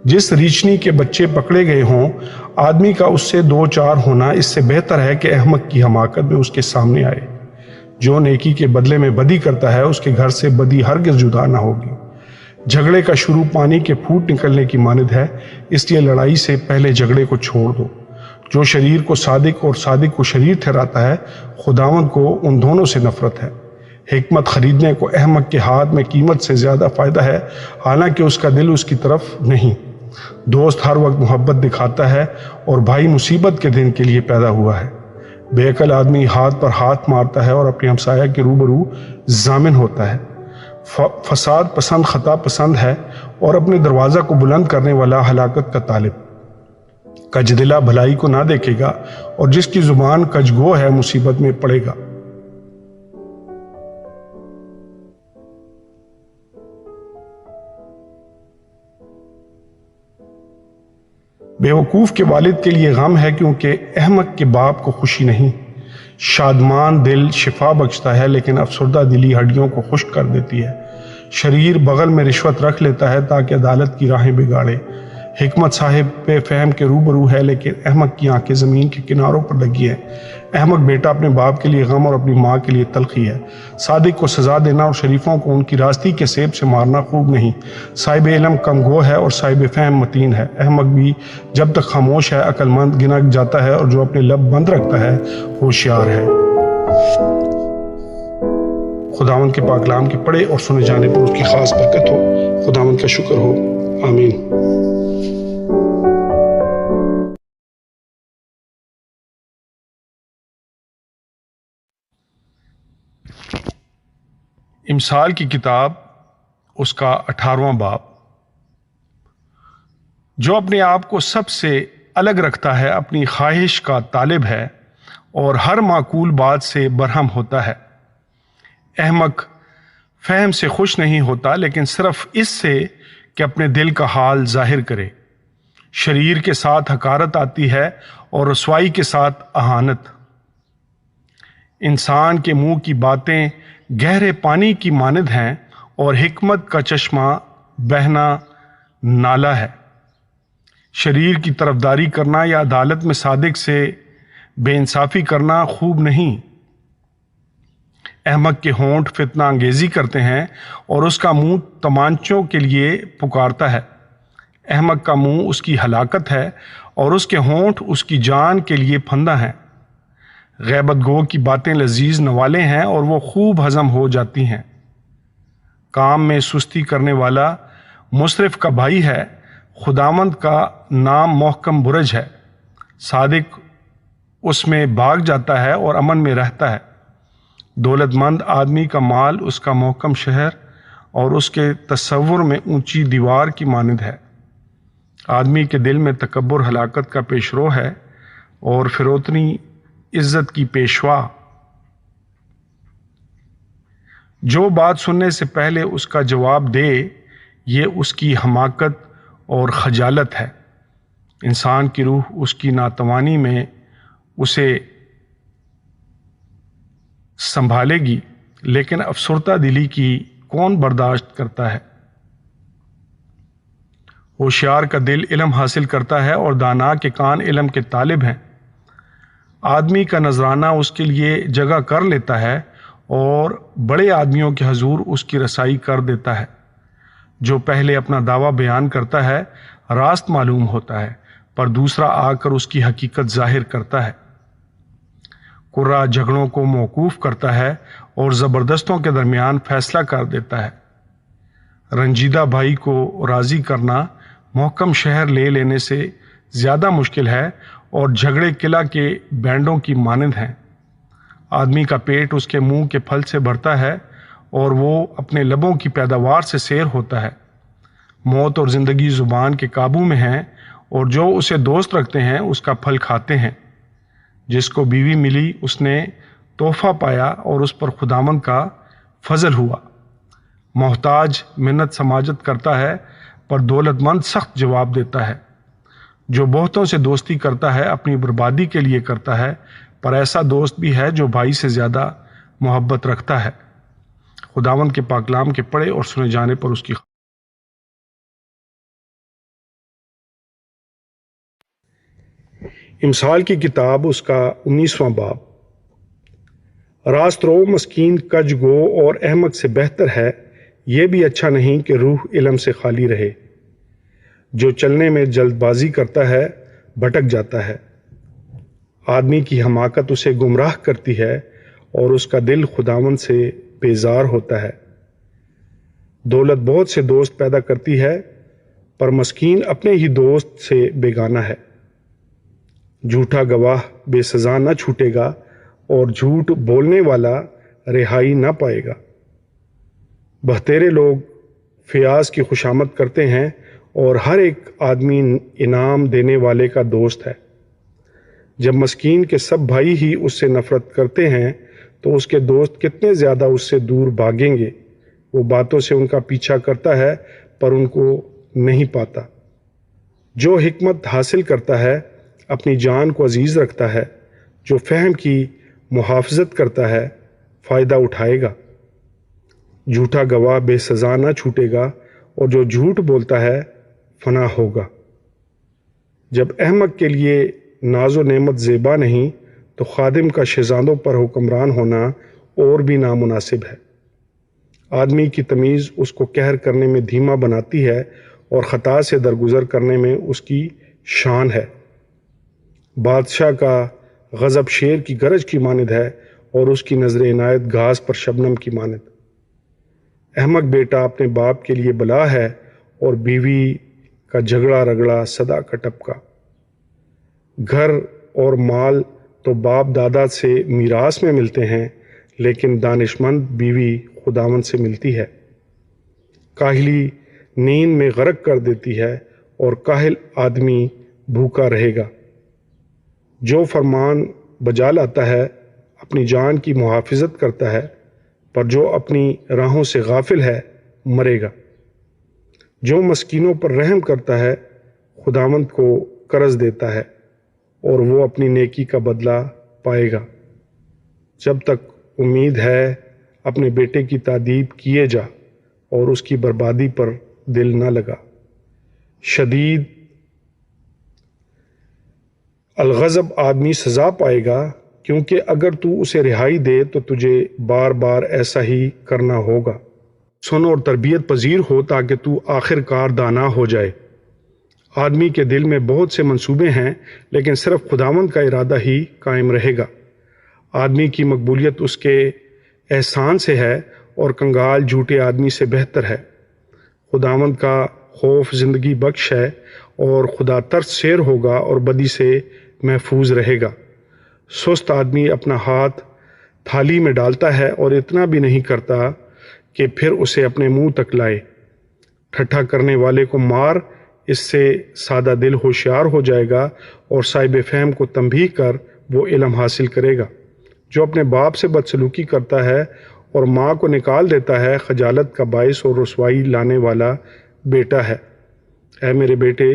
جس ریچھنی کے بچے پکڑے گئے ہوں، آدمی کا اس سے 2-4 ہونا اس سے بہتر ہے کہ احمق کی حماقت میں اس کے سامنے آئے۔ جو نیکی کے بدلے میں بدی کرتا ہے اس کے گھر سے بدی ہرگز جدا نہ ہوگی۔ جھگڑے کا شروع پانی کے پھوٹ نکلنے کی مانند ہے، اس لیے لڑائی سے پہلے جھگڑے کو چھوڑ دو۔ جو شریر کو صادق اور صادق کو شریر ٹھہراتا ہے، خداوند کو ان دونوں سے نفرت ہے۔ حکمت خریدنے کو احمق کے ہاتھ میں قیمت سے زیادہ فائدہ ہے، حالانکہ اس کا دل اس کی طرف نہیں۔ دوست ہر وقت محبت دکھاتا ہے اور بھائی مصیبت کے دن کے لیے پیدا ہوا ہے۔ بے عقل آدمی ہاتھ پر ہاتھ مارتا ہے اور اپنے ہمسایہ کے روبرو ضامن ہوتا ہے۔ فساد پسند خطا پسند ہے، اور اپنے دروازہ کو بلند کرنے والا ہلاکت کا طالب۔ کجدلا بھلائی کو نہ دیکھے گا، اور جس کی زبان کجگو ہے مصیبت میں پڑے گا۔ بیوقوف کے والد کے لیے غم ہے کیونکہ احمق کے باپ کو خوشی نہیں۔ شادمان دل شفا بخشتا ہے لیکن افسردہ دلی ہڈیوں کو خشک کر دیتی ہے۔ شریر بغل میں رشوت رکھ لیتا ہے تاکہ عدالت کی راہیں بگاڑے۔ حکمت صاحب بے فہم کے روبرو ہے لیکن احمق کی آنکھیں زمین کے کناروں پر لگی ہیں۔ احمق بیٹا اپنے باپ کے لیے غم اور اپنی ماں کے لیے تلخی ہے۔ صادق کو سزا دینا اور شریفوں کو ان کی راستی کے سیب سے مارنا خوب نہیں۔ صاحب علم کم گو ہے اور صاحب فہم متین ہے۔ احمق بھی جب تک خاموش ہے عقل مند گنا جاتا ہے، اور جو اپنے لب بند رکھتا ہے ہوشیار ہے۔ خداوند کے پاک کلام کے پڑھے اور سنے جانے پر اس کی خاص برکت ہو۔ خداوند کا شکر ہو، آمین۔ امثال کی کتاب، اس کا 18واں باب۔ جو اپنے آپ کو سب سے الگ رکھتا ہے اپنی خواہش کا طالب ہے اور ہر معقول بات سے برہم ہوتا ہے۔ احمق فہم سے خوش نہیں ہوتا لیکن صرف اس سے کہ اپنے دل کا حال ظاہر کرے۔ شریر کے ساتھ حقارت آتی ہے اور رسوائی کے ساتھ اہانت۔ انسان کے منہ کی باتیں گہرے پانی کی مانند ہیں اور حکمت کا چشمہ بہنا نالا ہے۔ شریر کی طرفداری کرنا یا عدالت میں صادق سے بے انصافی کرنا خوب نہیں۔ احمق کے ہونٹ فتنہ انگیزی کرتے ہیں اور اس کا منہ تمانچوں کے لیے پکارتا ہے۔ احمق کا منہ اس کی ہلاکت ہے اور اس کے ہونٹ اس کی جان کے لیے پھندہ ہیں۔ غیبت گو کی باتیں لذیذ نوالے ہیں اور وہ خوب ہضم ہو جاتی ہیں۔ کام میں سستی کرنے والا مسرف کا بھائی ہے، خداوند کا نام محکم برج ہے۔ صادق اس میں بھاگ جاتا ہے اور امن میں رہتا ہے۔ دولت مند آدمی کا مال اس کا محکم شہر اور اس کے تصور میں اونچی دیوار کی مانند ہے۔ آدمی کے دل میں تکبر ہلاکت کا پیشرو ہے اور فروتنی عزت کی پیشوا۔ جو بات سننے سے پہلے اس کا جواب دے، یہ اس کی حماقت اور خجالت ہے۔ انسان کی روح اس کی ناتوانی میں اسے سنبھالے گی، لیکن افسردہ دلی کی کون برداشت کرتا ہے؟ ہوشیار کا دل علم حاصل کرتا ہے اور دانا کے کان علم کے طالب ہیں۔ آدمی کا نذرانہ اس کے لیے جگہ کر لیتا ہے اور بڑے آدمیوں کے حضور اس کی رسائی کر دیتا ہے۔ جو پہلے اپنا دعویٰ بیان کرتا ہے راست معلوم ہوتا ہے، پر دوسرا آ کر اس کی حقیقت ظاہر کرتا ہے۔ قرہ جھگڑوں کو موقوف کرتا ہے اور زبردستوں کے درمیان فیصلہ کر دیتا ہے۔ رنجیدہ بھائی کو راضی کرنا محکم شہر لے لینے سے زیادہ مشکل ہے اور جھگڑے قلعہ کے بینڈوں کی مانند ہیں۔ آدمی کا پیٹ اس کے منہ کے پھل سے بھرتا ہے اور وہ اپنے لبوں کی پیداوار سے سیر ہوتا ہے۔ موت اور زندگی زبان کے قابو میں ہیں اور جو اسے دوست رکھتے ہیں اس کا پھل کھاتے ہیں۔ جس کو بیوی ملی اس نے تحفہ پایا اور اس پر خداوند کا فضل ہوا۔ محتاج منت سماجت کرتا ہے پر دولت مند سخت جواب دیتا ہے۔ جو بہتوں سے دوستی کرتا ہے اپنی بربادی کے لیے کرتا ہے، پر ایسا دوست بھی ہے جو بھائی سے زیادہ محبت رکھتا ہے۔ خداوند کے پاک کلام کے پڑھے اور سنے جانے پر اس کی امثال کی کتاب، اس کا 19واں باب۔ راست رو مسکین کج گو اور احمق سے بہتر ہے، یہ بھی اچھا نہیں کہ روح علم سے خالی رہے۔ جو چلنے میں جلد بازی کرتا ہے بھٹک جاتا ہے۔ آدمی کی حماقت اسے گمراہ کرتی ہے اور اس کا دل خداوند سے بیزار ہوتا ہے۔ دولت بہت سے دوست پیدا کرتی ہے، پر مسکین اپنے ہی دوست سے بیگانہ ہے۔ جھوٹا گواہ بے سزا نہ چھوٹے گا اور جھوٹ بولنے والا رہائی نہ پائے گا۔ بہتیرے لوگ فیاض کی خوشامد کرتے ہیں اور ہر ایک آدمی انعام دینے والے کا دوست ہے۔ جب مسکین کے سب بھائی ہی اس سے نفرت کرتے ہیں تو اس کے دوست کتنے زیادہ اس سے دور بھاگیں گے۔ وہ باتوں سے ان کا پیچھا کرتا ہے پر ان کو نہیں پاتا۔ جو حکمت حاصل کرتا ہے اپنی جان کو عزیز رکھتا ہے، جو فہم کی محافظت کرتا ہے فائدہ اٹھائے گا۔ جھوٹا گواہ بے سزا نہ چھوٹے گا، اور جو جھوٹ بولتا ہے فنا ہوگا۔ جب احمق کے لیے ناز و نعمت زیبا نہیں تو خادم کا شہزادوں پر حکمران ہونا اور بھی نامناسب ہے۔ آدمی کی تمیز اس کو قہر کرنے میں دھیما بناتی ہے اور خطا سے درگزر کرنے میں اس کی شان ہے۔ بادشاہ کا غضب شیر کی گرج کی مانند ہے اور اس کی نظر عنایت گھاس پر شبنم کی مانند۔ احمق بیٹا اپنے باپ کے لیے بلا ہے اور بیوی کا جھگڑا رگڑا صدا کا ٹپکا۔ گھر اور مال تو باپ دادا سے میراث میں ملتے ہیں، لیکن دانشمند بیوی خداوند سے ملتی ہے۔ کاہلی نیند میں غرق کر دیتی ہے اور کاہل آدمی بھوکا رہے گا۔ جو فرمان بجا لاتا ہے اپنی جان کی محافظت کرتا ہے، پر جو اپنی راہوں سے غافل ہے مرے گا۔ جو مسکینوں پر رحم کرتا ہے خداوند کو قرض دیتا ہے اور وہ اپنی نیکی کا بدلہ پائے گا۔ جب تک امید ہے اپنے بیٹے کی تادیب کیے جا اور اس کی بربادی پر دل نہ لگا۔ شدید الغضب آدمی سزا پائے گا، کیونکہ اگر تو اسے رہائی دے تو تجھے بار بار ایسا ہی کرنا ہوگا۔ سن اور تربیت پذیر ہو تاکہ تو آخر کار دانا ہو جائے۔ آدمی کے دل میں بہت سے منصوبے ہیں، لیکن صرف خداوند کا ارادہ ہی قائم رہے گا۔ آدمی کی مقبولیت اس کے احسان سے ہے اور کنگال جھوٹے آدمی سے بہتر ہے۔ خداوند کا خوف زندگی بخش ہے اور خدا ترس شیر ہوگا اور بدی سے محفوظ رہے گا۔ سست آدمی اپنا ہاتھ تھالی میں ڈالتا ہے اور اتنا بھی نہیں کرتا کہ پھر اسے اپنے منہ تک لائے۔ ٹھٹھا کرنے والے کو مار، اس سے سادہ دل ہوشیار ہو جائے گا اور صاحب فہم کو تنبیہ کر وہ علم حاصل کرے گا۔ جو اپنے باپ سے بدسلوکی کرتا ہے اور ماں کو نکال دیتا ہے خجالت کا باعث اور رسوائی لانے والا بیٹا ہے۔ اے میرے بیٹے،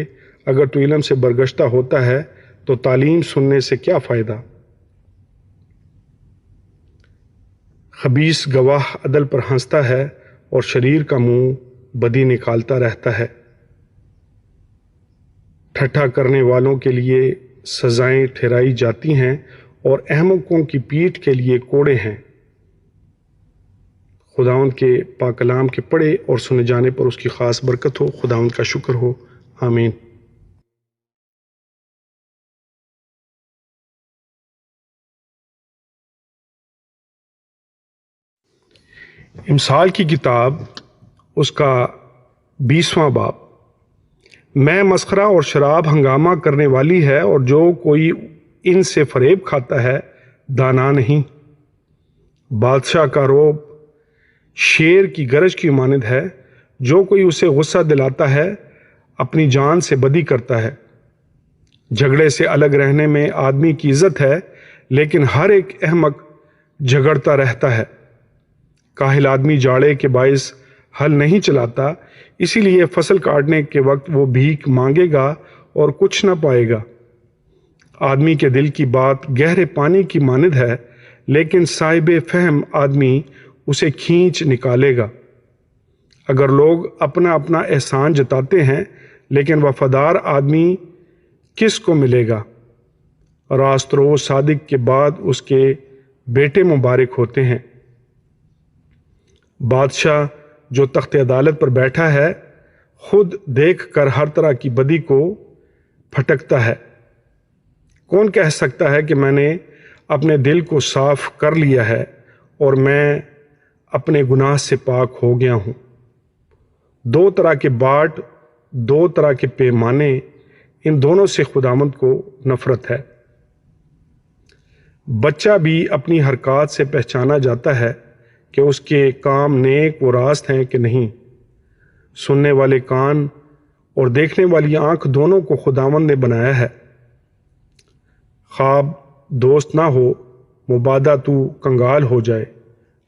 اگر تو علم سے برگشتہ ہوتا ہے تو تعلیم سننے سے کیا فائدہ؟ خبیث گواہ عدل پر ہنستا ہے اور شریر کا منہ بدی نکالتا رہتا ہے۔ ٹھٹھا کرنے والوں کے لیے سزائیں ٹھہرائی جاتی ہیں اور احمقوں کی پیٹھ کے لیے کوڑے ہیں۔ خداوند کے پاک کلام کے پڑھے اور سنے جانے پر اس کی خاص برکت ہو۔ خداوند کا شکر ہو، آمین۔ امثال کی کتاب، اس کا 20واں باب۔ میں مسخرہ اور شراب ہنگامہ کرنے والی ہے، اور جو کوئی ان سے فریب کھاتا ہے دانا نہیں۔ بادشاہ کا روب شیر کی گرج کی مانند ہے، جو کوئی اسے غصہ دلاتا ہے اپنی جان سے بدی کرتا ہے۔ جھگڑے سے الگ رہنے میں آدمی کی عزت ہے، لیکن ہر ایک احمق جھگڑتا رہتا ہے۔ کاہل آدمی جاڑے کے باعث ہل نہیں چلاتا، اسی لیے فصل کاٹنے کے وقت وہ بھیک مانگے گا اور کچھ نہ پائے گا۔ آدمی کے دل کی بات گہرے پانی کی مانند ہے، لیکن صاحب فہم آدمی اسے کھینچ نکالے گا۔ اگر لوگ اپنا اپنا احسان جتاتے ہیں، لیکن وفادار آدمی کس کو ملے گا؟ راست رو صادق کے بعد اس کے بیٹے مبارک ہوتے ہیں۔ بادشاہ جو تخت عدالت پر بیٹھا ہے خود دیکھ کر ہر طرح کی بدی کو پھٹکتا ہے۔ کون کہہ سکتا ہے کہ میں نے اپنے دل کو صاف کر لیا ہے اور میں اپنے گناہ سے پاک ہو گیا ہوں؟ دو طرح کے باٹ، دو طرح کے پیمانے، ان دونوں سے خداوند کو نفرت ہے۔ بچہ بھی اپنی حرکات سے پہچانا جاتا ہے کہ اس کے کام نیک و راست ہیں کہ نہیں۔ سننے والے کان اور دیکھنے والی آنکھ دونوں کو خداوند نے بنایا ہے۔ خواب دوست نہ ہو، مبادا تو کنگال ہو جائے۔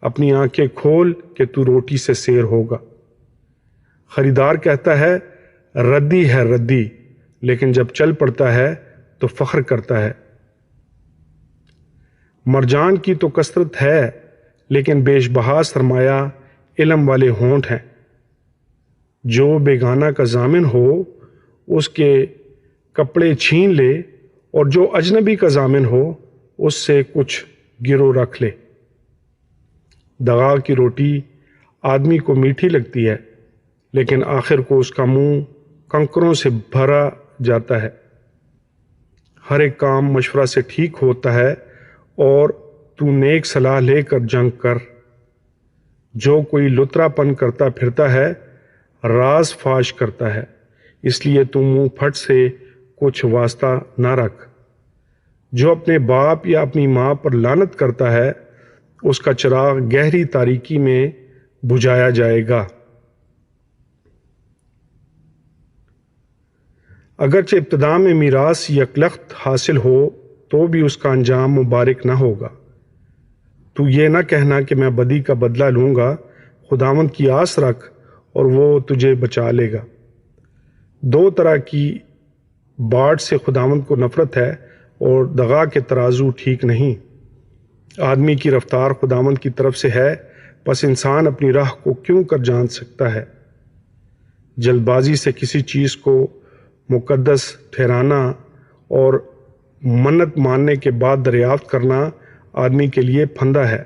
اپنی آنکھیں کھول کہ تو روٹی سے سیر ہوگا۔ خریدار کہتا ہے ردی ہے ردی، لیکن جب چل پڑتا ہے تو فخر کرتا ہے۔ مرجان کی تو کثرت ہے لیکن بیش بہا سرمایہ علم والے ہونٹ ہیں۔ جو بیگانہ کا ضامن ہو اس کے کپڑے چھین لے، اور جو اجنبی کا ضامن ہو اس سے کچھ گرو رکھ لے۔ دغا کی روٹی آدمی کو میٹھی لگتی ہے لیکن آخر کو اس کا منہ کنکروں سے بھرا جاتا ہے۔ ہر ایک کام مشورہ سے ٹھیک ہوتا ہے اور تو نیک صلاح لے کر جنگ کر۔ جو کوئی لترا پن کرتا پھرتا ہے راز فاش کرتا ہے، اس لیے تو منہ پھٹ سے کچھ واسطہ نہ رکھ۔ جو اپنے باپ یا اپنی ماں پر لعنت کرتا ہے اس کا چراغ گہری تاریکی میں بجھایا جائے گا۔ اگرچہ ابتدا میں میراث یکلخت حاصل ہو تو بھی اس کا انجام مبارک نہ ہوگا۔ تو یہ نہ کہنا کہ میں بدی کا بدلہ لوں گا، خداوند کی آس رکھ اور وہ تجھے بچا لے گا۔ دو طرح کی باڑ سے خداوند کو نفرت ہے اور دغا کے ترازو ٹھیک نہیں۔ آدمی کی رفتار خداوند کی طرف سے ہے، پس انسان اپنی راہ کو کیوں کر جان سکتا ہے۔ جلد بازی سے کسی چیز کو مقدس ٹھہرانا اور منت ماننے کے بعد دریافت کرنا آدمی کے لیے پھندہ ہے۔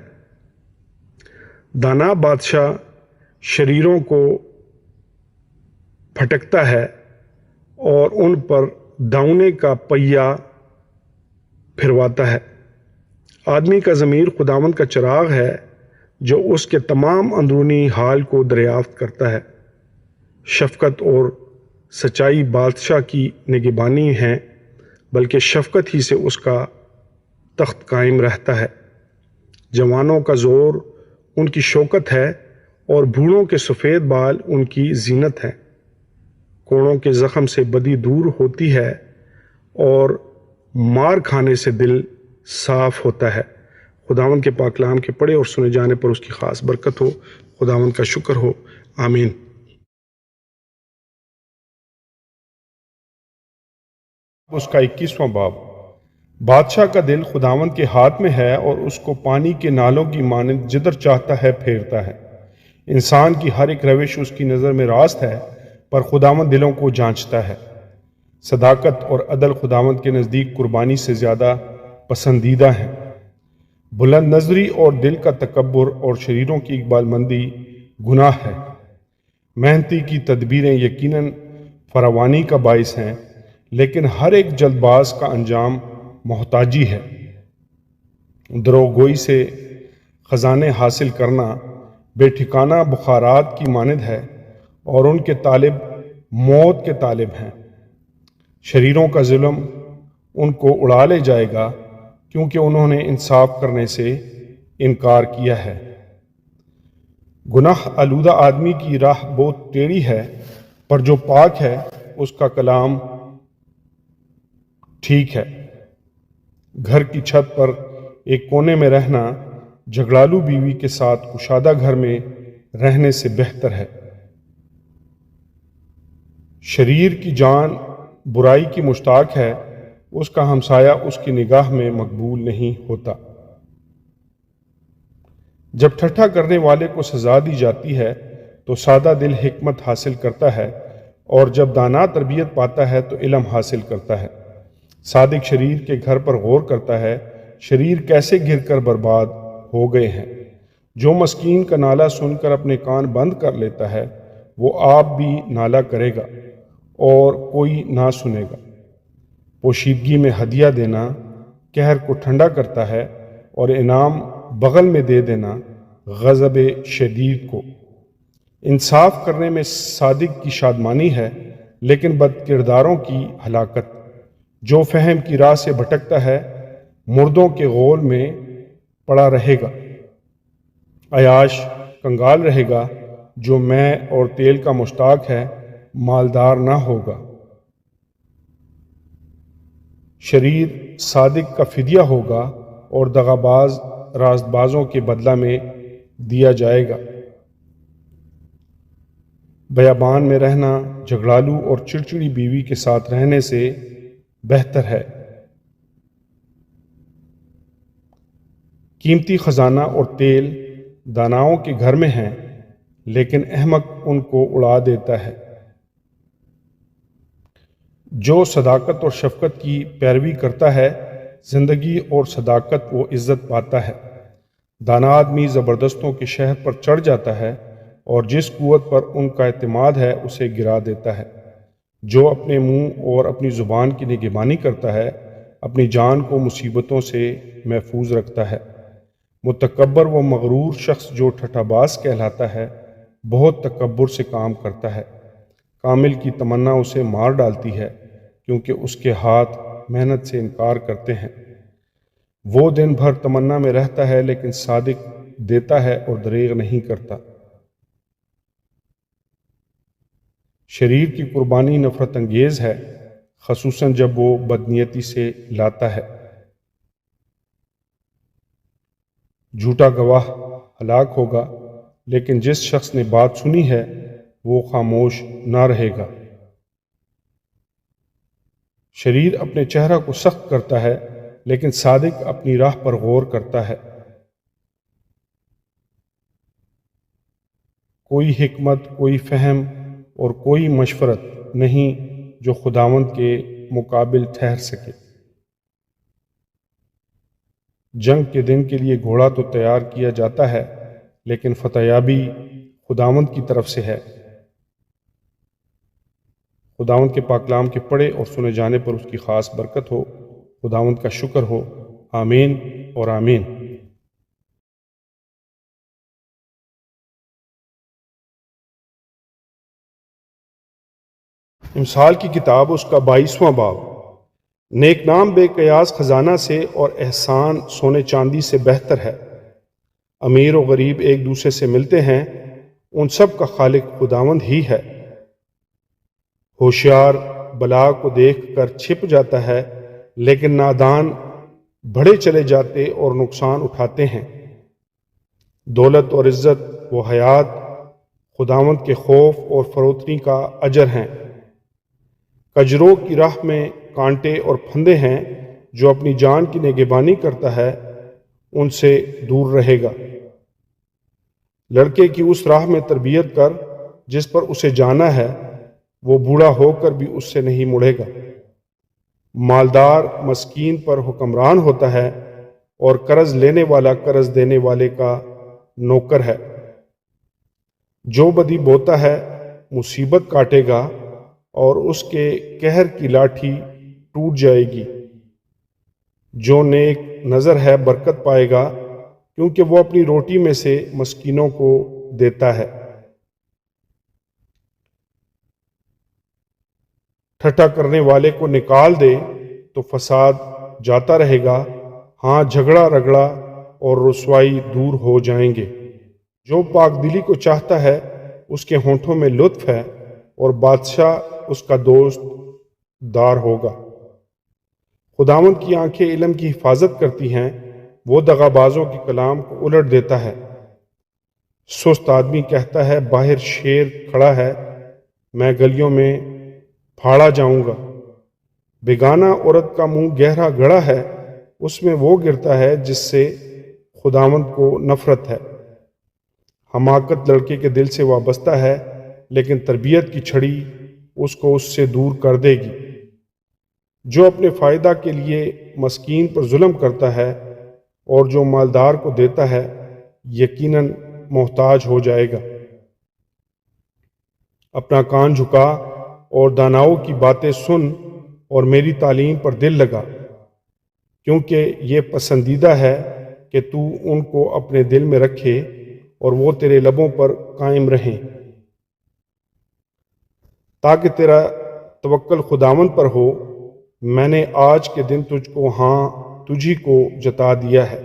دانا بادشاہ شریروں کو پھٹکتا ہے اور ان پر داؤنے کا پہیہ پھرواتا ہے۔ آدمی کا ضمیر خداوند کا چراغ ہے جو اس کے تمام اندرونی حال کو دریافت کرتا ہے۔ شفقت اور سچائی بادشاہ کی نگہبانی ہیں، بلکہ شفقت ہی سے اس کا تخت قائم رہتا ہے۔ جوانوں کا زور ان کی شوکت ہے اور بوڑھوں کے سفید بال ان کی زینت ہے۔ کوڑوں کے زخم سے بدی دور ہوتی ہے اور مار کھانے سے دل صاف ہوتا ہے۔ خداوند کے پاک کلام کے پڑھے اور سنے جانے پر اس کی خاص برکت ہو۔ خداوند کا شکر ہو، آمین۔ اس کا 21واں باب۔ بادشاہ کا دل خداوند کے ہاتھ میں ہے اور اس کو پانی کے نالوں کی مانند جدھر چاہتا ہے پھیرتا ہے۔ انسان کی ہر ایک روش اس کی نظر میں راست ہے، پر خداوند دلوں کو جانچتا ہے۔ صداقت اور عدل خداوند کے نزدیک قربانی سے زیادہ پسندیدہ ہیں۔ بلند نظری اور دل کا تکبر اور شریروں کی اقبال مندی گناہ ہے۔ محنتی کی تدبیریں یقیناً فراوانی کا باعث ہیں، لیکن ہر ایک جلد باز کا انجام محتاجی ہے۔ دروغ گوئی سے خزانے حاصل کرنا بے ٹھکانہ بخارات کی مانند ہے اور ان کے طالب موت کے طالب ہیں۔ شریروں کا ظلم ان کو اڑا لے جائے گا کیونکہ انہوں نے انصاف کرنے سے انکار کیا ہے۔ گناہ آلودہ آدمی کی راہ بہت ٹیڑھی ہے، پر جو پاک ہے اس کا کلام ٹھیک ہے۔ گھر کی چھت پر ایک کونے میں رہنا جھگڑالو بیوی کے ساتھ کشادہ گھر میں رہنے سے بہتر ہے۔ شریر کی جان برائی کی مشتاق ہے، اس کا ہمسایہ اس کی نگاہ میں مقبول نہیں ہوتا۔ جب ٹھٹھا کرنے والے کو سزا دی جاتی ہے تو سادہ دل حکمت حاصل کرتا ہے، اور جب دانا تربیت پاتا ہے تو علم حاصل کرتا ہے۔ صادق شریر کے گھر پر غور کرتا ہے، شریر کیسے گر کر برباد ہو گئے ہیں۔ جو مسکین کا نالہ سن کر اپنے کان بند کر لیتا ہے وہ آپ بھی نالہ کرے گا اور کوئی نہ سنے گا۔ پوشیدگی میں ہدیہ دینا قہر کو ٹھنڈا کرتا ہے اور انعام بغل میں دے دینا غضب شدید کو۔ انصاف کرنے میں صادق کی شادمانی ہے، لیکن بد کرداروں کی ہلاکت۔ جو فہم کی راہ سے بھٹکتا ہے مردوں کے غول میں پڑا رہے گا۔ عیاش کنگال رہے گا، جو میں اور تیل کا مشتاق ہے مالدار نہ ہوگا۔ شریر صادق کا فدیہ ہوگا اور دغاباز راست بازوں کے بدلہ میں دیا جائے گا۔ بیابان میں رہنا جھگڑالو اور چڑچڑی بیوی کے ساتھ رہنے سے بہتر ہے۔ قیمتی خزانہ اور تیل داناؤں کے گھر میں ہیں، لیکن احمق ان کو اڑا دیتا ہے۔ جو صداقت اور شفقت کی پیروی کرتا ہے، زندگی اور صداقت و عزت پاتا ہے۔ دانا آدمی زبردستوں کے شہر پر چڑھ جاتا ہے اور جس قوت پر ان کا اعتماد ہے اسے گرا دیتا ہے۔ جو اپنے منہ اور اپنی زبان کی نگہبانی کرتا ہے، اپنی جان کو مصیبتوں سے محفوظ رکھتا ہے۔ متکبر و مغرور شخص جو ٹھٹھا باز کہلاتا ہے، بہت تکبر سے کام کرتا ہے۔ کامل کی تمنا اسے مار ڈالتی ہے، کیونکہ اس کے ہاتھ محنت سے انکار کرتے ہیں۔ وہ دن بھر تمنا میں رہتا ہے، لیکن صادق دیتا ہے اور دریغ نہیں کرتا۔ شریر کی قربانی نفرت انگیز ہے، خصوصاً جب وہ بدنیتی سے لاتا ہے۔ جھوٹا گواہ ہلاک ہوگا، لیکن جس شخص نے بات سنی ہے وہ خاموش نہ رہے گا۔ شریر اپنے چہرہ کو سخت کرتا ہے، لیکن صادق اپنی راہ پر غور کرتا ہے۔ کوئی حکمت، کوئی فہم اور کوئی مشورت نہیں جو خداوند کے مقابل ٹھہر سکے۔ جنگ کے دن کے لیے گھوڑا تو تیار کیا جاتا ہے، لیکن فتح یابی خداوند کی طرف سے ہے۔ خداوند کے پاک کلام کے پڑھے اور سنے جانے پر اس کی خاص برکت ہو۔ خداوند کا شکر ہو۔ آمین اور آمین۔ امثال کی کتاب، اس کا 22واں باب۔ نیک نام بے قیاس خزانہ سے اور احسان سونے چاندی سے بہتر ہے۔ امیر و غریب ایک دوسرے سے ملتے ہیں، ان سب کا خالق خداوند ہی ہے۔ ہوشیار بلا کو دیکھ کر چھپ جاتا ہے، لیکن نادان بڑھے چلے جاتے اور نقصان اٹھاتے ہیں۔ دولت اور عزت و حیات خداوند کے خوف اور فروتنی کا اجر ہیں۔ کجروں کی راہ میں کانٹے اور پھندے ہیں، جو اپنی جان کی نگہبانی کرتا ہے ان سے دور رہے گا۔ لڑکے کی اس راہ میں تربیت کر جس پر اسے جانا ہے، وہ بوڑھا ہو کر بھی اس سے نہیں مڑے گا۔ مالدار مسکین پر حکمران ہوتا ہے، اور قرض لینے والا قرض دینے والے کا نوکر ہے۔ جو بدی بوتا ہے مصیبت کاٹے گا، اور اس کے قہر کی لاٹھی ٹوٹ جائے گی۔ جو نیک نظر ہے برکت پائے گا، کیونکہ وہ اپنی روٹی میں سے مسکینوں کو دیتا ہے۔ ٹھٹھا کرنے والے کو نکال دے تو فساد جاتا رہے گا، ہاں جھگڑا رگڑا اور رسوائی دور ہو جائیں گے۔ جو پاک دلی کو چاہتا ہے اس کے ہونٹوں میں لطف ہے، اور بادشاہ اس کا دوست دار ہوگا۔ خداوند کی آنکھیں علم کی حفاظت کرتی ہیں، وہ دغابازوں کے کلام کو الٹ دیتا ہے۔ سست آدمی کہتا ہے باہر شیر کھڑا ہے، میں گلیوں میں پھاڑا جاؤں گا۔ بیگانہ عورت کا منہ گہرا گڑھا ہے، اس میں وہ گرتا ہے جس سے خداوند کو نفرت ہے۔ حماقت لڑکے کے دل سے وابستہ ہے، لیکن تربیت کی چھڑی اس کو اس سے دور کر دے گی۔ جو اپنے فائدہ کے لیے مسکین پر ظلم کرتا ہے اور جو مالدار کو دیتا ہے، یقیناً محتاج ہو جائے گا۔ اپنا کان جھکا اور داناؤں کی باتیں سن، اور میری تعلیم پر دل لگا، کیونکہ یہ پسندیدہ ہے کہ تو ان کو اپنے دل میں رکھے اور وہ تیرے لبوں پر قائم رہیں، تاکہ تیرا توکل خداوند پر ہو۔ میں نے آج کے دن تجھ کو، ہاں تجھی کو جتا دیا ہے۔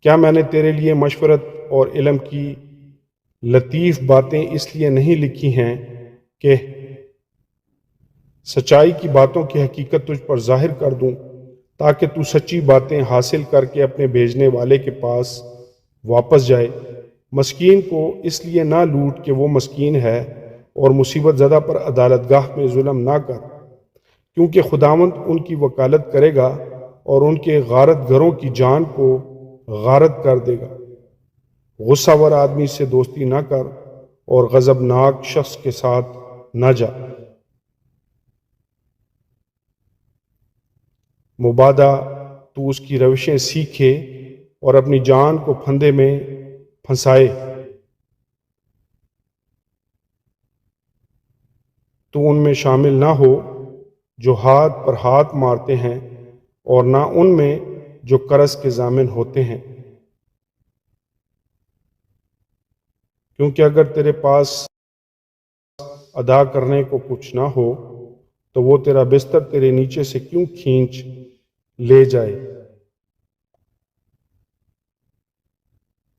کیا میں نے تیرے لیے مشورت اور علم کی لطیف باتیں اس لیے نہیں لکھی ہیں کہ سچائی کی باتوں کی حقیقت تجھ پر ظاہر کر دوں، تاکہ تو سچی باتیں حاصل کر کے اپنے بھیجنے والے کے پاس واپس جائے۔ مسکین کو اس لیے نہ لوٹ کہ وہ مسکین ہے، اور مصیبت زدہ پر عدالت گاہ میں ظلم نہ کر، کیونکہ خداوند ان کی وکالت کرے گا اور ان کے غارت گروں کی جان کو غارت کر دے گا۔ غصہ ور آدمی سے دوستی نہ کر اور غضبناک شخص کے ساتھ نہ جا۔ مبادہ تو اس کی روشیں سیکھے اور اپنی جان کو پھندے میں پھنسائے۔ تو ان میں شامل نہ ہو جو ہاتھ پر ہاتھ مارتے ہیں، اور نہ ان میں جو قرض کے ضامن ہوتے ہیں، کیونکہ اگر تیرے پاس ادا کرنے کو کچھ نہ ہو تو وہ تیرا بستر تیرے نیچے سے کیوں کھینچ لے جائے۔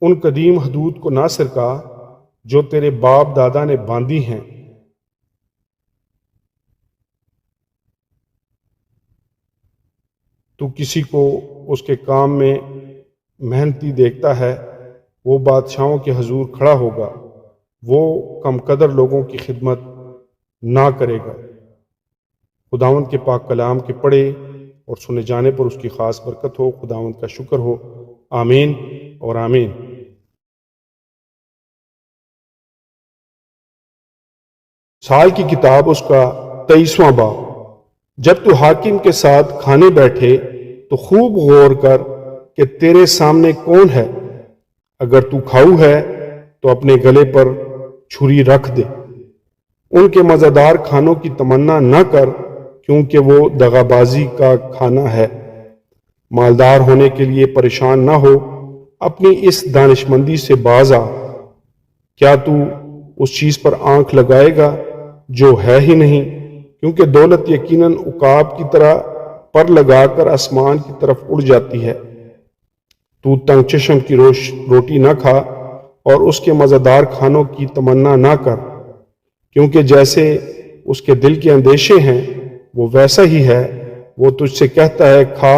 ان قدیم حدود کو نہ سرکا جو تیرے باپ دادا نے باندھی ہیں۔ تو کسی کو اس کے کام میں محنتی دیکھتا ہے، وہ بادشاہوں کے حضور کھڑا ہوگا، وہ کم قدر لوگوں کی خدمت نہ کرے گا۔ خداوند کے پاک کلام کے پڑھے اور سنے جانے پر اس کی خاص برکت ہو۔ خداوند کا شکر ہو، آمین اور آمین۔ سال کی کتاب اس کا 23واں باب۔ جب تو حاکم کے ساتھ کھانے بیٹھے تو خوب غور کر کہ تیرے سامنے کون ہے، اگر تو کھاؤ ہے تو اپنے گلے پر چھری رکھ دے۔ ان کے مزیدار کھانوں کی تمنا نہ کر، کیونکہ وہ دغابازی کا کھانا ہے۔ مالدار ہونے کے لیے پریشان نہ ہو، اپنی اس دانشمندی سے باز آ۔ کیا تو اس چیز پر آنکھ لگائے گا جو ہے ہی نہیں؟ کیونکہ دولت یقیناً عقاب کی طرح پر لگا کر آسمان کی طرف اڑ جاتی ہے۔ تو تنگ چشم کی روٹی نہ کھا اور اس کے مزیدار کھانوں کی تمنا نہ کر، کیونکہ جیسے اس کے دل کے اندیشے ہیں وہ ویسا ہی ہے۔ وہ تجھ سے کہتا ہے کھا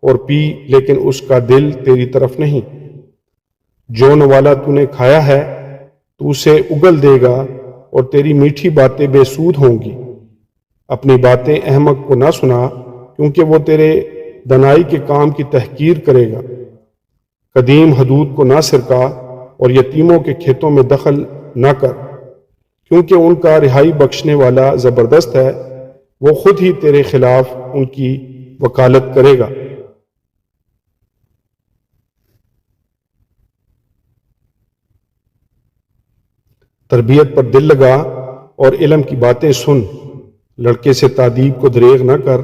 اور پی، لیکن اس کا دل تیری طرف نہیں۔ جو نوالا تو نے کھایا ہے تو اسے اگل دے گا، اور تیری میٹھی باتیں بے سود ہوں گی۔ اپنی باتیں احمق کو نہ سنا، کیونکہ وہ تیرے دنائی کے کام کی تحقیر کرے گا۔ قدیم حدود کو نہ سرکا اور یتیموں کے کھیتوں میں دخل نہ کر، کیونکہ ان کا رہائی بخشنے والا زبردست ہے، وہ خود ہی تیرے خلاف ان کی وکالت کرے گا۔ تربیت پر دل لگا اور علم کی باتیں سن۔ لڑکے سے تادیب کو دریغ نہ کر،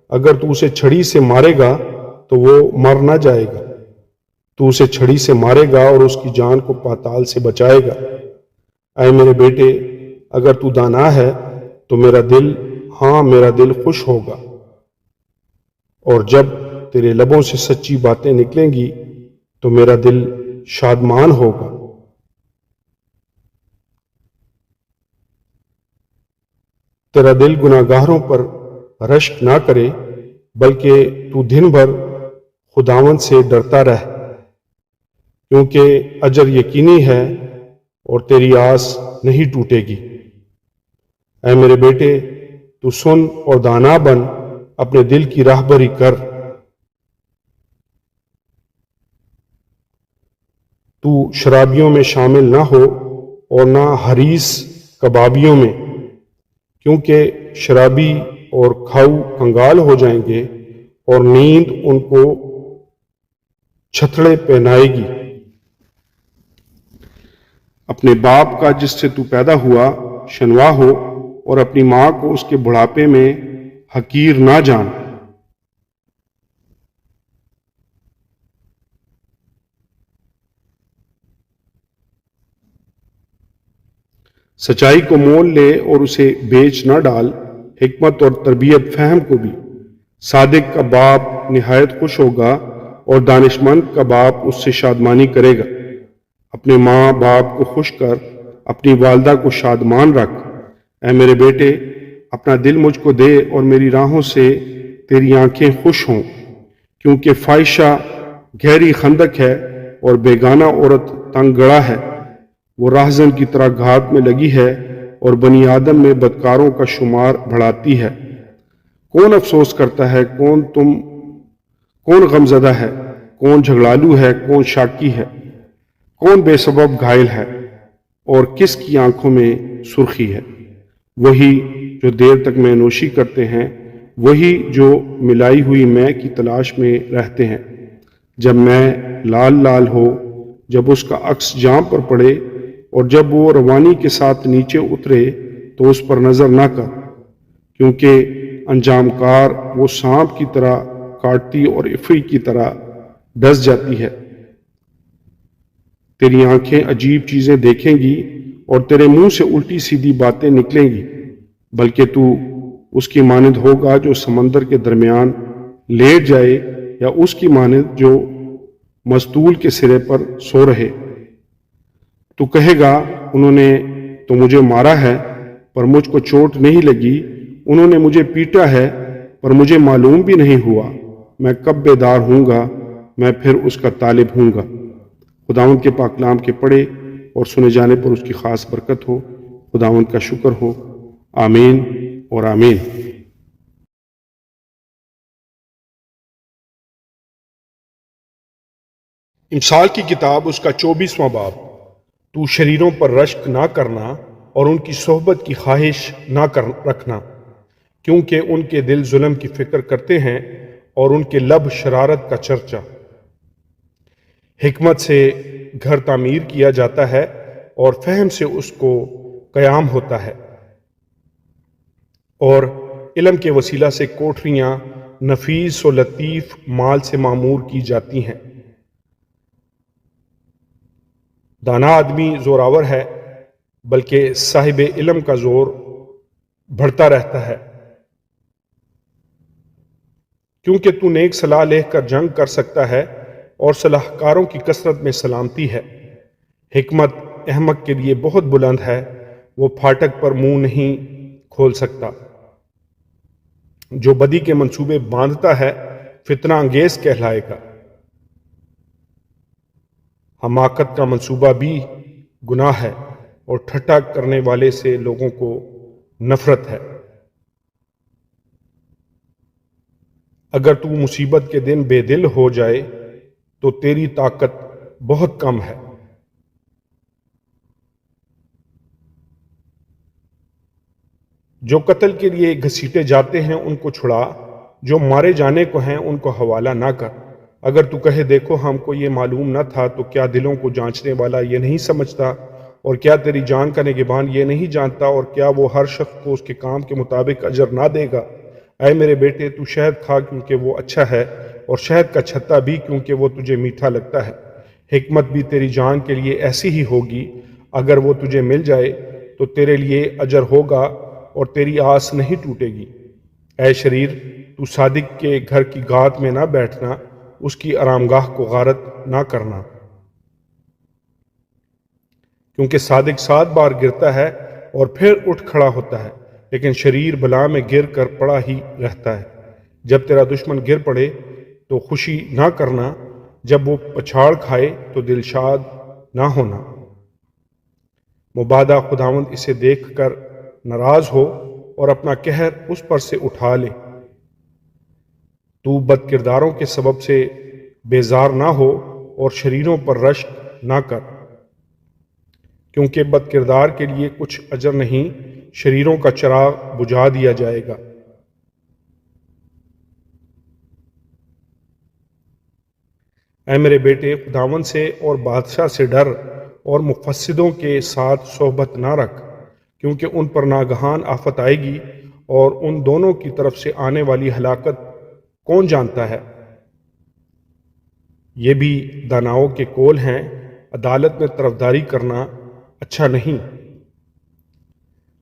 اگر تو اسے چھڑی سے مارے گا تو وہ مر نہ جائے گا۔ تو اسے چھڑی سے مارے گا اور اس کی جان کو پاتال سے بچائے گا۔ اے میرے بیٹے، اگر تو دانا ہے تو میرا دل خوش ہوگا، اور جب تیرے لبوں سے سچی باتیں نکلیں گی تو میرا دل شادمان ہوگا۔ تیرا دل گناہ گاروں پر رشک نہ کرے، بلکہ تو دن بھر خداوند سے ڈرتا رہ، کیونکہ اجر یقینی ہے اور تیری آس نہیں ٹوٹے گی۔ اے میرے بیٹے، تو سن اور دانا بن، اپنے دل کی راہبری کر۔ تو شرابیوں میں شامل نہ ہو اور نہ حریص کبابیوں میں، کیونکہ شرابی اور کھاؤ کنگال ہو جائیں گے اور نیند ان کو چھتڑے پہنائے گی۔ اپنے باپ کا جس سے تو پیدا ہوا شنوا ہو، اور اپنی ماں کو اس کے بڑھاپے میں حقیر نہ جان۔ سچائی کو مول لے اور اسے بیچ نہ ڈال، حکمت اور تربیت فہم کو بھی۔ صادق کا باپ نہایت خوش ہوگا اور دانشمند کا باپ اس سے شادمانی کرے گا۔ اپنے ماں باپ کو خوش کر، اپنی والدہ کو شادمان رکھ۔ اے میرے بیٹے، اپنا دل مجھ کو دے اور میری راہوں سے تیری آنکھیں خوش ہوں، کیونکہ فاحشہ گہری خندق ہے اور بیگانہ عورت تنگ گڑا ہے۔ وہ راہزن کی طرح گھات میں لگی ہے اور بنی آدم میں بدکاروں کا شمار بڑھاتی ہے۔ کون افسوس کرتا ہے، کون غمزدہ ہے، کون جھگڑالو ہے، کون شاکی ہے، کون بے سبب گھائل ہے، اور کس کی آنکھوں میں سرخی ہے؟ وہی جو دیر تک میں نوشی کرتے ہیں، وہی جو ملائی ہوئی میں کی تلاش میں رہتے ہیں۔ جب میں لال لال ہو، جب اس کا عکس جام پر پڑے، اور جب وہ روانی کے ساتھ نیچے اترے تو اس پر نظر نہ کر، کیونکہ انجام کار وہ سانپ کی طرح کاٹتی اور افری کی طرح ڈس جاتی ہے۔ تیری آنکھیں عجیب چیزیں دیکھیں گی اور تیرے منہ سے الٹی سیدھی باتیں نکلیں گی، بلکہ تو اس کی مانند ہوگا جو سمندر کے درمیان لیٹ جائے، یا اس کی مانند جو مستول کے سرے پر سو رہے۔ تو کہے گا، انہوں نے تو مجھے مارا ہے پر مجھ کو چوٹ نہیں لگی، انہوں نے مجھے پیٹا ہے پر مجھے معلوم بھی نہیں ہوا۔ میں کب بیدار ہوں گا، میں پھر اس کا طالب ہوں گا۔ خداوند کے پاک کلام کے پڑھے اور سنے جانے پر اس کی خاص برکت ہو۔ خداوند کا شکر ہو۔ آمین اور آمین۔ امثال کی کتاب، اس کا 24واں باب۔ تو شریروں پر رشک نہ کرنا اور ان کی صحبت کی خواہش نہ رکھنا، کیونکہ ان کے دل ظلم کی فکر کرتے ہیں اور ان کے لب شرارت کا چرچا۔ حکمت سے گھر تعمیر کیا جاتا ہے اور فہم سے اس کو قیام ہوتا ہے، اور علم کے وسیلہ سے کوٹھریاں نفیس و لطیف مال سے معمور کی جاتی ہیں۔ دانا آدمی زوراور ہے، بلکہ صاحب علم کا زور بڑھتا رہتا ہے۔ کیونکہ تو نیک صلاح لے کر جنگ کر سکتا ہے، اور صلاح کاروں کی کثرت میں سلامتی ہے۔ حکمت احمق کے لیے بہت بلند ہے، وہ پھاٹک پر منہ نہیں کھول سکتا۔ جو بدی کے منصوبے باندھتا ہے فتنہ انگیز کہلائے گا۔ حماقت کا منصوبہ بھی گناہ ہے، اور ٹھٹھا کرنے والے سے لوگوں کو نفرت ہے۔ اگر تو مصیبت کے دن بے دل ہو جائے تو تیری طاقت بہت کم ہے۔ جو قتل کے لیے گھسیٹے جاتے ہیں ان کو چھڑا، جو مارے جانے کو ہیں ان کو حوالہ نہ کر۔ اگر تو کہے، دیکھو ہم کو یہ معلوم نہ تھا، تو کیا دلوں کو جانچنے والا یہ نہیں سمجھتا؟ اور کیا تیری جان کا نگہبان یہ نہیں جانتا؟ اور کیا وہ ہر شخص کو اس کے کام کے مطابق اجر نہ دے گا؟ اے میرے بیٹے، تو شہد کھا کیونکہ وہ اچھا ہے، اور شہد کا چھتا بھی کیونکہ وہ تجھے میٹھا لگتا ہے۔ حکمت بھی تیری جان کے لیے ایسی ہی ہوگی، اگر وہ تجھے مل جائے تو تیرے لیے اجر ہوگا اور تیری آس نہیں ٹوٹے گی۔ اے شریر، تو صادق کے گھر کی گات میں نہ بیٹھنا، اس کی آرامگاہ کو غارت نہ کرنا، کیونکہ صادق 7 بار گرتا ہے اور پھر اٹھ کھڑا ہوتا ہے، لیکن شریر بلا میں گر کر پڑا ہی رہتا ہے۔ جب تیرا دشمن گر پڑے تو خوشی نہ کرنا، جب وہ پچھاڑ کھائے تو دلشاد نہ ہونا۔ مبادا خداوند اسے دیکھ کر ناراض ہو اور اپنا قہر اس پر سے اٹھا لے۔ تو بد کرداروں کے سبب سے بیزار نہ ہو اور شریروں پر رشک نہ کر، کیونکہ بد کردار کے لیے کچھ اجر نہیں، شریروں کا چراغ بجھا دیا جائے گا۔ اے میرے بیٹے، خداوند سے اور بادشاہ سے ڈر، اور مفسدوں کے ساتھ صحبت نہ رکھ، کیونکہ ان پر ناگہان آفت آئے گی، اور ان دونوں کی طرف سے آنے والی ہلاکت کون جانتا ہے؟ یہ بھی داناؤں کے قول ہیں، عدالت میں طرفداری کرنا اچھا نہیں۔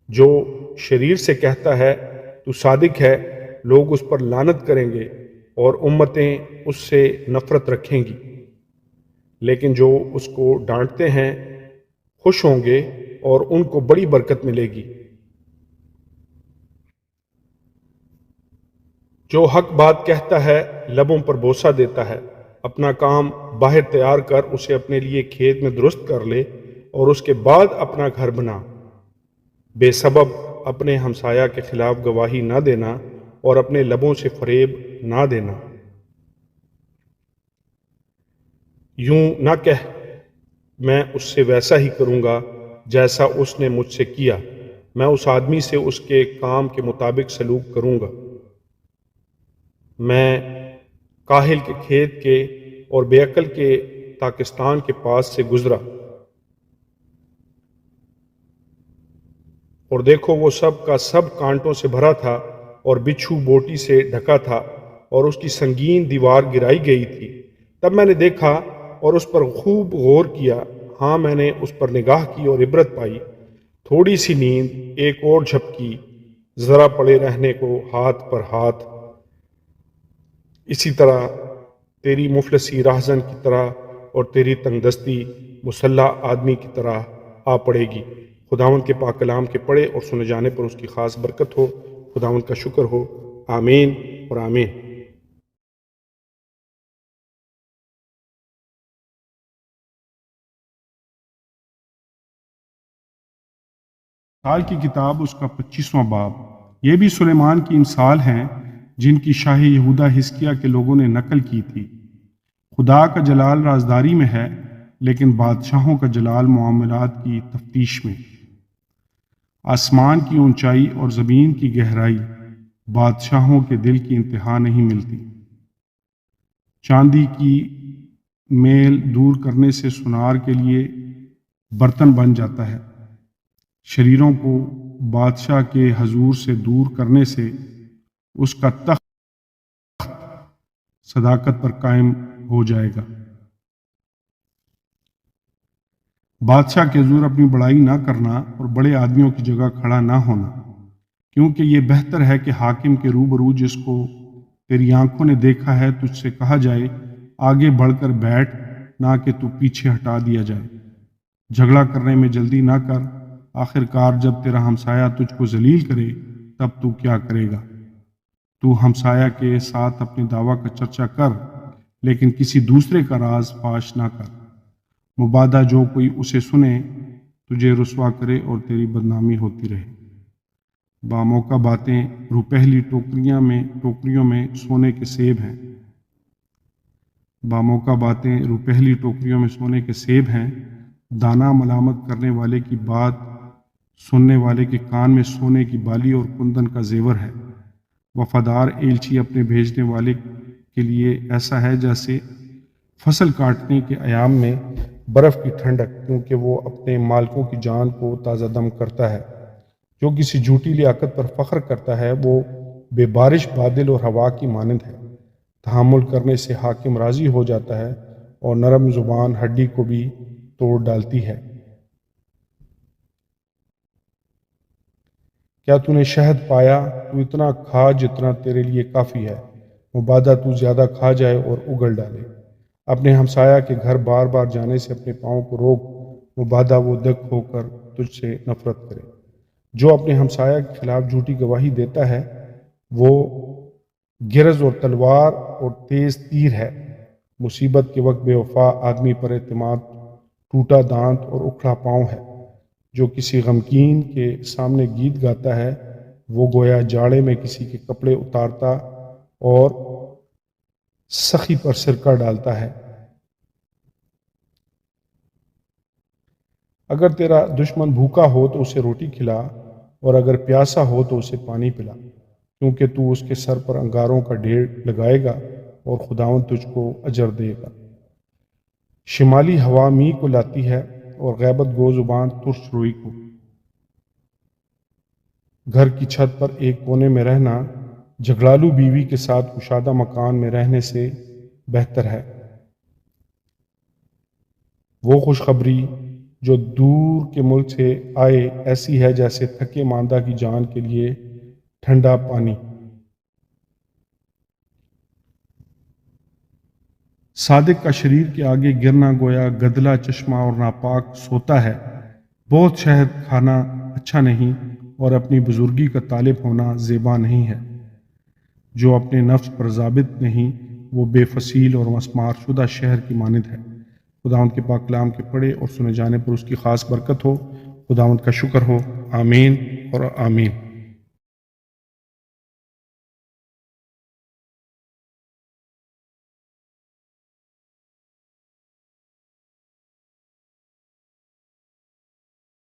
جو شریر سے کہتا ہے تو صادق ہے، لوگ اس پر لعنت کریں گے اور امتیں اس سے نفرت رکھیں گی، لیکن جو اس کو ڈانٹتے ہیں خوش ہوں گے اور ان کو بڑی برکت ملے گی۔ جو حق بات کہتا ہے لبوں پر بوسہ دیتا ہے، اپنا کام باہر تیار کر، اسے اپنے لیے کھیت میں درست کر لے، اور اس کے بعد اپنا گھر بنا۔ بے سبب اپنے ہمسایہ کے خلاف گواہی نہ دینا اور اپنے لبوں سے فریب نہ دینا۔ یوں نہ کہہ میں اس سے ویسا ہی کروں گا جیسا اس نے مجھ سے کیا، میں اس آدمی سے اس کے کام کے مطابق سلوک کروں گا۔ میں کاہل کے کھیت کے اور بے عقل کے پاکستان کے پاس سے گزرا، اور دیکھو وہ سب کا سب کانٹوں سے بھرا تھا اور بچھو بوٹی سے ڈھکا تھا اور اس کی سنگین دیوار گرائی گئی تھی۔ تب میں نے دیکھا اور اس پر خوب غور کیا، ہاں میں نے اس پر نگاہ کی اور عبرت پائی۔ تھوڑی سی نیند، ایک اور جھپکی، ذرا پڑے رہنے کو ہاتھ پر ہاتھ، اسی طرح تیری مفلسی راہزن کی طرح اور تیری تنگ دستی مسلح آدمی کی طرح آ پڑے گی۔ خداوند کے پاک کلام کے پڑھے اور سنے جانے پر اس کی خاص برکت ہو۔ خداوند کا شکر ہو، آمین اور آمین۔ مثال کی کتاب اس کا 25واں باب۔ یہ بھی سلیمان کی مثال ہیں جن کی شاہ یہودہ حزقیہ کے لوگوں نے نقل کی تھی۔ خدا کا جلال رازداری میں ہے، لیکن بادشاہوں کا جلال معاملات کی تفتیش میں۔ آسمان کی اونچائی اور زمین کی گہرائی، بادشاہوں کے دل کی انتہا نہیں ملتی۔ چاندی کی میل دور کرنے سے سونار کے لیے برتن بن جاتا ہے، شریروں کو بادشاہ کے حضور سے دور کرنے سے اس کا تخت صداقت پر قائم ہو جائے گا۔ بادشاہ کے حضور اپنی بڑائی نہ کرنا اور بڑے آدمیوں کی جگہ کھڑا نہ ہونا، کیونکہ یہ بہتر ہے کہ حاکم کے روبرو جس کو تیری آنکھوں نے دیکھا ہے تجھ سے کہا جائے آگے بڑھ کر بیٹھ، نہ کہ تو پیچھے ہٹا دیا جائے۔ جھگڑا کرنے میں جلدی نہ کر، آخر کار جب تیرا ہمسایہ تجھ کو ذلیل کرے تب تو کیا کرے گا؟ تو ہمسایہ کے ساتھ اپنے دعویٰ کا چرچا کر، لیکن کسی دوسرے کا راز فاش نہ کر، مبادا جو کوئی اسے سنے تجھے رسوا کرے اور تیری بدنامی ہوتی رہے۔ باموقع باتیں روپہلی ٹوکریوں میں سونے کے سیب ہیں۔ باموقع باتیں روپہلی ٹوکریوں میں سونے کے سیب ہیں، دانا ملامت کرنے والے کی بات سننے والے کے کان میں سونے کی بالی اور کندن کا زیور ہے۔ وفادار ایلچی اپنے بھیجنے والے کے لیے ایسا ہے جیسے فصل کاٹنے کے ایام میں برف کی ٹھنڈک، کیونکہ وہ اپنے مالکوں کی جان کو تازہ دم کرتا ہے۔ جو کسی جھوٹی لیاقت پر فخر کرتا ہے وہ بے بارش بادل اور ہوا کی مانند ہے۔ تحمل کرنے سے حاکم راضی ہو جاتا ہے اور نرم زبان ہڈی کو بھی توڑ ڈالتی ہے۔ کیا تو نے شہد پایا؟ تو اتنا کھا جتنا تیرے لیے کافی ہے، مبادا تو زیادہ کھا جائے اور اگل ڈالے۔ اپنے ہمسایہ کے گھر بار بار جانے سے اپنے پاؤں کو روک، مبادا وہ دک ہو کر تجھ سے نفرت کرے۔ جو اپنے ہمسایہ کے خلاف جھوٹی گواہی دیتا ہے وہ گرز اور تلوار اور تیز تیر ہے۔ مصیبت کے وقت بے وفا آدمی پر اعتماد ٹوٹا دانت اور اکھڑا پاؤں ہے۔ جو کسی غمگین کے سامنے گیت گاتا ہے وہ گویا جاڑے میں کسی کے کپڑے اتارتا اور سخی پر سرکہ ڈالتا ہے۔ اگر تیرا دشمن بھوکا ہو تو اسے روٹی کھلا، اور اگر پیاسا ہو تو اسے پانی پلا، کیونکہ تو اس کے سر پر انگاروں کا ڈھیر لگائے گا اور خداوند تجھ کو اجر دے گا۔ شمالی ہوا می کو لاتی ہے اور غیبت گو زبان ترش روئی کو۔ گھر کی چھت پر ایک کونے میں رہنا جھگڑالو بیوی کے ساتھ کشادہ مکان میں رہنے سے بہتر ہے۔ وہ خوشخبری جو دور کے ملک سے آئے ایسی ہے جیسے تھکے ماندہ کی جان کے لیے ٹھنڈا پانی۔ صادق کا شریر کے آگے گرنا گویا گدلا چشمہ اور ناپاک سوتا ہے۔ بہت شہد کھانا اچھا نہیں اور اپنی بزرگی کا طالب ہونا زیبا نہیں ہے۔ جو اپنے نفس پر ضابط نہیں وہ بے فصیل اور مسمار شدہ شہر کی مانند ہے۔ خداوند کے پاک کلام کے پڑھے اور سنے جانے پر اس کی خاص برکت ہو۔ خداوند کا شکر ہو، آمین اور آمین۔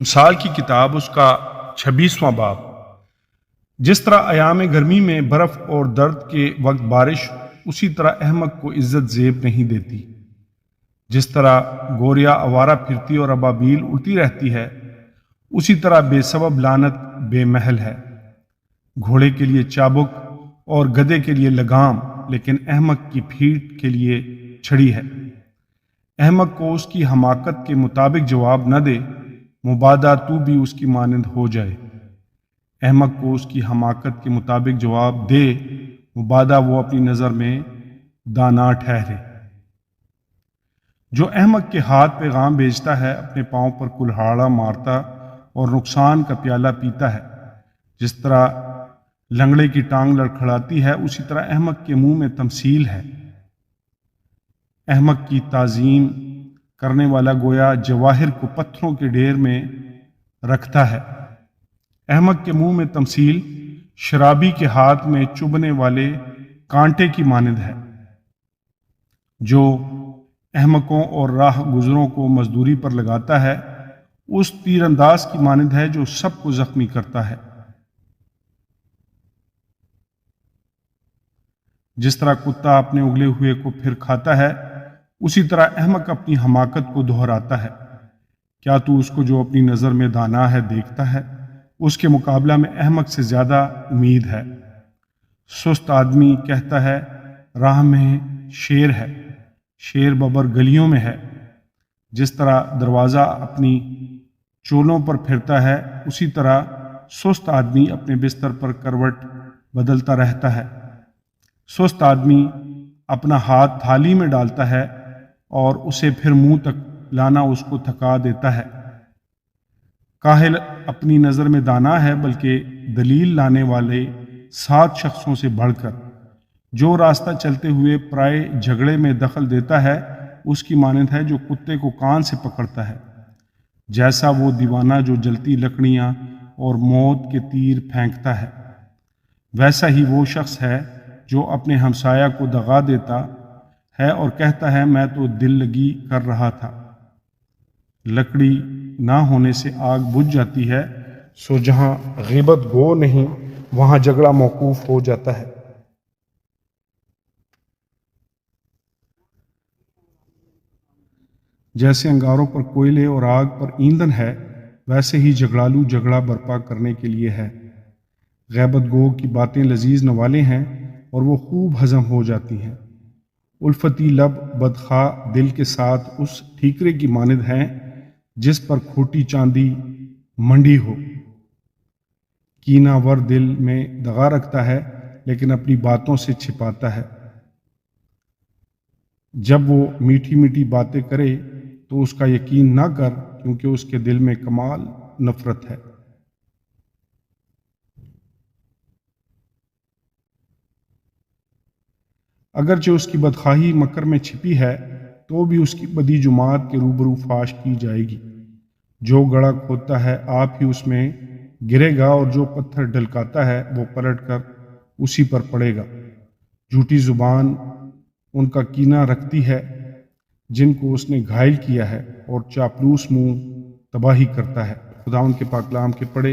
امثال کی کتاب اس کا 26واں باب۔ جس طرح ایام گرمی میں برف اور درد کے وقت بارش، اسی طرح احمق کو عزت زیب نہیں دیتی۔ جس طرح گوریا آوارہ پھرتی اور ابابیل اڑتی رہتی ہے، اسی طرح بے سبب لعنت بے محل ہے۔ گھوڑے کے لیے چابک اور گدھے کے لیے لگام، لیکن احمق کی پھیٹ کے لیے چھڑی ہے۔ احمق کو اس کی حماقت کے مطابق جواب نہ دے، مبادہ تو بھی اس کی مانند ہو جائے۔ احمق کو اس کی حماقت کے مطابق جواب دے، مبادہ وہ اپنی نظر میں دانا ٹھہرے۔ جو احمق کے ہاتھ پیغام بھیجتا ہے، اپنے پاؤں پر کلہاڑا مارتا اور نقصان کا پیالہ پیتا ہے۔ جس طرح لنگڑے کی ٹانگ لڑکھڑاتی ہے، اسی طرح احمق کے منہ میں تمثیل ہے۔ احمق کی تعظیم کرنے والا گویا جواہر کو پتھروں کے ڈھیر میں رکھتا ہے۔ احمق کے منہ میں تمثیل شرابی کے ہاتھ میں چبھنے والے کانٹے کی مانند ہے۔ جو احمقوں اور راہ گزروں کو مزدوری پر لگاتا ہے، اس تیر انداز کی مانند ہے جو سب کو زخمی کرتا ہے۔ جس طرح کتا اپنے اگلے ہوئے کو پھر کھاتا ہے، اسی طرح احمق اپنی حماقت کو دہراتا ہے۔ کیا تو اس کو جو اپنی نظر میں دانا ہے دیکھتا ہے؟ اس کے مقابلہ میں احمق سے زیادہ امید ہے۔ سست آدمی کہتا ہے راہ میں شیر ہے، شیر ببر گلیوں میں ہے۔ جس طرح دروازہ اپنی چولوں پر پھرتا ہے، اسی طرح سست آدمی اپنے بستر پر کروٹ بدلتا رہتا ہے۔ سست آدمی اپنا ہاتھ تھالی میں ڈالتا ہے اور اسے پھر منہ تک لانا اس کو تھکا دیتا ہے۔ کاہل اپنی نظر میں دانا ہے، بلکہ دلیل لانے والے 7 شخصوں سے بڑھ کر۔ جو راستہ چلتے ہوئے پرائے جھگڑے میں دخل دیتا ہے، اس کی مانند ہے جو کتے کو کان سے پکڑتا ہے۔ جیسا وہ دیوانہ جو جلتی لکڑیاں اور موت کے تیر پھینکتا ہے، ویسا ہی وہ شخص ہے جو اپنے ہمسایہ کو دغا دیتا ہے اور کہتا ہے میں تو دل لگی کر رہا تھا۔ لکڑی نہ ہونے سے آگ بجھ جاتی ہے، سو جہاں غیبت گو نہیں وہاں جھگڑا موقوف ہو جاتا ہے۔ جیسے انگاروں پر کوئلے اور آگ پر ایندھن ہے، ویسے ہی جھگڑالو جھگڑا برپا کرنے کے لیے ہے۔ غیبت گو کی باتیں لذیذ نوالے ہیں اور وہ خوب ہضم ہو جاتی ہیں۔ الفتی لب بدخواہ دل کے ساتھ اس ٹھیکرے کی مانند ہیں جس پر کھوٹی چاندی منڈی ہو۔ کینہ ور دل میں دغا رکھتا ہے، لیکن اپنی باتوں سے چھپاتا ہے۔ جب وہ میٹھی میٹھی باتیں کرے تو اس کا یقین نہ کر، کیونکہ اس کے دل میں کمال نفرت ہے۔ اگرچہ اس کی بدخواہی مکر میں چھپی ہے، تو بھی اس کی بدی جماعت کے روبرو فاش کی جائے گی۔ جو گڑھا کھودتا ہے آپ ہی اس میں گرے گا، اور جو پتھر ڈھلکاتا ہے وہ پلٹ کر اسی پر پڑے گا۔ جھوٹی زبان ان کا کینہ رکھتی ہے جن کو اس نے گھائل کیا ہے، اور چاپلوس منہ تباہی کرتا ہے۔ خدا ان کے پاک کلام کے پڑھے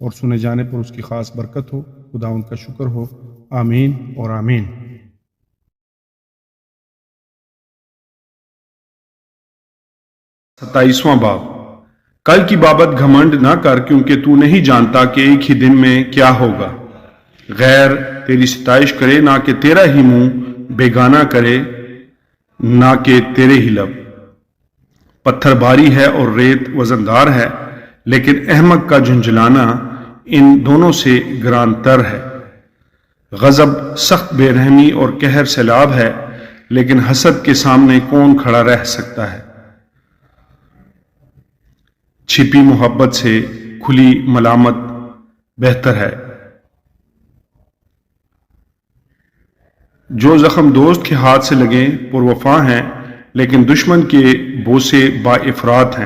اور سنے جانے پر اس کی خاص برکت ہو۔ خدا ان کا شکر ہو۔ آمین اور آمین۔ 27واں باب۔ کل کی بابت گھمنڈ نہ کر، کیونکہ تو نہیں جانتا کہ ایک ہی دن میں کیا ہوگا۔ غیر تیری ستائش کرے، نہ کہ تیرا ہی منہ بیگانہ کرے، نہ کہ تیرے ہی لب۔ پتھر بھاری ہے اور ریت وزندار ہے، لیکن احمق کا جھنجھلانا ان دونوں سے گران تر ہے۔ غضب سخت بے رحمی اور قہر سیلاب ہے، لیکن حسد کے سامنے کون کھڑا رہ سکتا ہے۔ چھپی محبت سے کھلی ملامت بہتر ہے۔ جو زخم دوست کے ہاتھ سے لگیں پروفا ہیں، لیکن دشمن کے بوسے با افراد ہیں۔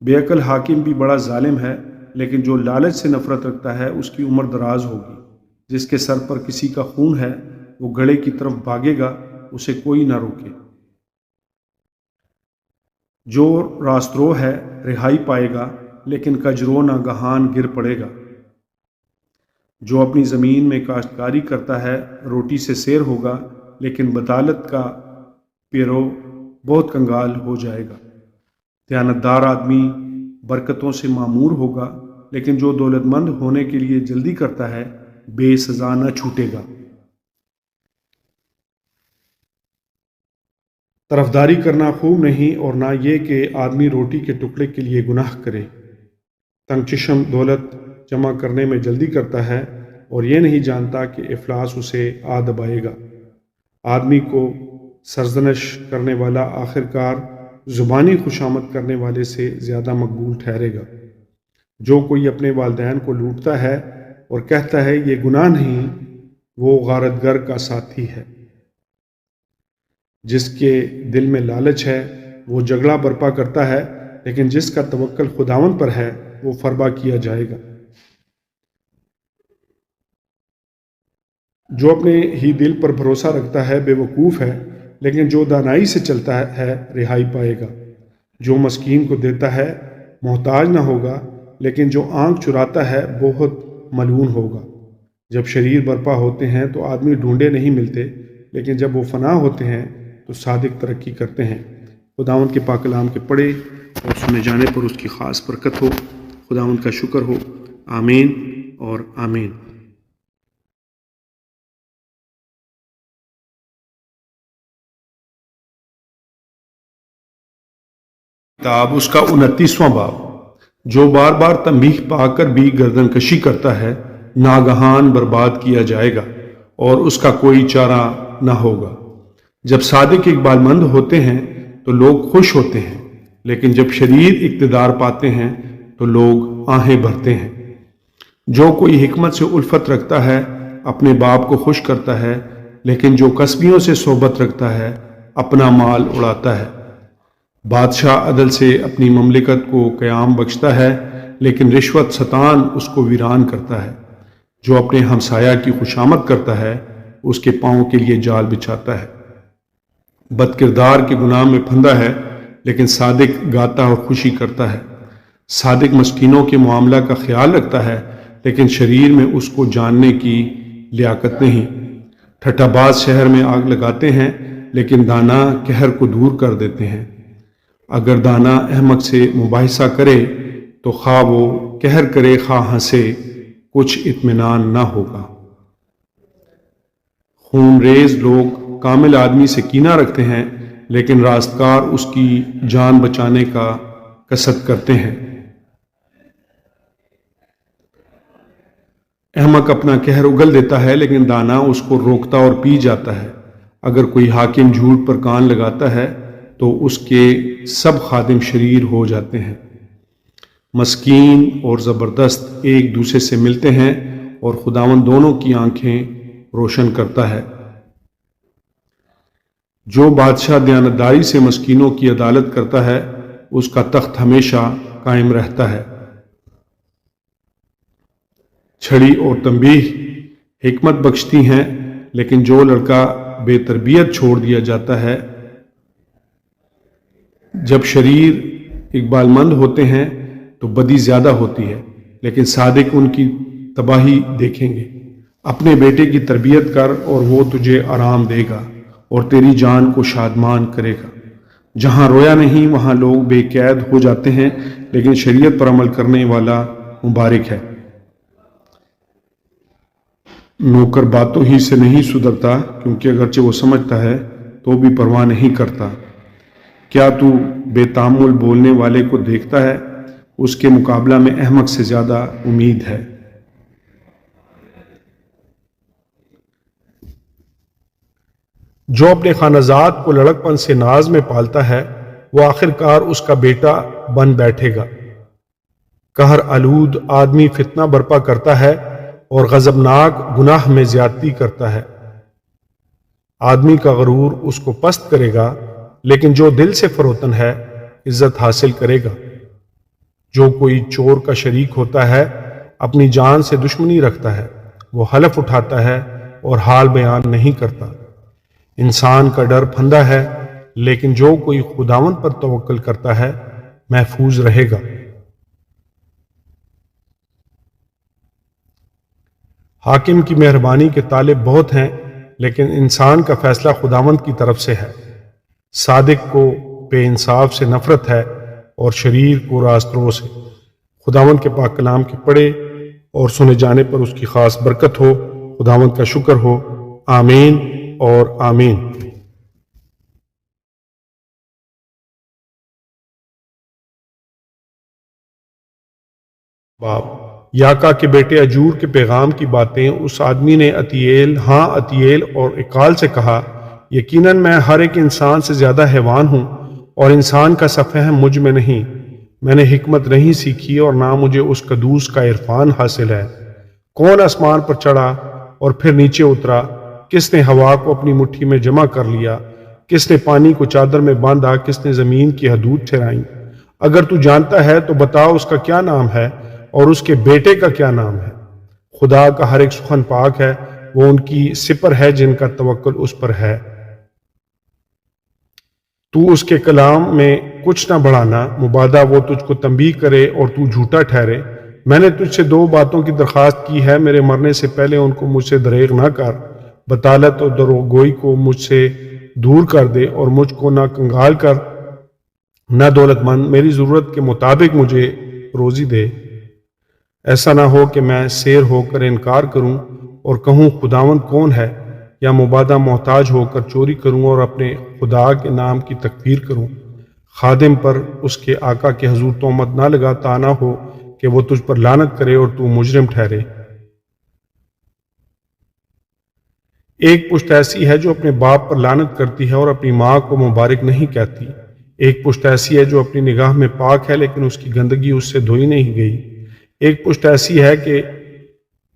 بے عقل حاکم بھی بڑا ظالم ہے، لیکن جو لالچ سے نفرت رکھتا ہے اس کی عمر دراز ہوگی۔ جس کے سر پر کسی کا خون ہے وہ گڑھے کی طرف بھاگے گا، اسے کوئی نہ روکے۔ جو راسترو ہے رہائی پائے گا، لیکن کجرو ناگہان گر پڑے گا۔ جو اپنی زمین میں کاشتکاری کرتا ہے روٹی سے سیر ہوگا، لیکن بطالت کا پیرو بہت کنگال ہو جائے گا۔ دیانتدار آدمی برکتوں سے معمور ہوگا، لیکن جو دولت مند ہونے کے لیے جلدی کرتا ہے بے سزا نہ چھوٹے گا۔ طرفداری کرنا خوب نہیں، اور نہ یہ کہ آدمی روٹی کے ٹکڑے کے لیے گناہ کرے۔ تنگ چشم دولت جمع کرنے میں جلدی کرتا ہے اور یہ نہیں جانتا کہ افلاس اسے آ دبائے گا۔ آدمی کو سرزنش کرنے والا آخرکار زبانی خوشامد کرنے والے سے زیادہ مقبول ٹھہرے گا۔ جو کوئی اپنے والدین کو لوٹتا ہے اور کہتا ہے یہ گناہ نہیں، وہ غارت گر کا ساتھی ہے۔ جس کے دل میں لالچ ہے وہ جھگڑا برپا کرتا ہے، لیکن جس کا توکل خداوند پر ہے وہ فربا کیا جائے گا۔ جو اپنے ہی دل پر بھروسہ رکھتا ہے بے وقوف ہے، لیکن جو دانائی سے چلتا ہے رہائی پائے گا۔ جو مسکین کو دیتا ہے محتاج نہ ہوگا، لیکن جو آنکھ چراتا ہے بہت ملعون ہوگا۔ جب شریر برپا ہوتے ہیں تو آدمی ڈھونڈے نہیں ملتے، لیکن جب وہ فنا ہوتے ہیں تو صادق ترقی کرتے ہیں۔ خداوند کے پاک کلام کے پڑھے اور سنے جانے پر اس کی خاص برکت ہو۔ خداوند کا شکر ہو۔ آمین اور آمین۔ کتاب اس کا 29واں باب۔ جو بار بار تنبیہ پا کر بھی گردن کشی کرتا ہے ناگہان برباد کیا جائے گا اور اس کا کوئی چارہ نہ ہوگا۔ جب صادق اقبال مند ہوتے ہیں تو لوگ خوش ہوتے ہیں، لیکن جب شریر اقتدار پاتے ہیں تو لوگ آہیں بھرتے ہیں۔ جو کوئی حکمت سے الفت رکھتا ہے اپنے باپ کو خوش کرتا ہے، لیکن جو کسبیوں سے صحبت رکھتا ہے اپنا مال اڑاتا ہے۔ بادشاہ عدل سے اپنی مملکت کو قیام بخشتا ہے، لیکن رشوت ستان اس کو ویران کرتا ہے۔ جو اپنے ہمسایہ کی خوشامد کرتا ہے اس کے پاؤں کے لیے جال بچھاتا ہے۔ بد کردار کے گناہ میں پھندا ہے، لیکن صادق گاتا اور خوشی کرتا ہے۔ صادق مسکینوں کے معاملہ کا خیال رکھتا ہے، لیکن شریر میں اس کو جاننے کی لیاقت نہیں۔ ٹھٹھا باز شہر میں آگ لگاتے ہیں، لیکن دانا قہر کو دور کر دیتے ہیں۔ اگر دانا احمق سے مباحثہ کرے تو خواہ وہ قہر کرے خواہ ہنسے، کچھ اطمینان نہ ہوگا۔ خون ریز لوگ کامل آدمی سے کینہ رکھتے ہیں، لیکن راستگار اس کی جان بچانے کا قصد کرتے ہیں۔ احمق اپنا قہر اگل دیتا ہے، لیکن دانا اس کو روکتا اور پی جاتا ہے۔ اگر کوئی حاکم جھوٹ پر کان لگاتا ہے تو اس کے سب خادم شریر ہو جاتے ہیں۔ مسکین اور زبردست ایک دوسرے سے ملتے ہیں اور خداوند دونوں کی آنکھیں روشن کرتا ہے۔ جو بادشاہ دیانتداری سے مسکینوں کی عدالت کرتا ہے اس کا تخت ہمیشہ قائم رہتا ہے۔ چھڑی اور تنبیہ حکمت بخشتی ہیں، لیکن جو لڑکا بے تربیت چھوڑ دیا جاتا ہے۔ جب شریر اقبال مند ہوتے ہیں تو بدی زیادہ ہوتی ہے، لیکن صادق ان کی تباہی دیکھیں گے۔ اپنے بیٹے کی تربیت کر اور وہ تجھے آرام دے گا اور تیری جان کو شادمان کرے گا۔ جہاں رویا نہیں وہاں لوگ بے قید ہو جاتے ہیں، لیکن شریعت پر عمل کرنے والا مبارک ہے۔ نوکر باتوں ہی سے نہیں سدھرتا، کیونکہ اگرچہ وہ سمجھتا ہے تو بھی پرواہ نہیں کرتا۔ کیا تو بے تامل بولنے والے کو دیکھتا ہے؟ اس کے مقابلہ میں احمق سے زیادہ امید ہے۔ جو اپنے خانہ جات کو لڑک پن سے ناز میں پالتا ہے وہ آخرکار اس کا بیٹا بن بیٹھے گا۔ قہر آلود آدمی فتنہ برپا کرتا ہے اور غضبناک گناہ میں زیادتی کرتا ہے۔ آدمی کا غرور اس کو پست کرے گا، لیکن جو دل سے فروتن ہے عزت حاصل کرے گا۔ جو کوئی چور کا شریک ہوتا ہے اپنی جان سے دشمنی رکھتا ہے، وہ حلف اٹھاتا ہے اور حال بیان نہیں کرتا۔ انسان کا ڈر پھندا ہے، لیکن جو کوئی خداوند پر توکل کرتا ہے محفوظ رہے گا۔ حاکم کی مہربانی کے طالب بہت ہیں، لیکن انسان کا فیصلہ خداوند کی طرف سے ہے۔ صادق کو بے انصاف سے نفرت ہے اور شریر کو راسترو سے۔ خداوند کے پاک کلام کے پڑھے اور سنے جانے پر اس کی خاص برکت ہو۔ خداوند کا شکر ہو۔ آمین اور آمین۔ باب یاکا کے بیٹے اجور کے پیغام کی باتیں۔ اس آدمی نے عتییل اور اکال سے کہا، یقیناً میں ہر ایک انسان سے زیادہ حیوان ہوں اور انسان کا سا فہم مجھ میں نہیں۔ میں نے حکمت نہیں سیکھی اور نہ مجھے اس قدوس کا عرفان حاصل ہے۔ کون آسمان پر چڑھا اور پھر نیچے اترا؟ کس نے ہوا کو اپنی مٹھی میں جمع کر لیا؟ کس نے پانی کو چادر میں باندھا؟ کس نے زمین کی حدود ٹھہرائیں؟ اگر تو جانتا ہے تو بتا اس کا کیا نام ہے اور اس کے بیٹے کا کیا نام ہے۔ خدا کا ہر ایک سخن پاک ہے، وہ ان کی سپر ہے جن کا توکل اس پر ہے۔ تو اس کے کلام میں کچھ نہ بڑھانا، مبادا وہ تجھ کو تنبیہ کرے اور تو جھوٹا ٹھہرے۔ میں نے تجھ سے 2 باتوں کی درخواست کی ہے، میرے مرنے سے پہلے ان کو مجھ سے دریغ نہ کر۔ بطالت اور دروغگوئی کو مجھ سے دور کر دے اور مجھ کو نہ کنگال کر نہ دولت مند، میری ضرورت کے مطابق مجھے روزی دے۔ ایسا نہ ہو کہ میں سیر ہو کر انکار کروں اور کہوں خداوند کون ہے، یا مبادا محتاج ہو کر چوری کروں اور اپنے خدا کے نام کی تکفیر کروں۔ خادم پر اس کے آقا کے حضور تہمت نہ لگا، تا نہ ہو کہ وہ تجھ پر لعنت کرے اور تو مجرم ٹھہرے۔ ایک پشت ایسی ہے جو اپنے باپ پر لعنت کرتی ہے اور اپنی ماں کو مبارک نہیں کہتی۔ ایک پشت ایسی ہے جو اپنی نگاہ میں پاک ہے، لیکن اس کی گندگی اس سے دھوئی نہیں گئی۔ ایک پشت ایسی ہے کہ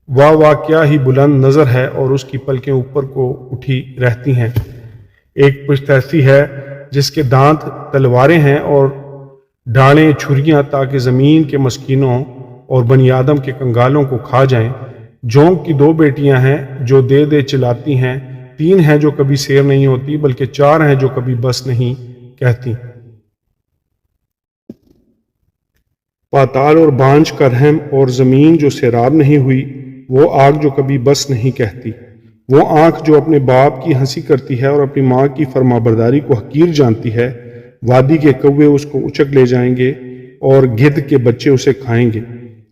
واہ کیا ہی بلند نظر ہے اور اس کی پلکیں اوپر کو اٹھی رہتی ہیں۔ ایک پشت ایسی ہے جس کے دانت تلواریں ہیں اور ڈانڑیں چھریاں، تاکہ زمین کے مسکینوں اور بنی آدم کے کنگالوں کو کھا جائیں۔ جونک کی 2 بیٹیاں ہیں جو دے چلاتی ہیں، 3 ہیں جو کبھی سیر نہیں ہوتی، بلکہ 4 ہیں جو کبھی بس نہیں کہتی۔ پاتال اور بانجھ کا رحم اور زمین جو سیراب نہیں ہوئی، وہ آگ جو کبھی بس نہیں کہتی۔ وہ آنکھ جو اپنے باپ کی ہنسی کرتی ہے اور اپنی ماں کی فرما برداری کو حقیر جانتی ہے۔ وادی کے کوے اس کو اچک لے جائیں گے اور گدھ کے بچے اسے کھائیں گے۔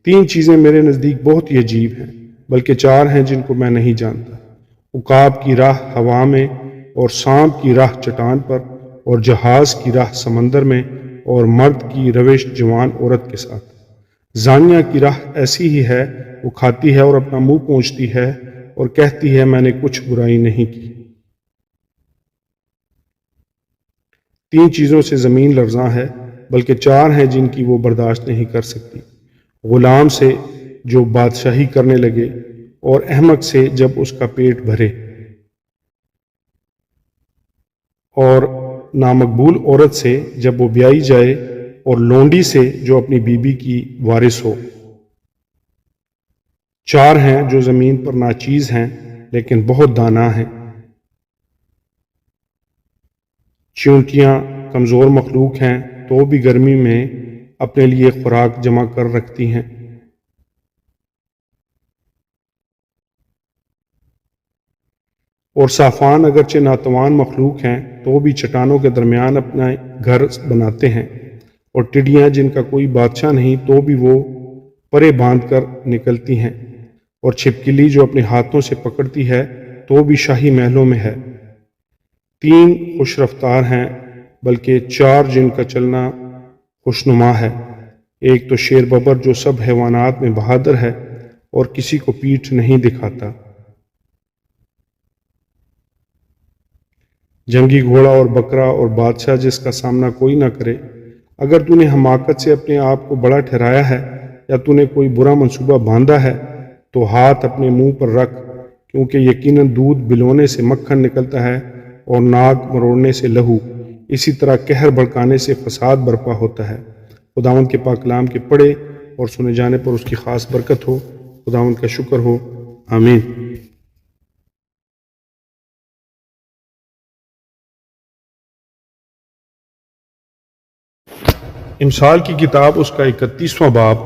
3 چیزیں میرے نزدیک بہت ہی عجیب ہیں، بلکہ 4 ہیں جن کو میں نہیں جانتا۔ عقاب کی راہ ہوا میں اور سانپ کی راہ چٹان پر اور جہاز کی راہ سمندر میں اور مرد کی روش جوان عورت کے ساتھ۔ زانیہ کی راہ ایسی ہی ہے، وہ کھاتی ہے اور اپنا منہ پونچھتی ہے اور کہتی ہے میں نے کچھ برائی نہیں کی۔ 3 چیزوں سے زمین لرزاں ہے، بلکہ 4 ہیں جن کی وہ برداشت نہیں کر سکتی۔ غلام سے جو بادشاہی کرنے لگے اور احمق سے جب اس کا پیٹ بھرے، اور نامقبول عورت سے جب وہ بیائی جائے، اور لونڈی سے جو اپنی بیوی کی وارث ہو۔ 4 ہیں جو زمین پر ناچیز ہیں لیکن بہت دانا ہیں۔ چیونٹیاں کمزور مخلوق ہیں تو بھی گرمی میں اپنے لیے خوراک جمع کر رکھتی ہیں۔ اور صافان اگرچہ ناتوان مخلوق ہیں تو بھی چٹانوں کے درمیان اپنا گھر بناتے ہیں۔ اور ٹڈیاں جن کا کوئی بادشاہ نہیں تو بھی وہ پرے باندھ کر نکلتی ہیں۔ اور چھپکلی جو اپنے ہاتھوں سے پکڑتی ہے تو بھی شاہی محلوں میں ہے۔ 3 خوش رفتار ہیں، بلکہ 4 جن کا چلنا خوشنما ہے۔ ایک تو شیر ببر جو سب حیوانات میں بہادر ہے اور کسی کو پیٹھ نہیں دکھاتا۔ جنگی گھوڑا اور بکرا اور بادشاہ جس کا سامنا کوئی نہ کرے۔ اگر تو نے حماقت سے اپنے آپ کو بڑا ٹھہرایا ہے یا تو نے کوئی برا منصوبہ باندھا ہے تو ہاتھ اپنے منہ پر رکھ، کیونکہ یقیناً دودھ بلونے سے مکھن نکلتا ہے اور ناک مروڑنے سے لہو، اسی طرح قہر بھڑکانے سے فساد برپا ہوتا ہے۔ خداوند کے پاک کلام کے پڑھے اور سنے جانے پر اس کی خاص برکت ہو۔ خداوند کا شکر ہو، آمین۔ امثال کی کتاب اس کا 31واں باب۔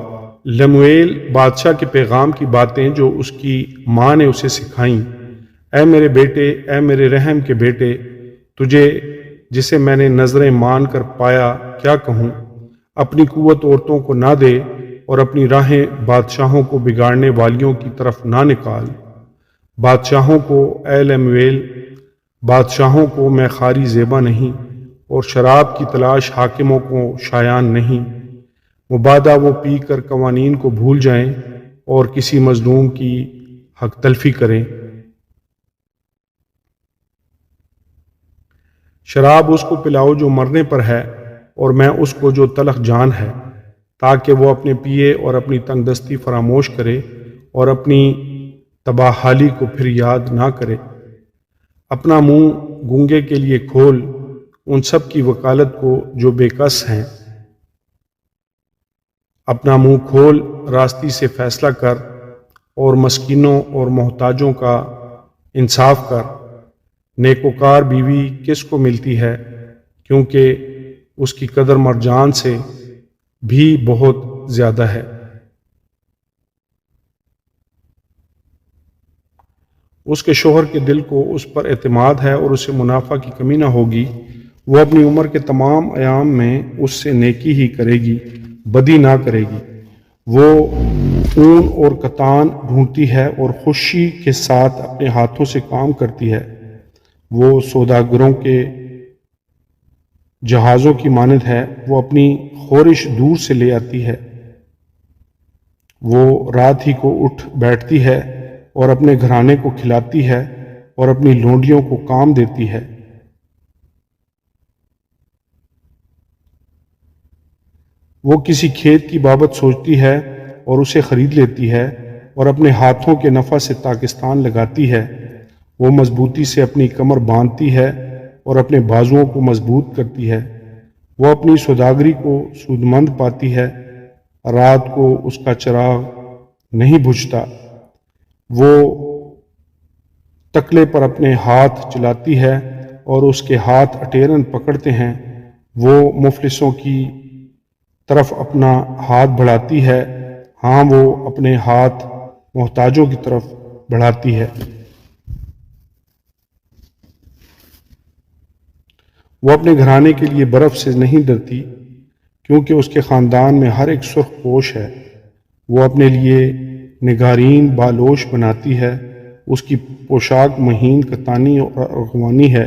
لمویل بادشاہ کے پیغام کی باتیں جو اس کی ماں نے اسے سکھائیں۔ اے میرے بیٹے، اے میرے رحم کے بیٹے، تجھے جسے میں نے نظریں مان کر پایا کیا کہوں؟ اپنی قوت عورتوں کو نہ دے اور اپنی راہیں بادشاہوں کو بگاڑنے والیوں کی طرف نہ نکال۔ بادشاہوں کو، اے لمویل، بادشاہوں کو میں خاری زیبا نہیں، اور شراب کی تلاش حاکموں کو شایان نہیں۔ مبادہ وہ پی کر قوانین کو بھول جائیں اور کسی مظلوم کی حق تلفی کریں۔ شراب اس کو پلاؤ جو مرنے پر ہے، اور میں اس کو جو تلخ جان ہے، تاکہ وہ اپنے پیے اور اپنی تنگ دستی فراموش کرے اور اپنی تباہ حالی کو پھر یاد نہ کرے۔ اپنا منہ گونگے کے لیے کھول، ان سب کی وکالت کو جو بے کس ہیں۔ اپنا منہ کھول، راستی سے فیصلہ کر، اور مسکینوں اور محتاجوں کا انصاف کر۔ نیکوکار بیوی کس کو ملتی ہے، کیونکہ اس کی قدر مرجان سے بھی بہت زیادہ ہے۔ اس کے شوہر کے دل کو اس پر اعتماد ہے اور اسے منافع کی کمی نہ ہوگی۔ وہ اپنی عمر کے تمام ایام میں اس سے نیکی ہی کرے گی، بدی نہ کرے گی۔ وہ اون اور کتان ڈھونڈتی ہے اور خوشی کے ساتھ اپنے ہاتھوں سے کام کرتی ہے۔ وہ سوداگروں کے جہازوں کی مانند ہے، وہ اپنی خورش دور سے لے آتی ہے۔ وہ رات ہی کو اٹھ بیٹھتی ہے اور اپنے گھرانے کو کھلاتی ہے اور اپنی لونڈیوں کو کام دیتی ہے۔ وہ کسی کھیت کی بابت سوچتی ہے اور اسے خرید لیتی ہے، اور اپنے ہاتھوں کے نفع سے پاکستان لگاتی ہے۔ وہ مضبوطی سے اپنی کمر باندھتی ہے اور اپنے بازوؤں کو مضبوط کرتی ہے۔ وہ اپنی سوداگری کو سودمند پاتی ہے، رات کو اس کا چراغ نہیں بجھتا۔ وہ تکلے پر اپنے ہاتھ چلاتی ہے اور اس کے ہاتھ اٹیرن پکڑتے ہیں۔ وہ مفلسوں کی طرف اپنا ہاتھ بڑھاتی ہے، ہاں وہ اپنے ہاتھ محتاجوں کی طرف بڑھاتی ہے۔ وہ اپنے گھرانے کے لیے برف سے نہیں ڈرتی، کیونکہ اس کے خاندان میں ہر ایک سرخ پوش ہے۔ وہ اپنے لیے نگارین بالوش بناتی ہے، اس کی پوشاک مہین کتانی اور ارغوانی ہے۔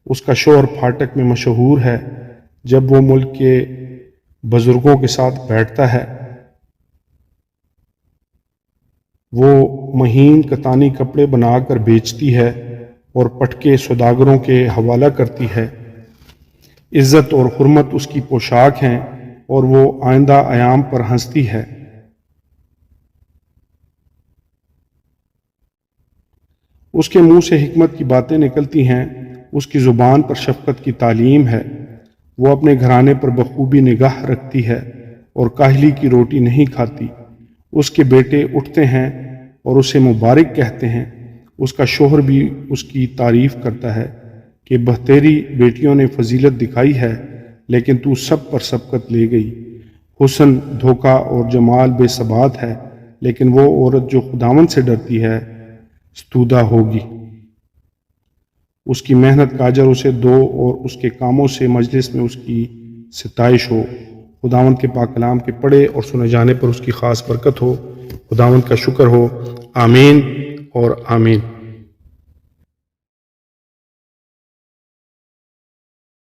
اس کا شوہر پھاٹک میں مشہور ہے، جب وہ ملک کے بزرگوں کے ساتھ بیٹھتا ہے۔ وہ مہین کتانی کپڑے بنا کر بیچتی ہے اور پٹکے سوداگروں کے حوالہ کرتی ہے۔ عزت اور حرمت اس کی پوشاک ہیں، اور وہ آئندہ ایام پر ہنستی ہے۔ اس کے منہ سے حکمت کی باتیں نکلتی ہیں، اس کی زبان پر شفقت کی تعلیم ہے۔ وہ اپنے گھرانے پر بخوبی نگاہ رکھتی ہے اور کاہلی کی روٹی نہیں کھاتی۔ اس کے بیٹے اٹھتے ہیں اور اسے مبارک کہتے ہیں۔ اس کا شوہر بھی اس کی تعریف کرتا ہے کہ بہتری بیٹیوں نے فضیلت دکھائی ہے، لیکن تو سب پر سبقت لے گئی۔ حسن دھوکہ اور جمال بے ثبات ہے، لیکن وہ عورت جو خداوند سے ڈرتی ہے ستودہ ہوگی۔ اس کی محنت کا اجر اسے دو، اور اس کے کاموں سے مجلس میں اس کی ستائش ہو۔ خداوند کے پاک کلام کے پڑھے اور سنے جانے پر اس کی خاص برکت ہو۔ خداوند کا شکر ہو، آمین اور آمین۔